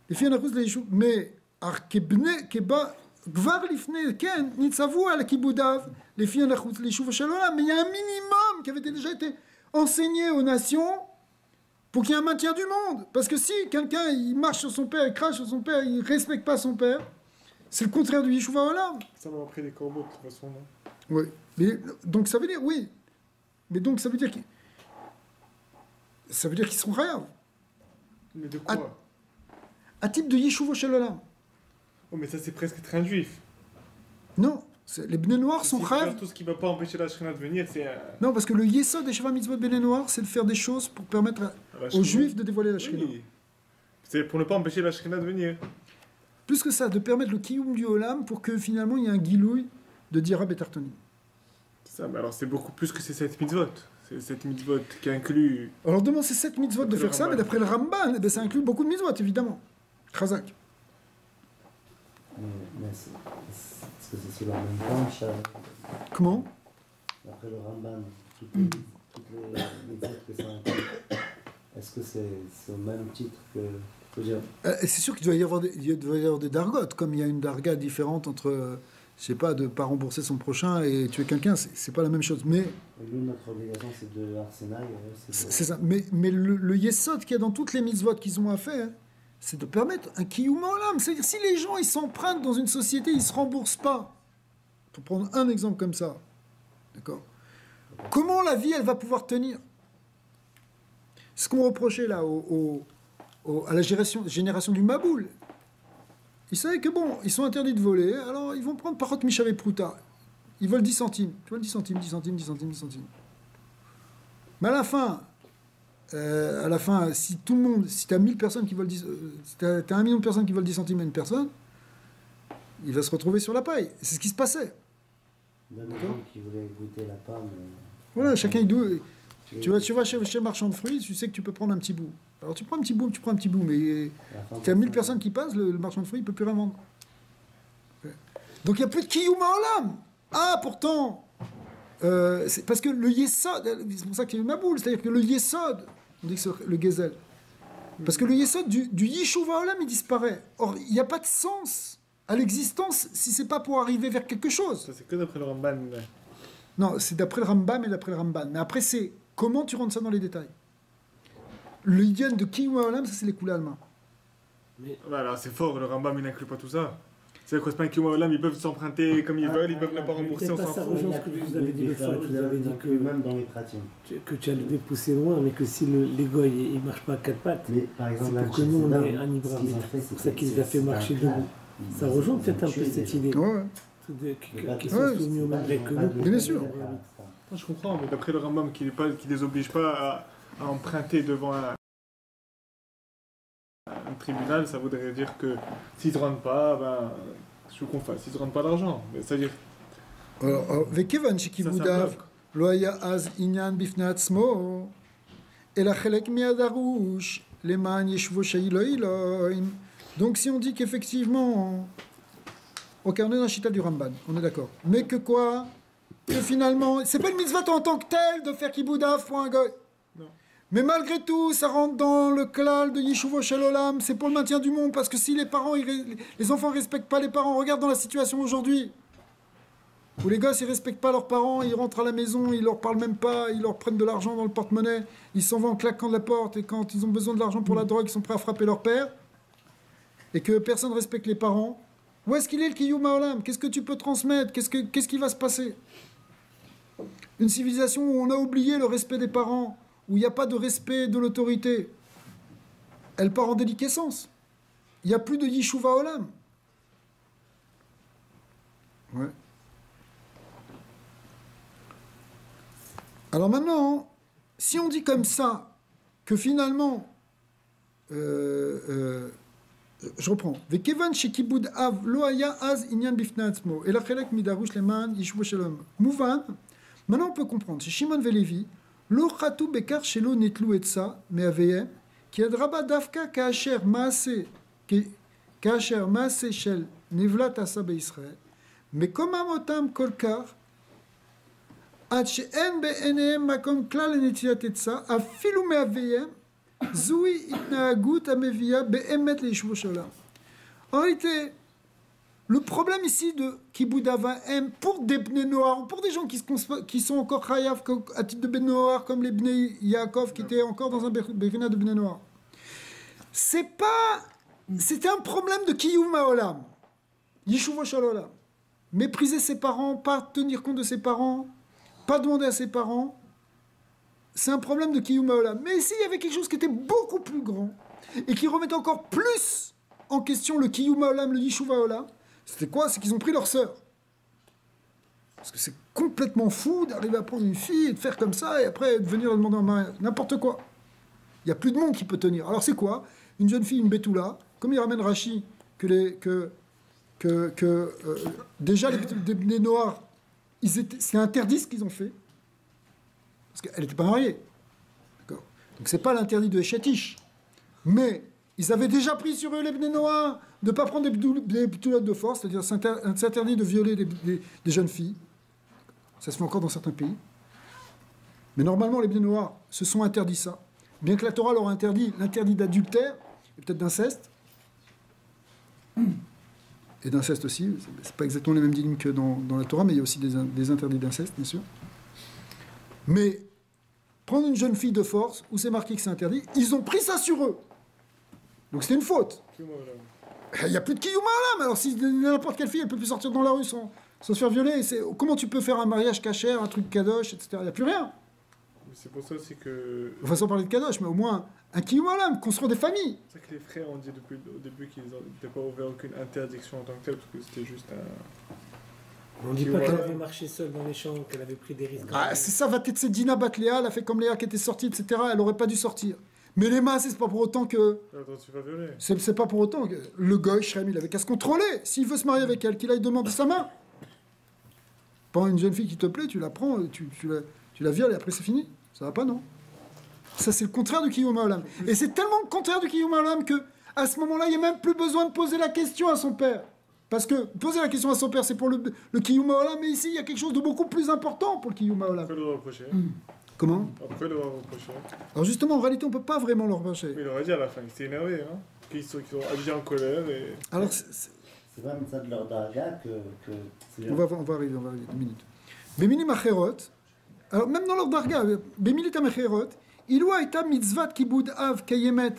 Speaker 1: Les filles en accusent les choux, mais Arkebne, Keba, Gvar Lifne, Ken, Nitsavu al Kiboudav, les filles en accusent les choux, mais il y a un minimum qui avait déjà été enseigné aux nations pour qu'il y ait un maintien du monde. Parce que si quelqu'un il marche sur son père, il crache sur son père, il ne respecte pas son père, c'est le contraire du Yeshuva Olam.
Speaker 2: Ça m'a pris des corbeaux de toute façon, non?
Speaker 1: Oui. Mais, donc ça veut dire, oui. Mais donc ça veut dire qu'ils sont rayav.
Speaker 2: Mais de quoi?
Speaker 1: Un type de Yeshuva Shel Olam.
Speaker 2: Oh, mais ça c'est presque être un juif.
Speaker 1: Non. Les Bnei Noirs sont rayav.
Speaker 2: Tout ce qui ne va pas empêcher la Shrina de venir, c'est...
Speaker 1: Non, parce que le Yesod des Sheva Mitzvot Bnei Noirs, c'est de faire des choses pour permettre aux Juifs de dévoiler la Shrina.
Speaker 2: Oui. C'est pour ne pas empêcher la Shrina de venir.
Speaker 1: Plus que ça, de permettre le Kiyum du Olam pour que finalement il y ait un Gilouï de Dira Betartoni.
Speaker 2: C'est ça, mais alors c'est beaucoup plus que ces 7 mitzvot. C'est 7 mitzvot qui inclut...
Speaker 1: Alors demande ces 7 mitzvot de faire ça, mais d'après le Ramban, ça inclut beaucoup de mitzvot, évidemment. Khazak.
Speaker 5: Mais est-ce que c'est sur la même branche
Speaker 1: Comment?
Speaker 5: D'après le Ramban, toutes les mitzvot que ça inclut, est-ce que c'est au même titre que...
Speaker 1: C'est sûr qu'il doit y avoir des dargotes, comme il y a une darga différente entre, je sais pas, de ne pas rembourser son prochain et tuer quelqu'un, c'est pas la même chose. Mais
Speaker 5: nous, notre obligation, c'est de l'arsenal.
Speaker 1: C'est ça. Mais le yesod qu'il y a dans toutes les mitzvot qu'ils ont à faire, c'est de permettre un kiyum olam. C'est-à-dire, si les gens ils s'empruntent dans une société, ils ne se remboursent pas. Pour prendre un exemple comme ça, d'accord? Comment la vie, elle va pouvoir tenir? Ce qu'on reprochait là à la génération du Maboul. Ils savaient que bon, ils sont interdits de voler, alors ils vont prendre Parot Mishav et Prouta. Ils veulent 10 centimes. Tu vois, 10 centimes, 10 centimes, 10 centimes, 10 centimes. Mais à la fin, si tout le monde, si tu as 1000 personnes qui veulent 10, si tu as 1 million de personnes qui veulent 10 centimes à une personne, il va se retrouver sur la paille. C'est ce qui se passait.
Speaker 5: Même les gens qui voulaient goûter la pomme.
Speaker 1: Voilà, chacun il doit. Tu vas chez le marchand de fruits, tu sais que tu peux prendre un petit bout. Alors tu prends un petit bout, mais si tu as 1000 personnes qui passent, le marchand de fruits il peut plus rien vendre. Donc il n'y a plus de kiyum ha'olam. Ah, pourtant, c'est parce que le yesod, c'est pour ça qu'il y a eu ma boule, c'est-à-dire que le yesod, on dit que c'est le gezel, parce que le yesod du yishuv ha'olam il disparaît. Or, il n'y a pas de sens à l'existence si c'est pas pour arriver vers quelque chose.
Speaker 2: Ça c'est que d'après le Ramban.
Speaker 1: Non, c'est d'après le Rambam et d'après le Ramban. Mais après, c'est comment tu rentres ça dans les détails. Le idéal de Kiyum Ha'olam, ça c'est les coulées allemands.
Speaker 3: Mais...
Speaker 2: Voilà, c'est fort, le Rambam il n'inclut pas tout ça. C'est quoi, c'est pas un Kiyum Haolam, ils peuvent s'emprunter comme ils veulent, ils peuvent ne pas rembourser, on s'en
Speaker 3: ça
Speaker 2: fout.
Speaker 3: rejoint ce que je vous avais dit l'autre fois. Je vous avais dit que
Speaker 5: même dans les pratiques.
Speaker 3: Que tu allais pousser loin, mais que si les goy il marche pas à quatre pattes,
Speaker 5: Mais par exemple,
Speaker 3: c'est pour que nous on ait un libre arbitre. C'est pour ça qu'il les a fait marcher debout. Ça rejoint peut-être un peu cette idée.
Speaker 1: Ouais.
Speaker 3: Qui sont soumis au même règle que nous.
Speaker 1: Bien sûr.
Speaker 2: Je comprends, mais d'après le Rambam qui les oblige pas à emprunter devant un tribunal, ça voudrait dire que s'ils ne rendent pas, ben, je veux qu'on fasse, s'ils ne rendent pas l'argent. C'est-à-dire.
Speaker 1: וכיוון שכיבודיו לא היה אז עניין בפני עצמו, אלא חלק מהדרוש למען ישבו שאילו אלוהים. Donc si on dit qu'effectivement, ok, on est dans la chita du Ramban, on est d'accord. Mais que quoi? Que finalement, c'est pas une mitzvah en tant que telle de faire kiboudav pour un goy.
Speaker 2: Non.
Speaker 1: Mais malgré tout, ça rentre dans le klal de Yeshuvo Shel Olam, c'est pour le maintien du monde, parce que si les parents, les enfants ne respectent pas les parents, regarde dans la situation aujourd'hui, où les gosses, ils ne respectent pas leurs parents, ils rentrent à la maison, ils leur parlent même pas, ils leur prennent de l'argent dans le porte-monnaie, ils s'en vont en claquant de la porte, et quand ils ont besoin de l'argent pour la drogue, ils sont prêts à frapper leur père, et que personne ne respecte les parents. Où est-ce qu'il est le Kiyum Haolam? Qu'est-ce que tu peux transmettre? Qu'est-ce qui va se passer? Une civilisation où on a oublié le respect des parents, où il n'y a pas de respect de l'autorité, elle part en déliquescence. Il n'y a plus de Yeshuva Olam. Ouais. Alors maintenant, si on dit comme ça, que finalement, je reprends. Vekevan shekibud av lo haya az inyan bifnei atzmo, ela chelek midarush leman yeshuvo shalom. Mouvan. Maintenant, on peut comprendre. Chez Shimon Velevi, lo chatu bekar shelo netlu etza me'aveyem, ki adraba dafka kaasher maase shel nevlat asa be'Israël, mekomam otam kolkar, עד שאין בעיניהם מקום כלל לנטילת עצה, אפילו מאביהם, זוהי התנהגות המביאה באמת לישבו של עולם. En réalité, le problème ici de Kibud Avaim pour des Bnei Noar, pour des gens qui sont encore chayav à titre de Bnei Noar, comme les Bnei Yaakov qui étaient encore dans un Bérina de Bnei Noar, c'était un problème de Kiyum Haolam, Yeshuvo Shel Olam. Mépriser ses parents, pas tenir compte de ses parents, pas demander à ses parents, c'est un problème de Kiyum Haolam. Mais ici, il y avait quelque chose qui était beaucoup plus grand et qui remettait encore plus en question le Kiyum Haolam, le Yeshuva Haolam. C'était quoi? C'est qu'ils ont pris leur sœur. Parce que c'est complètement fou d'arriver à prendre une fille et de faire comme ça et après de venir demander en mariage. N'importe quoi. Il n'y a plus de monde qui peut tenir. Alors c'est quoi? Une jeune fille, une Betula, comme il ramène Rashi, déjà les Bnei Noar, c'est interdit ce qu'ils ont fait, parce qu'elle n'était pas mariée. D'accord. Donc c'est pas l'interdit de Eshetish. Mais ils avaient déjà pris sur eux les Bnei Noar de ne pas prendre des bitulotes de force, c'est-à-dire c'est interdit de violer des jeunes filles. Ça se fait encore dans certains pays. Mais normalement, les Bnei Noar se sont interdits ça. Bien que la Torah leur a interdit l'interdit d'adultère, et peut-être d'inceste. Et d'inceste aussi, c'est pas exactement les mêmes dîmes que dans la Torah, mais il y a aussi des interdits d'inceste, bien sûr. Mais prendre une jeune fille de force, où c'est marqué que c'est interdit, ils ont pris ça sur eux. Donc c'était une faute. Il n'y a plus de Kiyum Haolam. Alors si n'importe quelle fille, elle peut plus sortir dans la rue sans se faire violer, comment tu peux faire un mariage cachère, un truc kadosh, etc. Il n'y a plus rien.
Speaker 2: C'est pour ça aussi que...
Speaker 1: Enfin, sans parler de kadosh, mais au moins un Kiyum Haolam, construire des familles.
Speaker 2: C'est vrai que les frères ont dit depuis au début qu'ils n'étaient pas ouverts aucune interdiction en tant que telle, parce que c'était juste un...
Speaker 3: On ne dit pas qu'elle avait marché seule dans les champs, qu'elle avait pris des risques.
Speaker 1: Ah, c'est ça, Dina Batléa, elle a fait comme Léa qui était sortie, etc. Elle n'aurait pas dû sortir. Mais les masses, c'est pas pour autant que...
Speaker 2: Attends, tu vas violer.
Speaker 1: C'est pas pour autant que... Le goy, Shrem, il avait qu'à se contrôler. S'il veut se marier avec elle, qu'il aille demander sa main. Pas une jeune fille qui te plaît, tu la prends, tu la violes et après c'est fini. Ça va pas, non? Ça, c'est le contraire du Kiyum Haolam. Et c'est tellement le contraire du Kiyum Haolam que, à ce moment-là, il n'y a même plus besoin de poser la question à son père. Parce que poser la question à son père, c'est pour le Kiyum Haolam, mais ici, il y a quelque chose de beaucoup plus important pour le Kiyum Haolam.
Speaker 2: Après, il leur reprocher.
Speaker 1: Comment?
Speaker 2: Après, il leur reprocher.
Speaker 1: Alors justement, en réalité, on ne peut pas vraiment leur reprocher.
Speaker 2: Mais il aurait dit à la fin, ils s'étaient énervés, hein. Qu'ils sont habillés en colère et...
Speaker 1: Alors,
Speaker 5: c'est pas ça de leur darga que
Speaker 1: on va arriver 2 minutes. Beminim Acherot, alors même dans leur darga, Bemilit Acherot, Ilo Aita Mitzvat Kibud Av Kayemet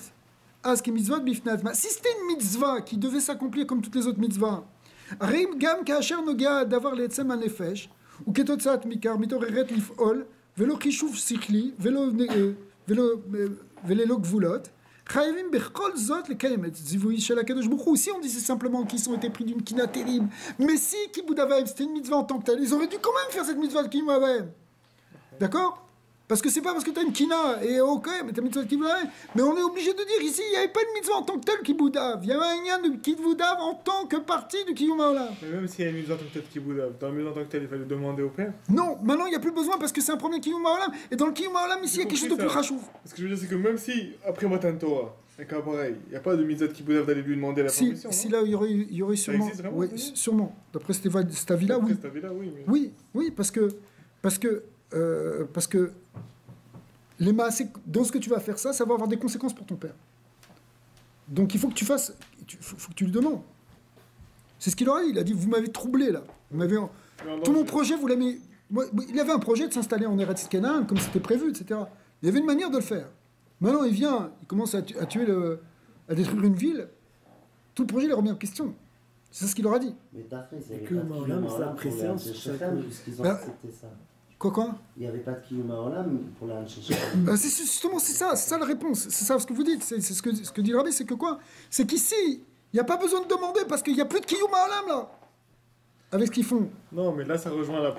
Speaker 1: as ki mitzvot bifnei atzma. Si c'était une mitzvah qui devait s'accomplir comme toutes les autres mitzvahs, הרי גם כאשר נוגע הדבר לעצם הנפש, וכתוצאת מכך מתעוררת לפעול, ולא חישוב שכלי, וללא גבולות, חייבים בכל זאת לקיים את זיווי של הקדוש ברוך הוא. Si on disait simplement qu'ils ont été pris d'une kina terrible, mais si Kibbud Avaim c'était une mitzvah en tant que telle, ils auraient dû quand même faire cette mitzvah de Kibbud Avaim. D'accord? Parce que c'est pas parce que tu as une kina, et ok, mais tu as une mitzvah de Kibbud Avaim, mais on est obligé de dire ici, il n'y avait pas une mitzvah en tant que telle Kibbud Av, il y avait un lien de Kibbud Av en tant que partie du Kibbud Haolam.
Speaker 2: Mais même s'il y a une mitzvah en tant que telle Kibbud Av, dans la mitzvah en tant que telle, il fallait demander au père.
Speaker 1: Non, maintenant il n'y a plus besoin parce que c'est un premier Kibbud Haolam, et dans le Kibbud Haolam, ici il y a quelque chose de plus rachouf.
Speaker 2: Ce que je veux dire, c'est que même si, après Matan Torah, un cas pareil, il n'y a pas de mitzvah de Kibbud Av d'aller lui demander la permission.
Speaker 1: Si là, il y aurait sûrement. Oui, sûrement. D'après cet avis-là, oui.
Speaker 2: Cet avis-là, oui.
Speaker 1: Mais... Oui, parce que les maasés, dans ce que tu vas faire ça va avoir des conséquences pour ton père. Donc il faut que tu fasses, faut que tu le demandes. C'est ce qu'il leur a dit. Il a dit, vous m'avez troublé là. Tout mon projet, vous l'avez. Il avait un projet de s'installer en Eretz Canaan, comme c'était prévu, etc. Il y avait une manière de le faire. Maintenant, il vient, il commence à détruire une ville. Tout le projet, il est remis en question. C'est ce qu'il leur a dit.
Speaker 5: Mais t'as fait, c'est
Speaker 3: que Maolam, ça appréciait
Speaker 5: puisqu'ils ont accepté ça.
Speaker 1: Quoi
Speaker 5: Il n'y avait pas de Kiyum Haolam pour la Shechem.
Speaker 1: Justement, c'est ça la réponse. C'est ça ce que vous dites. C'est ce que dit le rabbi, c'est que quoi? C'est qu'ici, il n'y a pas besoin de demander parce qu'il n'y a plus de Kiyum Haolam là. Avec ce qu'ils font.
Speaker 2: Non, mais là, ça rejoint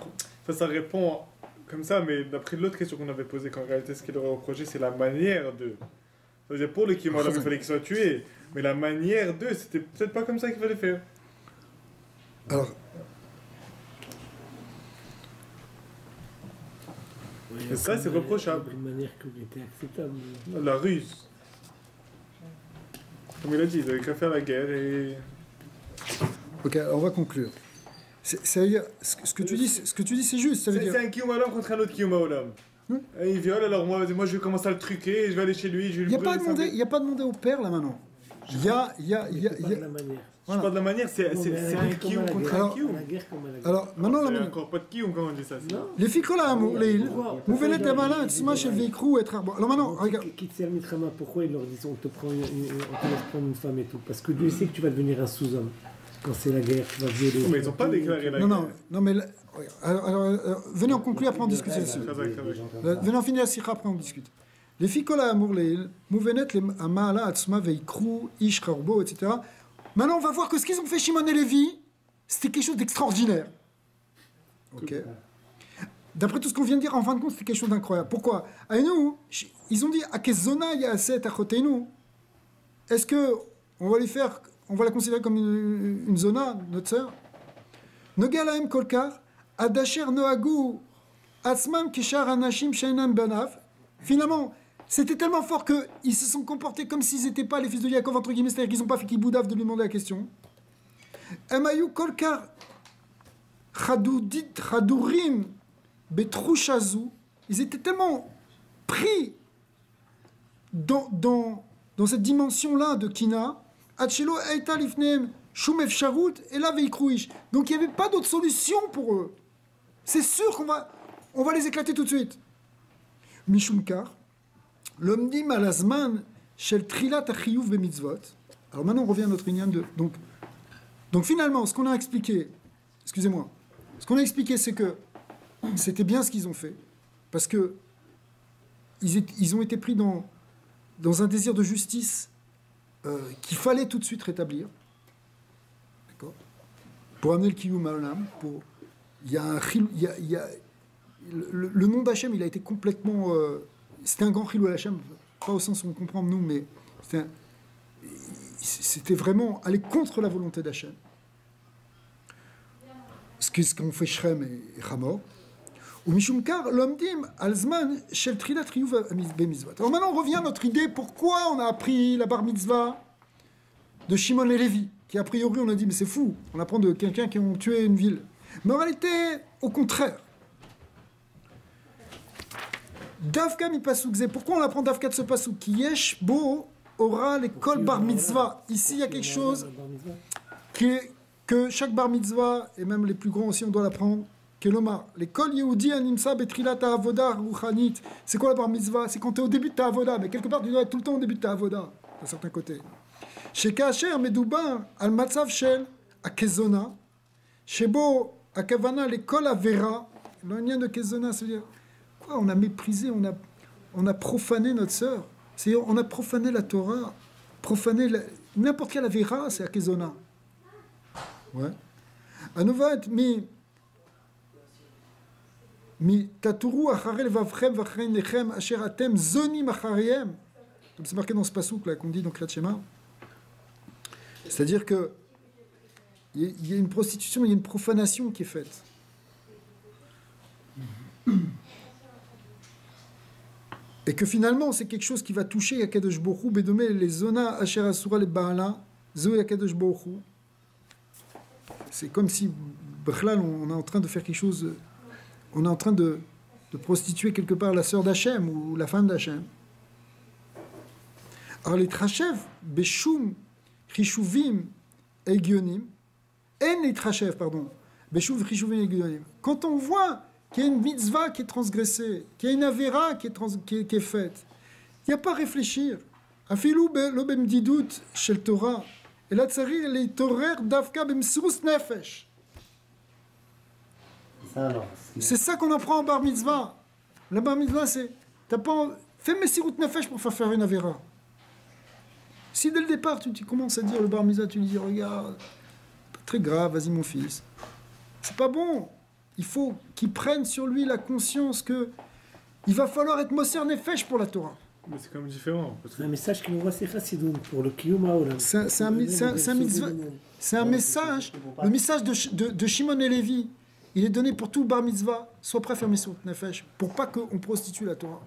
Speaker 2: ça répond comme ça, mais d'après l'autre question qu'on avait posée, qu'en réalité, ce qu'il aurait reproché, c'est la manière de. C'est-à-dire, pour le Kiyum Haolam, il fallait qu'il soit tué, mais la manière de, c'était peut-être pas comme ça qu'il fallait faire.
Speaker 1: Alors.
Speaker 2: Et ça, c'est reprochable.
Speaker 3: D'une manière qui était acceptable.
Speaker 2: La ruse. Comme il a dit, il n'avait qu'à faire la guerre et.
Speaker 1: Ok, alors on va conclure. C'est-à-dire, ce que tu dis, c'est juste. Ça veut dire...
Speaker 2: C'est un Kiyum Haolam contre un autre Kiyum Haolam. Et il viole, alors moi je vais commencer à le truquer, je vais aller chez lui, je vais lui
Speaker 1: Il n'y a pas demandé au père là maintenant. Il y a.
Speaker 3: la manière.
Speaker 2: Je parle de la manière, c'est un Kiyum contre un Kiyum.
Speaker 1: Alors, maintenant,
Speaker 2: il n'y a encore pas de Kiyum quand on dit ça.
Speaker 1: Les filles, Mouvenet Tamalin, Tsuma chez Veikru, être. Alors maintenant, regarde.
Speaker 3: Pourquoi ils leur disent on te laisse prendre une femme et tout? Parce que Dieu sait que tu vas devenir un sous-homme. Quand c'est la guerre, tu vas violer.
Speaker 2: Mais ils n'ont pas déclaré la guerre.
Speaker 1: Non, mais. Alors, venez en conclure, après on discute dessus. Venez en finir la sikha, après on discute. Les filles, Mouvenet, Amala, Tsuma, Veikru, Ish, Kharbo, etc. Maintenant, on va voir que ce qu'ils ont fait Shimon et Lévi, c'était quelque chose d'extraordinaire. Ok. D'après tout ce qu'on vient de dire, en fin de compte, c'était quelque chose d'incroyable. Pourquoi? Nous, ils ont dit Akezona Yaset Achoteinu. Est-ce que on va la considérer comme une zona, notre sœur? Nogalaem Kolkar, Adasher Noagu, Atzmam Kishar Anashim Shainan Banav. Finalement, c'était tellement fort qu'ils se sont comportés comme s'ils n'étaient pas les fils de Yaakov, entre guillemets, c'est-à-dire qu'ils n'ont pas fait Kibbud Av de lui demander la question. Emayu Kolkar Chadurim Betrushazu, ils étaient tellement pris dans cette dimension-là de Kina, Achelo Eita Lifneem Shumef Sharut et la Veikruish. Donc il n'y avait pas d'autre solution pour eux. C'est sûr qu'on va les éclater tout de suite. Mishumkar. L'omdim alazman shel trilat achiyuv bemitzvot. Alors maintenant on revient à notre ligne de donc finalement ce qu'on a expliqué, excusez-moi, ce qu'on a expliqué c'est que c'était bien ce qu'ils ont fait parce que ils ont été pris dans un désir de justice qu'il fallait tout de suite rétablir, d'accord, pour amener le kiyum haolam, il y a le nom d'Hachem il a été complètement c'était un grand chilou Hachem, pas au sens où on comprend nous, mais c'était vraiment aller contre la volonté d'Hachem. Ce qu'ont fait Shrem et Hamor. Ou Mishumkar, l'omdim alzman shel trilat riyuv bemizvot. Alors maintenant on revient à notre idée, pourquoi on a appris la bar mitzvah de Shimon et Lévi, qui a priori on a dit mais c'est fou, on apprend de quelqu'un qui a tué une ville. Mais en réalité, au contraire. Davka mi pasukze. Pourquoi on apprend Davka de ce pasuk? Qui yesh bo aura l'école bar mitzvah. Ici, il y a quelque chose que chaque bar mitzvah, et même les plus grands aussi, on doit l'apprendre. Keloma, l'école Yehudi animsa betrilat avoda ruchanit. C'est quoi la bar mitzvah? C'est quand tu es au début de ta avoda, mais quelque part tu dois être tout le temps au début de ta avoda. d'un certain côté. Chez Kacher, Medouba, al Matzav Shel, à Kezona, chez Bo, à Kavana, l'école à Vera, l'onien de Kezona, c'est-à-dire, quoi, on a méprisé, on a profané notre sœur. C'est-à-dire, on a profané la Torah, profané n'importe quelle Avera, c'est à Kezona. Ouais. Anovat, mi taturu acharel vavchem vachrei nechem asher atem zonim achariem. Comme c'est marqué dans ce passouk là qu'on dit dans Kriyat Shema. C'est-à-dire que il y a une prostitution, il y a une profanation qui est faite. Et que finalement, c'est quelque chose qui va toucher Akadosh Baruch Hu, Bedomé, les zona asher asura les baala, zoé Akadosh Baruch Hu. C'est comme si, Bchlal, on est en train de faire quelque chose, on est en train de prostituer quelque part la sœur d'Hachem ou la femme d'Hachem. Alors les trachev, beshum, chishuvim, egionim, en les trachev, pardon, beshum, chishuvim, egionim. Quand on voit qu'il y a une mitzvah qui est transgressée, qu'il y a une avera qui est faite, il n'y a pas à réfléchir. Afilou lo bemdidout shel Torah, et là tsarir les torer davka bemsirus nefesh. C'est ça qu'on apprend en bar mitzvah. La bar mitzvah, c'est t'as pas fais mesirut nefesh pour faire une avera. Si dès le départ tu commences à dire le bar mitzvah, tu lui dis regarde, pas très grave, vas-y mon fils, c'est pas bon. Il faut qu'il prenne sur lui la conscience que il va falloir être Moser Nefesh pour la Torah.
Speaker 2: Mais c'est quand même différent.
Speaker 3: C'est un message qui nous voit c'est facile pour le Kiyuma Olam.
Speaker 1: C'est un message. Le message de Shimon et Lévi, il est donné pour tout bar mitzvah. Sois prêt à faire Moser Nefesh pour pas qu'on prostitue la Torah.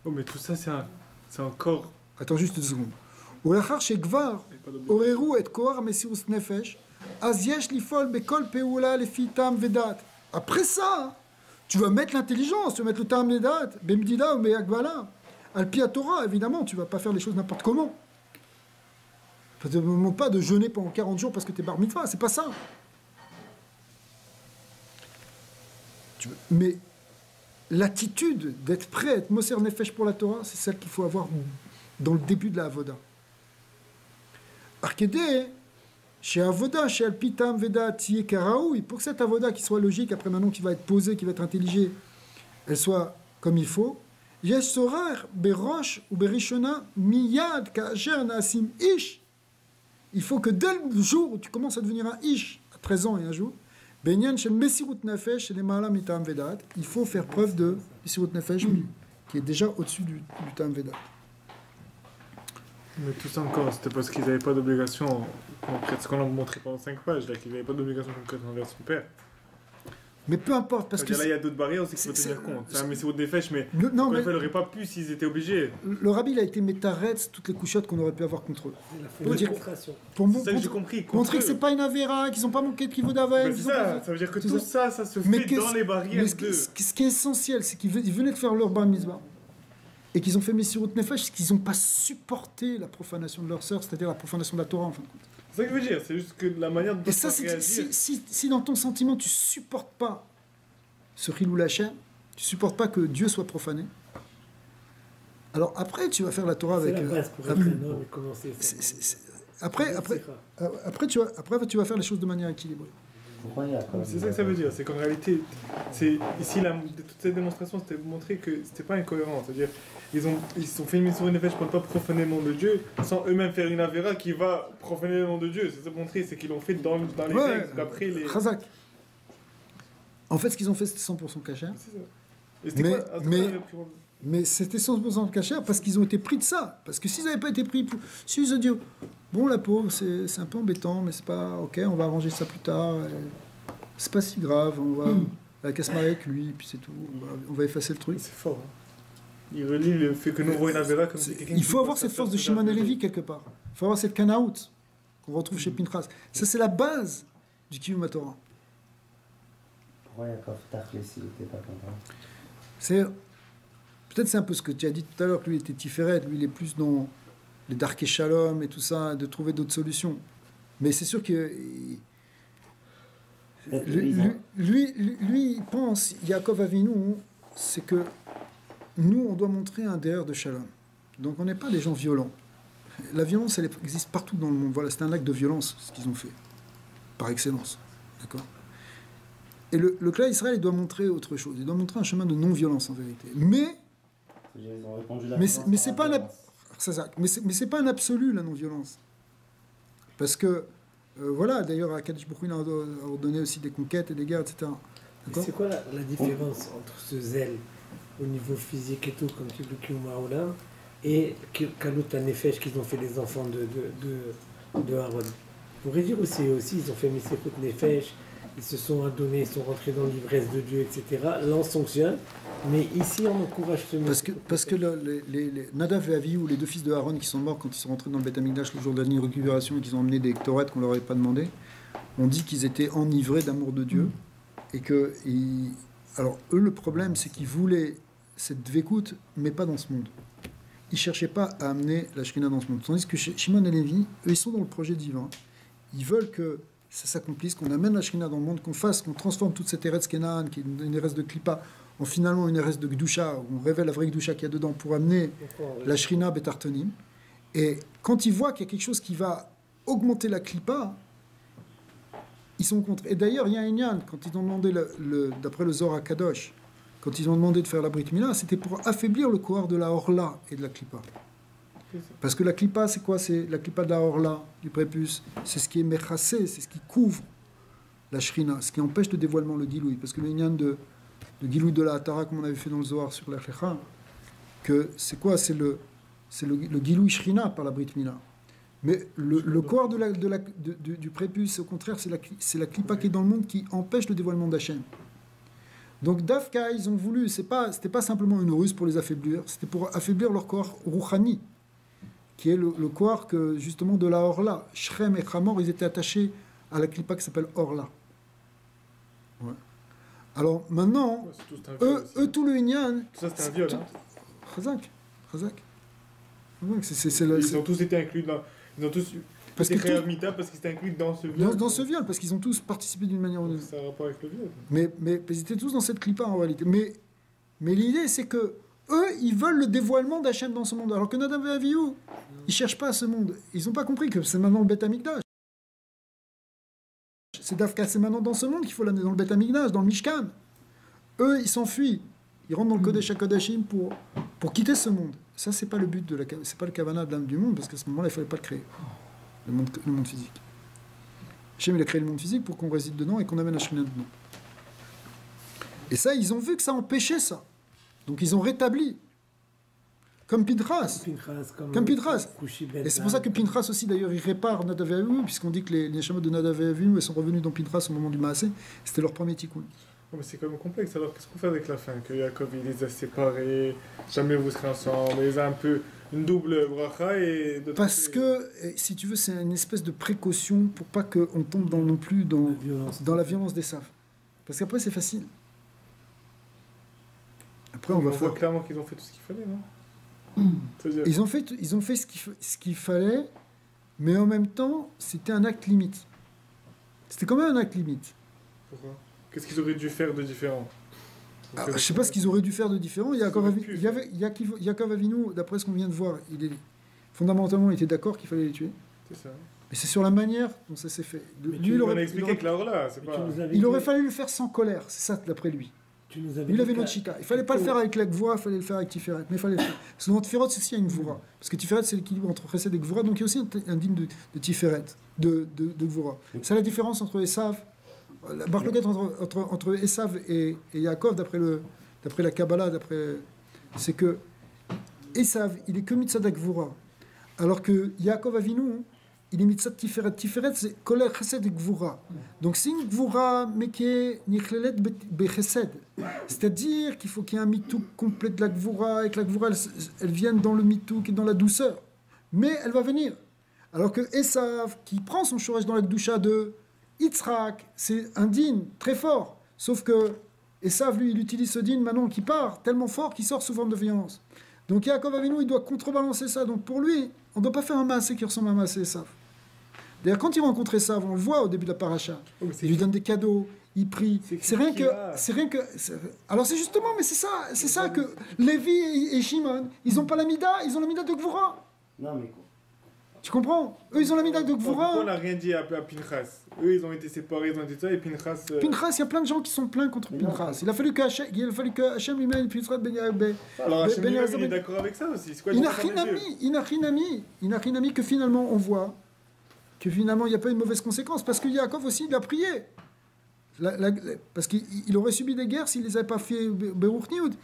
Speaker 2: Oh mais tout ça c'est encore.
Speaker 1: Attends juste 2 secondes. Olachar shekvar oreru et kohar Mesirus Nefesh. Après ça, tu vas mettre l'intelligence, tu vas mettre le tam vedat, bemdida ou me'agvala. Al pi Torah, évidemment, tu vas pas faire les choses n'importe comment. Ne te demande pas de jeûner pendant 40 jours parce que tu es bar mitzvah, c'est pas ça. Mais l'attitude d'être prêt à être Moser Nefesh pour la Torah, c'est celle qu'il faut avoir dans le début de la Avoda. Arkédé, chez Avoda, chez Alpitam Veda Tiye Karaoui, pour que cette Avoda qui soit logique, après maintenant qui va être posée, qui va être intelligée, elle soit comme il faut, Yesh Sorar Berosh ou Berishona Miyad Kajer Naasim Ish. Il faut que dès le jour où tu commences à devenir un Ish, à 13 ans et un jour, Benyan Shel Mesirut Nefesh Shel Maala Mitam Vedat, il faut faire preuve de Mesirut Nefesh qui est déjà au-dessus du Tam Vedat.
Speaker 2: Mais tout ça encore, c'était parce qu'ils n'avaient pas d'obligation concrète. Ce qu'on a montré pendant 5 pages, là, qu'ils n'avaient pas d'obligation concrète envers son père.
Speaker 1: Mais peu importe, parce que...
Speaker 2: Là, il y a d'autres barrières aussi qu'il faut tenir compte. C'est un Mesirut Nefesh, mais il n'aurait pas pu s'ils étaient obligés.
Speaker 1: Le rabbi, il a été métaretz toutes les couchottes qu'on aurait pu avoir contre eux.
Speaker 2: C'est ça que j'ai compris.
Speaker 1: Montrer que c'est pas une avéra, qu'ils n'ont pas manqué de pivot d'aveugle.
Speaker 2: C'est ça, ça veut dire que tout ça se fait dans les barrières de...
Speaker 1: Ce qui est essentiel, c'est qu'ils venaient de faire leur bar mitzvah. Et qu'ils ont fait Mesirut Nefesh, c'est qu'ils n'ont pas supporté la profanation de leur sœur, c'est-à-dire la profanation de la Torah, en fin de compte.
Speaker 2: C'est ça que je veux dire, c'est juste que la manière dont
Speaker 1: et ça, si dans ton sentiment, tu supportes pas ce Chilul Hashem, tu supportes pas que Dieu soit profané, alors après, tu vas faire la Torah avec...
Speaker 3: C'est la base pour être un homme et commencer...
Speaker 1: Après, tu vas faire les choses de manière équilibrée.
Speaker 2: C'est ça que ça veut dire, c'est qu'en réalité, ici, toute cette démonstration, c'était pour montrer que c'était pas incohérent. C'est-à-dire, ils ont fait une mission Nefesh pour ne pas profaner le nom de Dieu, sans eux-mêmes faire une avéra qui va profaner le nom de Dieu. C'est ça pour montrer, c'est qu'ils l'ont fait dans les textes, d'après les...
Speaker 1: Chazak. En fait, ce qu'ils ont fait, c'était 100% cachère.
Speaker 2: C'est ça.
Speaker 1: Mais c'était 100% cachère parce qu'ils ont été pris de ça. Parce que s'ils n'avaient pas été pris... S'ils ont dit, bon, la pauvre, c'est un peu embêtant, mais c'est pas... Ok, on va arranger ça plus tard. C'est pas si grave, on va... La casse marier avec lui, puis c'est tout. On va effacer le truc.
Speaker 2: C'est fort. Hein. Il relie le fait que nous voyons une avéra comme quelqu'un.
Speaker 1: Il faut avoir cette force de Shimon et Lévi quelque part. Il faut avoir cette kanaout qu'on retrouve chez Pinchas. Ça, c'est la base du Kiyum Torah.
Speaker 5: Pourquoi Yaakov Tachlis, il n'était pas content?
Speaker 1: Peut-être c'est un peu ce que tu as dit tout à l'heure, que lui était Tiferet, lui il est plus dans les Darké Shalom et tout ça, de trouver d'autres solutions. Mais c'est sûr que... Lui, il pense, Yaakov Avinu, c'est que nous, on doit montrer un derrière de Shalom. Donc on n'est pas des gens violents. La violence, elle existe partout dans le monde. Voilà, c'est un acte de violence, ce qu'ils ont fait, par excellence. D'accord ? Et le clan Israël, il doit montrer autre chose. Il doit montrer un chemin de non-violence, en vérité. Mais c'est pas c'est pas un absolu, la non-violence. Parce que, voilà, d'ailleurs, à Kadesh Bourgoin, on a ordonné aussi des conquêtes et des guerres, etc.
Speaker 3: C'est quoi la différence entre ce zèle au niveau physique et tout, comme tu le Kiyum et Kalut Nefesh qu'ils ont fait les enfants de Aaron? Pour dire aussi, ils ont fait Mesirut Nefesh, ils se sont adonnés, ils sont rentrés dans l'ivresse de Dieu, etc. Là, on sanctionne, mais ici, on encourage ce monde.
Speaker 1: Parce que les Nadav et Avihu, les deux fils de Aaron qui sont morts quand ils sont rentrés dans le Beth Amikdash le jour de la dernière récupération et qu'ils ont emmené des Torahs qu'on leur avait pas demandé, on dit qu'ils étaient enivrés d'amour de Dieu. Et que, alors eux, le problème, c'est qu'ils voulaient cette dvékout, mais pas dans ce monde. Ils ne cherchaient pas à amener la Shrina dans ce monde. Tandis que Shimon et Lévi, eux, ils sont dans le projet divin. Ils veulent que ça s'accomplisse, qu'on amène la Shrina dans le monde, qu'on transforme toute cette Eretz Kenaan, qui est une Eretz de Klippa, en finalement une Eretz de Gdusha, où on révèle la vraie Gdusha qu'il y a dedans pour amener la Shrina Betartonim. Et quand ils voient qu'il y a quelque chose qui va augmenter la Klippa, ils sont contre. Et d'ailleurs, il y a un Inyan, quand ils ont demandé, d'après le Zohar Kadosh, quand ils ont demandé de faire la Brit Mila, c'était pour affaiblir le cohort de la Orla et de la Klippa. Parce que la Klippa, c'est quoi? C'est la Klippa de la Orla, du prépuce. C'est ce qui est mechassé, c'est ce qui couvre la Shrina, ce qui empêche le dévoilement, le Giloui. Parce que le Inyan de Giloui de la Hatara, comme on avait fait dans le Zohar sur la Checha, que c'est quoi? C'est le Giloui Shrina par la Brit Mila. Mais le corps du prépuce, au contraire, c'est la Klippa qui est dans le monde qui empêche le dévoilement d'Hachem. Donc Dafka, ils ont voulu, c'était pas simplement une ruse pour les affaiblir, c'était pour affaiblir leur corps Rouhani, qui est le corps que, justement, de la Orla. Shrem et Hamor, ils étaient attachés à la Klippa qui s'appelle Orla. Ouais. Alors maintenant, eux, tout le Inyan...
Speaker 2: Ça, c'était un viol, hein.
Speaker 1: Chazak.
Speaker 2: Ils ont tous été inclus dans... Ils ont tous été réadmittables parce qu'ils étaient inclus dans ce viol.
Speaker 1: Dans ce viol, parce qu'ils ont tous participé d'une manière ou d'une autre.
Speaker 2: Ça a un rapport avec le viol.
Speaker 1: Mais ils étaient tous dans cette clipa en réalité. Mais l'idée, c'est que eux, ils veulent le dévoilement d'Hachem dans ce monde. Alors que Nadav et Avihu, ils cherchent pas ce monde. Ils n'ont pas compris que c'est maintenant le Beth Amikdash. C'est maintenant dans ce monde qu'il faut l'amener, dans le Beth Amikdash, dans le Mishkan. Eux, ils s'enfuient. Ils rentrent dans le Kodesh HaKodashim pour quitter ce monde. Ça, c'est pas le but c'est pas le kavana de l'âme du monde, parce qu'à ce moment-là, il fallait pas le créer. Le monde physique. Hachem, il a créé le monde physique pour qu'on réside dedans et qu'on amène la Shrina dedans. Et ça, ils ont vu que ça empêchait ça. Donc ils ont rétabli. Comme Pinchas. Comme Pinchas. Et c'est pour ça que Pinchas aussi, d'ailleurs, il répare Nadav et Avihu, puisqu'on dit que les Neshamot de Nadav et Avihu, elles sont revenus dans Pinchas au moment du Maaseh. C'était leur premier tikkun.
Speaker 2: Mais c'est quand même complexe. Alors, qu'est-ce qu'on fait avec la fin? Que Yaakov, il les a séparés, jamais vous serez ensemble, il les a un peu une double bracha et...
Speaker 1: Parce que, si tu veux, c'est une espèce de précaution pour pas qu'on tombe non plus dans la violence des Sav. Parce qu'après, c'est facile. Après, on
Speaker 2: voit clairement qu'ils ont fait tout ce qu'il fallait, non?
Speaker 1: Ils ont fait ce qu'il fallait, mais en même temps, c'était un acte limite. C'était quand même un acte limite.
Speaker 2: Pourquoi? Qu'est-ce qu'ils auraient dû faire de différent?
Speaker 1: Je ne sais pas ce qu'ils auraient dû faire de différent. Yaakov Avinu, d'après ce qu'on vient de voir, fondamentalement, il était d'accord qu'il fallait les tuer.
Speaker 2: C'est ça.
Speaker 1: Mais c'est sur la manière dont ça s'est fait.
Speaker 2: Il
Speaker 1: aurait fallu le faire sans colère, c'est ça d'après lui. Lui, il avait notre chita. Il ne fallait pas le faire avec la gvura, il fallait le faire avec Tiferet. Mais il fallait le faire. Parce que dans Tiferet, c'est aussi il y a une gvura. Parce que Tiferet, c'est l'équilibre entre Chesed et gvura, donc il y a aussi un digne de Tiferet, de gvura. C'est la différence entre Esav. La barloquette entre Esav et Yaakov, d'après la Kabbalah, c'est que Esav, il est que mitzad gvura, alors que Yaakov Avinu, il est mitzad Tiferet. Tiferet, c'est koler chesed et gvura. Donc c'est une gvura, mais qui est nichlelet bechesed. C'est-à-dire qu'il faut qu'il y ait un mitou complet de la gvura, et que la gvura, elle vienne dans le mitou, qui est dans la douceur. Mais elle va venir. Alors que Esav, qui prend son shorech dans la gdusha de Yitzhak, c'est un din très fort. Sauf que Esav, lui, il utilise ce din maintenant qui part tellement fort qu'il sort sous forme de violence. Donc Yaakov Avinu, il doit contrebalancer ça. Donc pour lui, on ne doit pas faire un maasé qui ressemble à un maasé Esav. D'ailleurs, quand il rencontre Esav, on le voit au début de la paracha. Il lui donne des cadeaux, il prie. C'est rien que. Alors c'est justement, mais c'est ça que Lévi et Shimon, ils n'ont pas la Mida, ils ont la Mida de Gvura.
Speaker 5: Non, mais quoi?
Speaker 1: Tu comprends? Eux, ils ont la Mida de
Speaker 2: Pourquoi on
Speaker 1: Gvura.
Speaker 2: n'a rien dit à Pinchas? Eux, ils ont été séparés, ils ont été ça, et Pinchas...
Speaker 1: Pinchas, il y a plein de gens qui sont pleins contre
Speaker 5: Mais non.
Speaker 1: Pinchas. Il a fallu que Hachem lui mette Pinchas Ben.
Speaker 2: Alors Hachem
Speaker 1: Ben
Speaker 2: lui-même,
Speaker 1: Elazar,
Speaker 2: il est d'accord avec ça aussi. C'est quoi
Speaker 1: Il
Speaker 2: le
Speaker 1: n'a
Speaker 2: différence
Speaker 1: rien
Speaker 2: des deux?
Speaker 1: il n'a rien ami que finalement on voit que finalement il n'y a pas une mauvaise conséquence parce que Yaakov aussi il a prié. Parce qu'il aurait subi des guerres s'il les avait pas fait Beruch Nioud.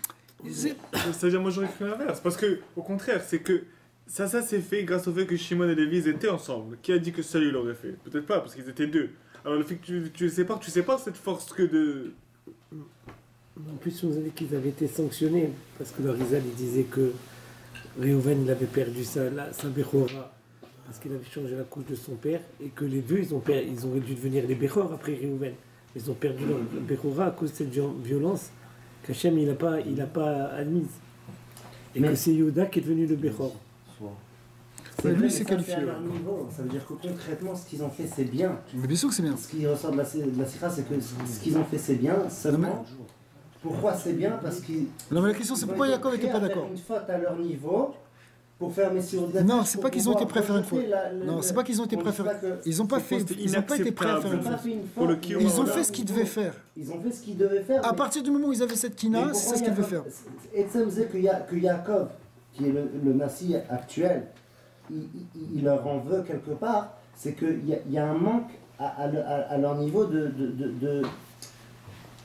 Speaker 2: C'est-à-dire, moi j'aurais fait l'inverse. Parce que, au contraire, c'est que ça s'est fait grâce au fait que Shimon et Lévi ils étaient ensemble. Qui a dit que seul il l'aurait fait? Peut-être pas, parce qu'ils étaient deux. Alors le fait que tu sais pas cette force que de.
Speaker 3: En plus, on nous a dit qu'ils avaient été sanctionnés parce que le Rizal il disait que Réhouven il avait perdu sa Bechora parce qu'il avait changé la couche de son père et que les deux ils auraient dû devenir les Bechor après Réhouven. Ils ont perdu leur Bechora à cause de cette violence qu'Hachem il a pas admise. Et
Speaker 5: Mais-
Speaker 3: que c'est Yehuda qui est devenu le Bechor.
Speaker 1: Ouais, lui,
Speaker 5: vrai,
Speaker 1: c'est
Speaker 5: mais ça,
Speaker 1: qualifié,
Speaker 5: à
Speaker 1: ouais.
Speaker 5: leur niveau. Ça veut dire que concrètement, ce qu'ils ont fait, c'est bien.
Speaker 1: Mais bien sûr que c'est bien.
Speaker 5: Ce qui ressort de la Sikha, c'est que ce qu'ils ont fait, c'est bien. Seulement, pourquoi c'est bien? Parce qu'ils.
Speaker 1: Non mais la question c'est pourquoi
Speaker 5: ils ont
Speaker 1: Yaakov
Speaker 5: été
Speaker 1: n'était pas
Speaker 5: prêts à
Speaker 1: d'accord.
Speaker 5: faire une faute à leur niveau pour faire Messie au
Speaker 1: Non, c'est pas qu'ils ont été prêts à faire une faute. Non, c'est pas qu'ils ont été prêts à faire. Ils n'ont pas
Speaker 2: C'est
Speaker 1: fait. Ils n'ont pas été prêts à faire
Speaker 5: Ils
Speaker 1: une
Speaker 5: n'ont pas
Speaker 1: faute.
Speaker 5: fait une
Speaker 2: Pour le
Speaker 5: faute,
Speaker 2: kiou,
Speaker 5: mais
Speaker 1: Ils ont
Speaker 5: à
Speaker 1: fait
Speaker 5: leur
Speaker 1: ce qu'ils
Speaker 5: niveau.
Speaker 1: devaient faire.
Speaker 5: Ils ont fait ce qu'ils devaient faire.
Speaker 1: À
Speaker 5: mais-
Speaker 1: partir du moment où ils avaient cette
Speaker 5: mais
Speaker 1: kina,
Speaker 5: pourquoi
Speaker 1: c'est ce qu'ils devaient faire.
Speaker 5: Etzem disait que Yaakov, qui est le Nassi actuel, il leur en veut quelque part, c'est qu'il y a un manque à leur niveau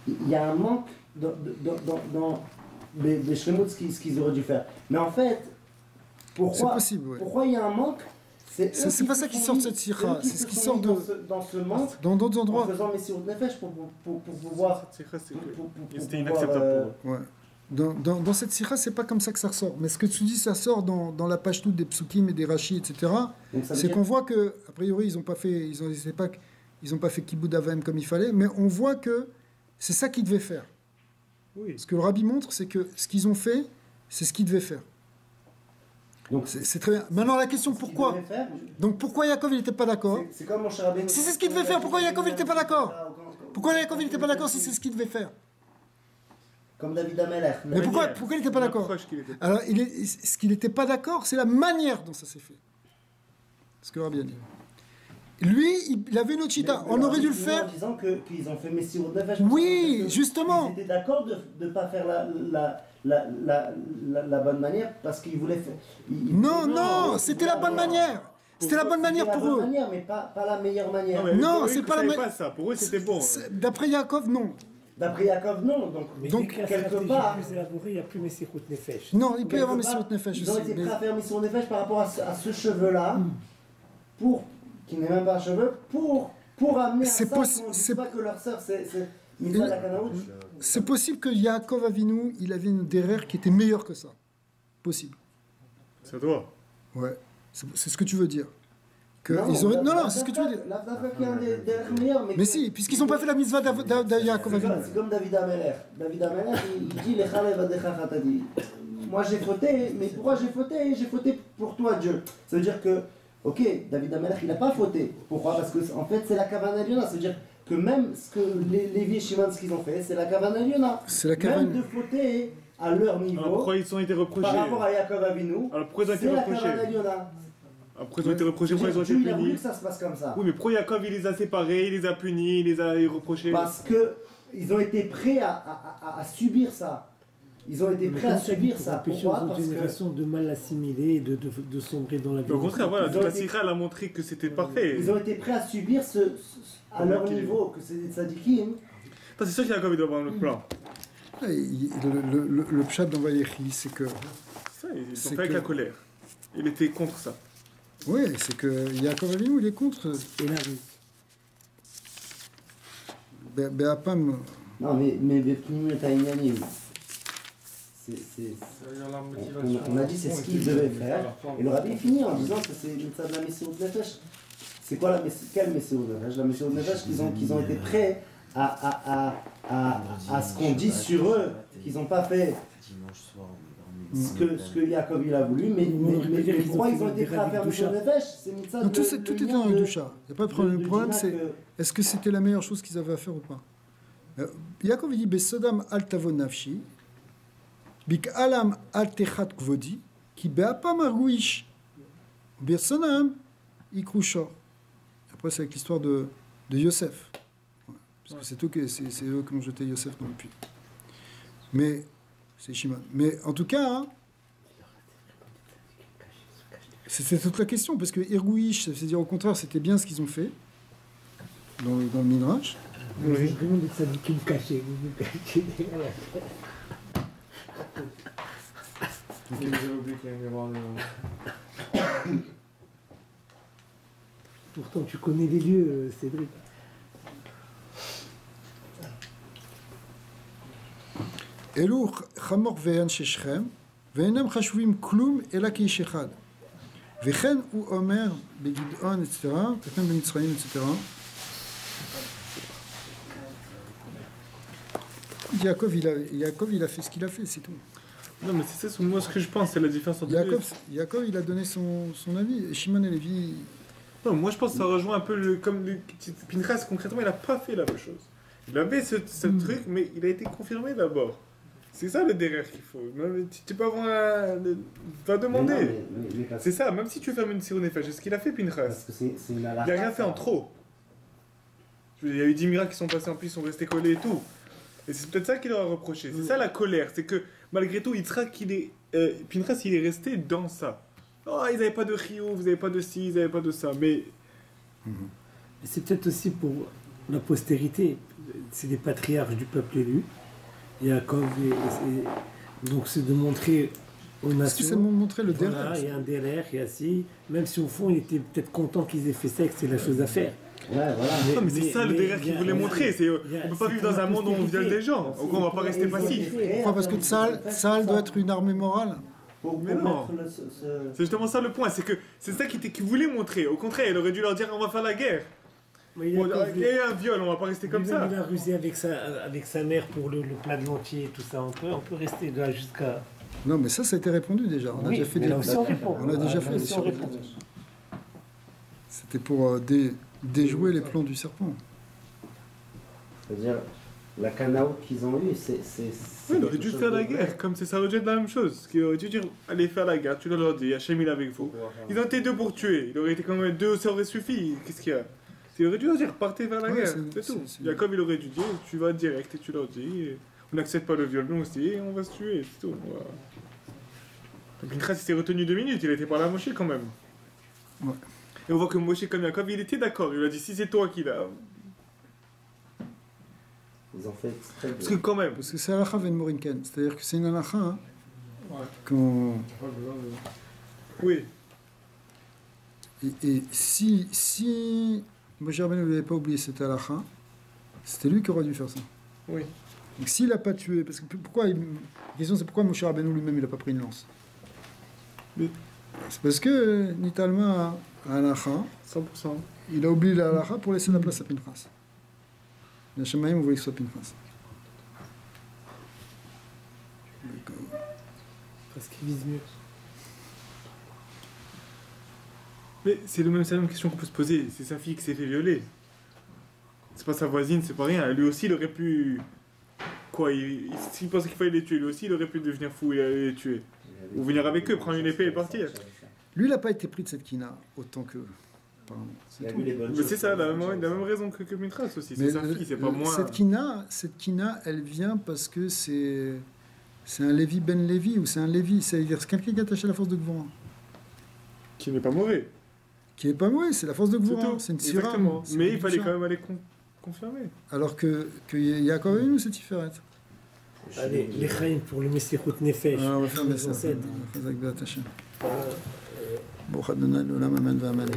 Speaker 5: il y a un manque dans des shlemut, ce qu'ils auraient dû faire. Mais en fait,
Speaker 1: C'est
Speaker 5: pourquoi
Speaker 1: possible, ouais.
Speaker 5: pourquoi il y a un manque?
Speaker 1: C'est pas ça qui sort de cette sikha, c'est ce qui sort de.
Speaker 5: dans ce manque
Speaker 1: Dans d'autres
Speaker 5: en
Speaker 1: endroits.
Speaker 5: faisant Messirut Nefesh pour pouvoir.
Speaker 2: C'est que
Speaker 5: pour
Speaker 2: c'était
Speaker 5: pouvoir,
Speaker 2: inacceptable pour eux.
Speaker 1: Ouais. Dans cette sikha, c'est pas comme ça que ça ressort. Mais ce que tu dis, ça sort dans la page toute des psukim et des rachis, etc.
Speaker 5: donc ça veut
Speaker 1: C'est
Speaker 5: dire-
Speaker 1: qu'on voit que, a priori, ils ont pas fait kiboud avem comme il fallait, mais on voit que c'est ça qu'ils devaient faire.
Speaker 2: Oui.
Speaker 1: Ce que le rabbi montre, c'est que ce qu'ils ont fait, c'est ce qu'ils devaient faire.
Speaker 5: Donc,
Speaker 1: C'est très bien. Maintenant, la question,
Speaker 5: ce qu'ils
Speaker 1: pourquoi?
Speaker 5: devaient faire,
Speaker 1: Donc pourquoi Yaakov il n'était pas d'accord?
Speaker 5: c'est comme mon cher Rabbeinu.
Speaker 1: Si c'est ce qu'il devait faire, pourquoi Yaakov il n'était pas d'accord? Pourquoi Yaakov il n'était pas d'accord si c'est ce qu'il devait faire?
Speaker 5: Comme David Ameller.
Speaker 1: Mais pourquoi il n'était pas d'accord?
Speaker 2: L'approche qu'il était-
Speaker 1: Alors, ce qu'il n'était pas d'accord, c'est la manière dont ça s'est fait. Ce que le rabbi a dit. Lui, il avait une autre chita. On aurait dû le faire.
Speaker 5: En disant qu'ils ont fait Messirut Nefesh.
Speaker 1: Oui,
Speaker 5: parce que
Speaker 1: justement.
Speaker 5: Ils étaient d'accord de ne pas faire la bonne manière parce qu'ils voulaient faire.
Speaker 1: Non, c'était la bonne manière. C'était la bonne manière pour
Speaker 5: C'était la
Speaker 1: eux.
Speaker 5: bonne manière, mais pas la meilleure manière.
Speaker 2: mais
Speaker 1: Non,
Speaker 2: pour eux,
Speaker 1: c'est
Speaker 2: ils
Speaker 1: pas la
Speaker 2: savaient
Speaker 1: ma-
Speaker 2: pas ça. Pour eux, c'était bon.
Speaker 1: D'après Yaakov, non.
Speaker 5: D'après Yaakov, non. Donc,
Speaker 1: Donc,
Speaker 3: dès que la
Speaker 5: quelque
Speaker 3: stratégie
Speaker 5: part-
Speaker 3: est plus élaborée, il n'y a plus Messirut Nefesh.
Speaker 1: Non, il peut y avoir
Speaker 5: quelque
Speaker 1: Messirut
Speaker 5: part,
Speaker 1: Nefesh
Speaker 5: ils ont
Speaker 1: aussi.
Speaker 5: été
Speaker 1: mais-
Speaker 5: prêts à faire Messirut Nefesh par rapport à ce cheveu-là, qui n'est même pas un cheveu, pour amener à
Speaker 1: C'est
Speaker 5: ça
Speaker 1: possi-
Speaker 5: qu'on dise
Speaker 1: c'est-
Speaker 5: pas que leur sœur c'est Mitzvah
Speaker 1: Il-
Speaker 5: la Kanaout.
Speaker 1: C'est possible que Yaakov Avinu, il avait une derrière qui était meilleure que ça. Possible.
Speaker 2: C'est toi.
Speaker 1: Ouais. C'est ce que tu veux dire. Que ils auraient... Non, c'est ce que tu veux dire.
Speaker 5: La qui est un des meilleurs,
Speaker 1: Mais si, puisqu'ils n'ont pas fait la mitzvah de Yaakov Avinu.
Speaker 5: C'est comme David Ameller. David Ameller, il dit les Chalev Adecha Chatadi. Moi j'ai fauté, mais pourquoi j'ai fauté? J'ai fauté pour toi, Dieu. Ça veut dire que, ok, David Ameller, il n'a pas fauté. Pourquoi? Parce que en fait, c'est la Kavana Liona. Ça veut dire que même ce que les Lévi et Shimon, ce qu'ils ont fait, c'est la Kavana Liona.
Speaker 1: C'est la
Speaker 5: Même
Speaker 1: Kavana.
Speaker 5: de fauter à leur
Speaker 2: Alors
Speaker 5: niveau
Speaker 2: pourquoi ils ont été reprochés?
Speaker 5: par rapport à Yaakov Avinu,
Speaker 2: Alors pourquoi ils ont été
Speaker 5: c'est la
Speaker 2: reprochés?
Speaker 5: Kavana Liona.
Speaker 2: Après, ils ont été reprochés, pourquoi ils ont été
Speaker 5: Dieu, il a voulu
Speaker 2: punis?
Speaker 5: que ça se passe comme ça.
Speaker 2: Oui, mais pourquoi Yaakov il les a séparés, il les a punis, il les a reprochés?
Speaker 5: Parce que ils ont été prêts à subir ça. Ils ont été prêts à subir ça.
Speaker 3: Empêcher
Speaker 5: Pourquoi?
Speaker 3: aux
Speaker 5: Parce
Speaker 3: autres
Speaker 5: que
Speaker 3: générations de mal assimiler et de sombrer dans la
Speaker 2: Mais au contraire, voilà,
Speaker 5: Ils
Speaker 2: toute
Speaker 5: ont
Speaker 2: la
Speaker 5: été-
Speaker 2: Sikha elle a montré que c'était parfait.
Speaker 5: ils ont été prêts à subir à leur niveau, que c'est des tzadikim.
Speaker 2: C'est sûr qu'Yaakov il doit avoir un autre plan.
Speaker 1: Le pshat dans Vayechi, c'est que...
Speaker 2: Ça, ils
Speaker 1: C'est
Speaker 2: ont fait avec
Speaker 1: que-
Speaker 2: la colère. Il était contre ça.
Speaker 1: Oui, c'est que Yaakov Avinu, il est contre.
Speaker 3: Et la rue.
Speaker 1: Be'apam...
Speaker 5: Non, mais Bepnim et Taïnyanim, on a dit c'est ce qu'ils devaient faire. Et le rabbi finit en disant que c'est une de la Messirut Nefesh. C'est quoi quelle Messirut Nefesh? La Messirut Nefesh qu'ils ont été prêts à ce qu'on dise sur eux, qu'ils n'ont pas fait ce que Yaakov il a voulu, mais pourquoi ils ont été prêts à faire Messirut Nefesh? C'est Mitzad
Speaker 1: Non, tout était dans le Dusha. Il n'y a pas de problème. Le problème, c'est
Speaker 5: que
Speaker 1: est-ce que c'était la meilleure chose qu'ils avaient à faire ou pas? Yaakov il dit Besodam al tavo nafshi, bik alam al techat kvodi, ki beapam arguish, Besodam ikrushor. Après, c'est avec l'histoire de Yosef. Parce que c'est eux qui ont jeté Yosef dans le puits. Mais, c'est Shimon. Mais en tout cas, hein, c'est toute la question, parce que Irgouish, ça veut dire au contraire, c'était bien ce qu'ils ont fait dans le Midrash.
Speaker 3: Vous avez vraiment des tzadikim cachés, vous cachez derrière.
Speaker 2: Ok, j'ai oublié qu'il y a une erreur.
Speaker 3: Pourtant, tu connais les lieux, Cédric.
Speaker 1: אלו חמור ואנשי שכם, ואינם חשובים כלום אלא כאיש אחד. וכן הוא אומר בגדעון, etc., וכן במצרים, etc. Yaakov, il a fait ce qu'il a fait, c'est tout.
Speaker 2: Non, mais c'est ça, moi, ce que je pense, c'est la différence entre
Speaker 1: Yaakov, il a donné son avis. Et Shimon et Lévi...
Speaker 2: Non, moi, je pense que ça rejoint un peu comme Pinchas, concrètement, il n'a pas fait la même chose. Il avait ce truc, mais il a été confirmé d'abord. C'est ça le derrière qu'il faut. Tu peux avoir va demander. Mais c'est ça, même si tu fermes une sirone c'est ce qu'il a fait Pinchas. Il n'a rien fait en trop. Il y a eu 10 miracles qui sont passés en plus, ils sont restés collés et tout. Et c'est peut-être ça qu'il leur a reproché. C'est ça la colère. C'est que malgré tout, Pinchas, il est resté dans ça. Oh, ils n'avaient pas de rio, vous n'avez pas de ci, ils n'avaient pas de ça. Mais
Speaker 3: c'est peut-être aussi pour la postérité. C'est des patriarches du peuple élu. Yaakov, donc c'est de montrer aux nations.
Speaker 1: Est-ce que c'est de montrer le derrière?
Speaker 3: Voilà, il y a un derrière, il y a ci. Même si au fond, il était peut-être content qu'ils aient fait ça et que c'est la chose à faire.
Speaker 5: Ouais, voilà.
Speaker 2: Mais c'est ça le derrière qu'il voulait montrer. On ne peut pas vivre dans un monde où on viole des gens. Donc on ne va pas rester passif.
Speaker 1: Pourquoi? Parce que Tsahal doit être une armée morale.
Speaker 2: Mais non. C'est justement ça le point. C'est ça qu'il voulait montrer. Au contraire, il aurait dû leur dire on va faire la guerre. Il y a un viol, on va pas rester comme ça.
Speaker 3: Il a rusé avec sa mère pour le plat de lentilles et tout ça. On peut rester là jusqu'à...
Speaker 1: Non, mais ça a été répondu déjà. On a déjà fait des... On a déjà fait des... C'était pour déjouer les plans du serpent.
Speaker 5: C'est-à-dire, la Canaout qu'ils ont eue, c'est...
Speaker 2: Oui, il aurait dû faire la guerre, comme ça aurait dû être la même chose. Il aurait dû dire, allez faire la guerre, tu leur dis, Hachem il est avec vous. Ils ont été deux pour tuer, il aurait été quand même deux, ça aurait suffi. Qu'est-ce qu'il y a? Il aurait dû leur dire, partez vers la guerre, c'est tout. Jacob il aurait dû dire, tu vas direct et tu leur dis, on n'accepte pas le viol, nous aussi, et on va se tuer, c'est tout. Voilà. Donc Pinchas il s'est retenu 2 minutes, il a été par la Moshe quand même.
Speaker 1: Ouais.
Speaker 2: Et on voit que Moshe comme Jacob, il était d'accord, il a dit, si c'est toi qui l'as...
Speaker 5: Ils ont fait exprès de...
Speaker 2: Parce que quand même...
Speaker 1: Parce que c'est halakha ven morinken, c'est-à-dire que c'est une halakha, hein,
Speaker 2: ouais.
Speaker 1: Quand...
Speaker 2: Oui.
Speaker 1: Et si Moshe Rabbeinu n'avait pas oublié cette halakha, c'était lui qui aurait dû faire ça.
Speaker 2: Oui.
Speaker 1: Donc s'il n'a pas tué, parce que pourquoi la question c'est pourquoi Moshe Rabbeinu lui-même il n'a pas pris une lance.
Speaker 2: Oui.
Speaker 1: C'est parce que Nitalma a halakha,
Speaker 2: 100%.
Speaker 1: il a oublié la halakha pour laisser la place à Pinchas. Les Shamaïm voulaient que ce soit Pinchas.
Speaker 3: Parce qu'il vise mieux.
Speaker 2: Mais c'est la même question qu'on peut se poser. C'est sa fille qui s'est fait violer. C'est pas sa voisine, c'est pas rien. Lui aussi, il aurait pu... Quoi, s'il pensait qu'il fallait les tuer, lui aussi, il aurait pu devenir fou et aller les tuer. Ou venir avec eux, prendre une épée et partir.
Speaker 1: Lui, il n'a pas été pris de cette kina autant que...
Speaker 2: Mais c'est ça, la même raison que Pinchas aussi. C'est sa fille, c'est pas moi.
Speaker 1: Cette kina, elle vient parce que c'est un Lévi ben Lévi, ou c'est un Lévi, c'est-à-dire c'est quelqu'un qui est attaché à la force de Gvora.
Speaker 2: Qui n'est pas mauvais.
Speaker 1: Qui n'est pas mauvais, c'est la force de Gvora. C'est une sira.
Speaker 2: Mais il fallait quand même aller confirmer.
Speaker 1: Alors que Yaakov Avinu, c'est Tiferet.
Speaker 3: Allez, les Chaim pour le Messichut Nefesh.
Speaker 1: On va faire des ancêtres. Bon, Adonai, l'Olam, Amen, Amen.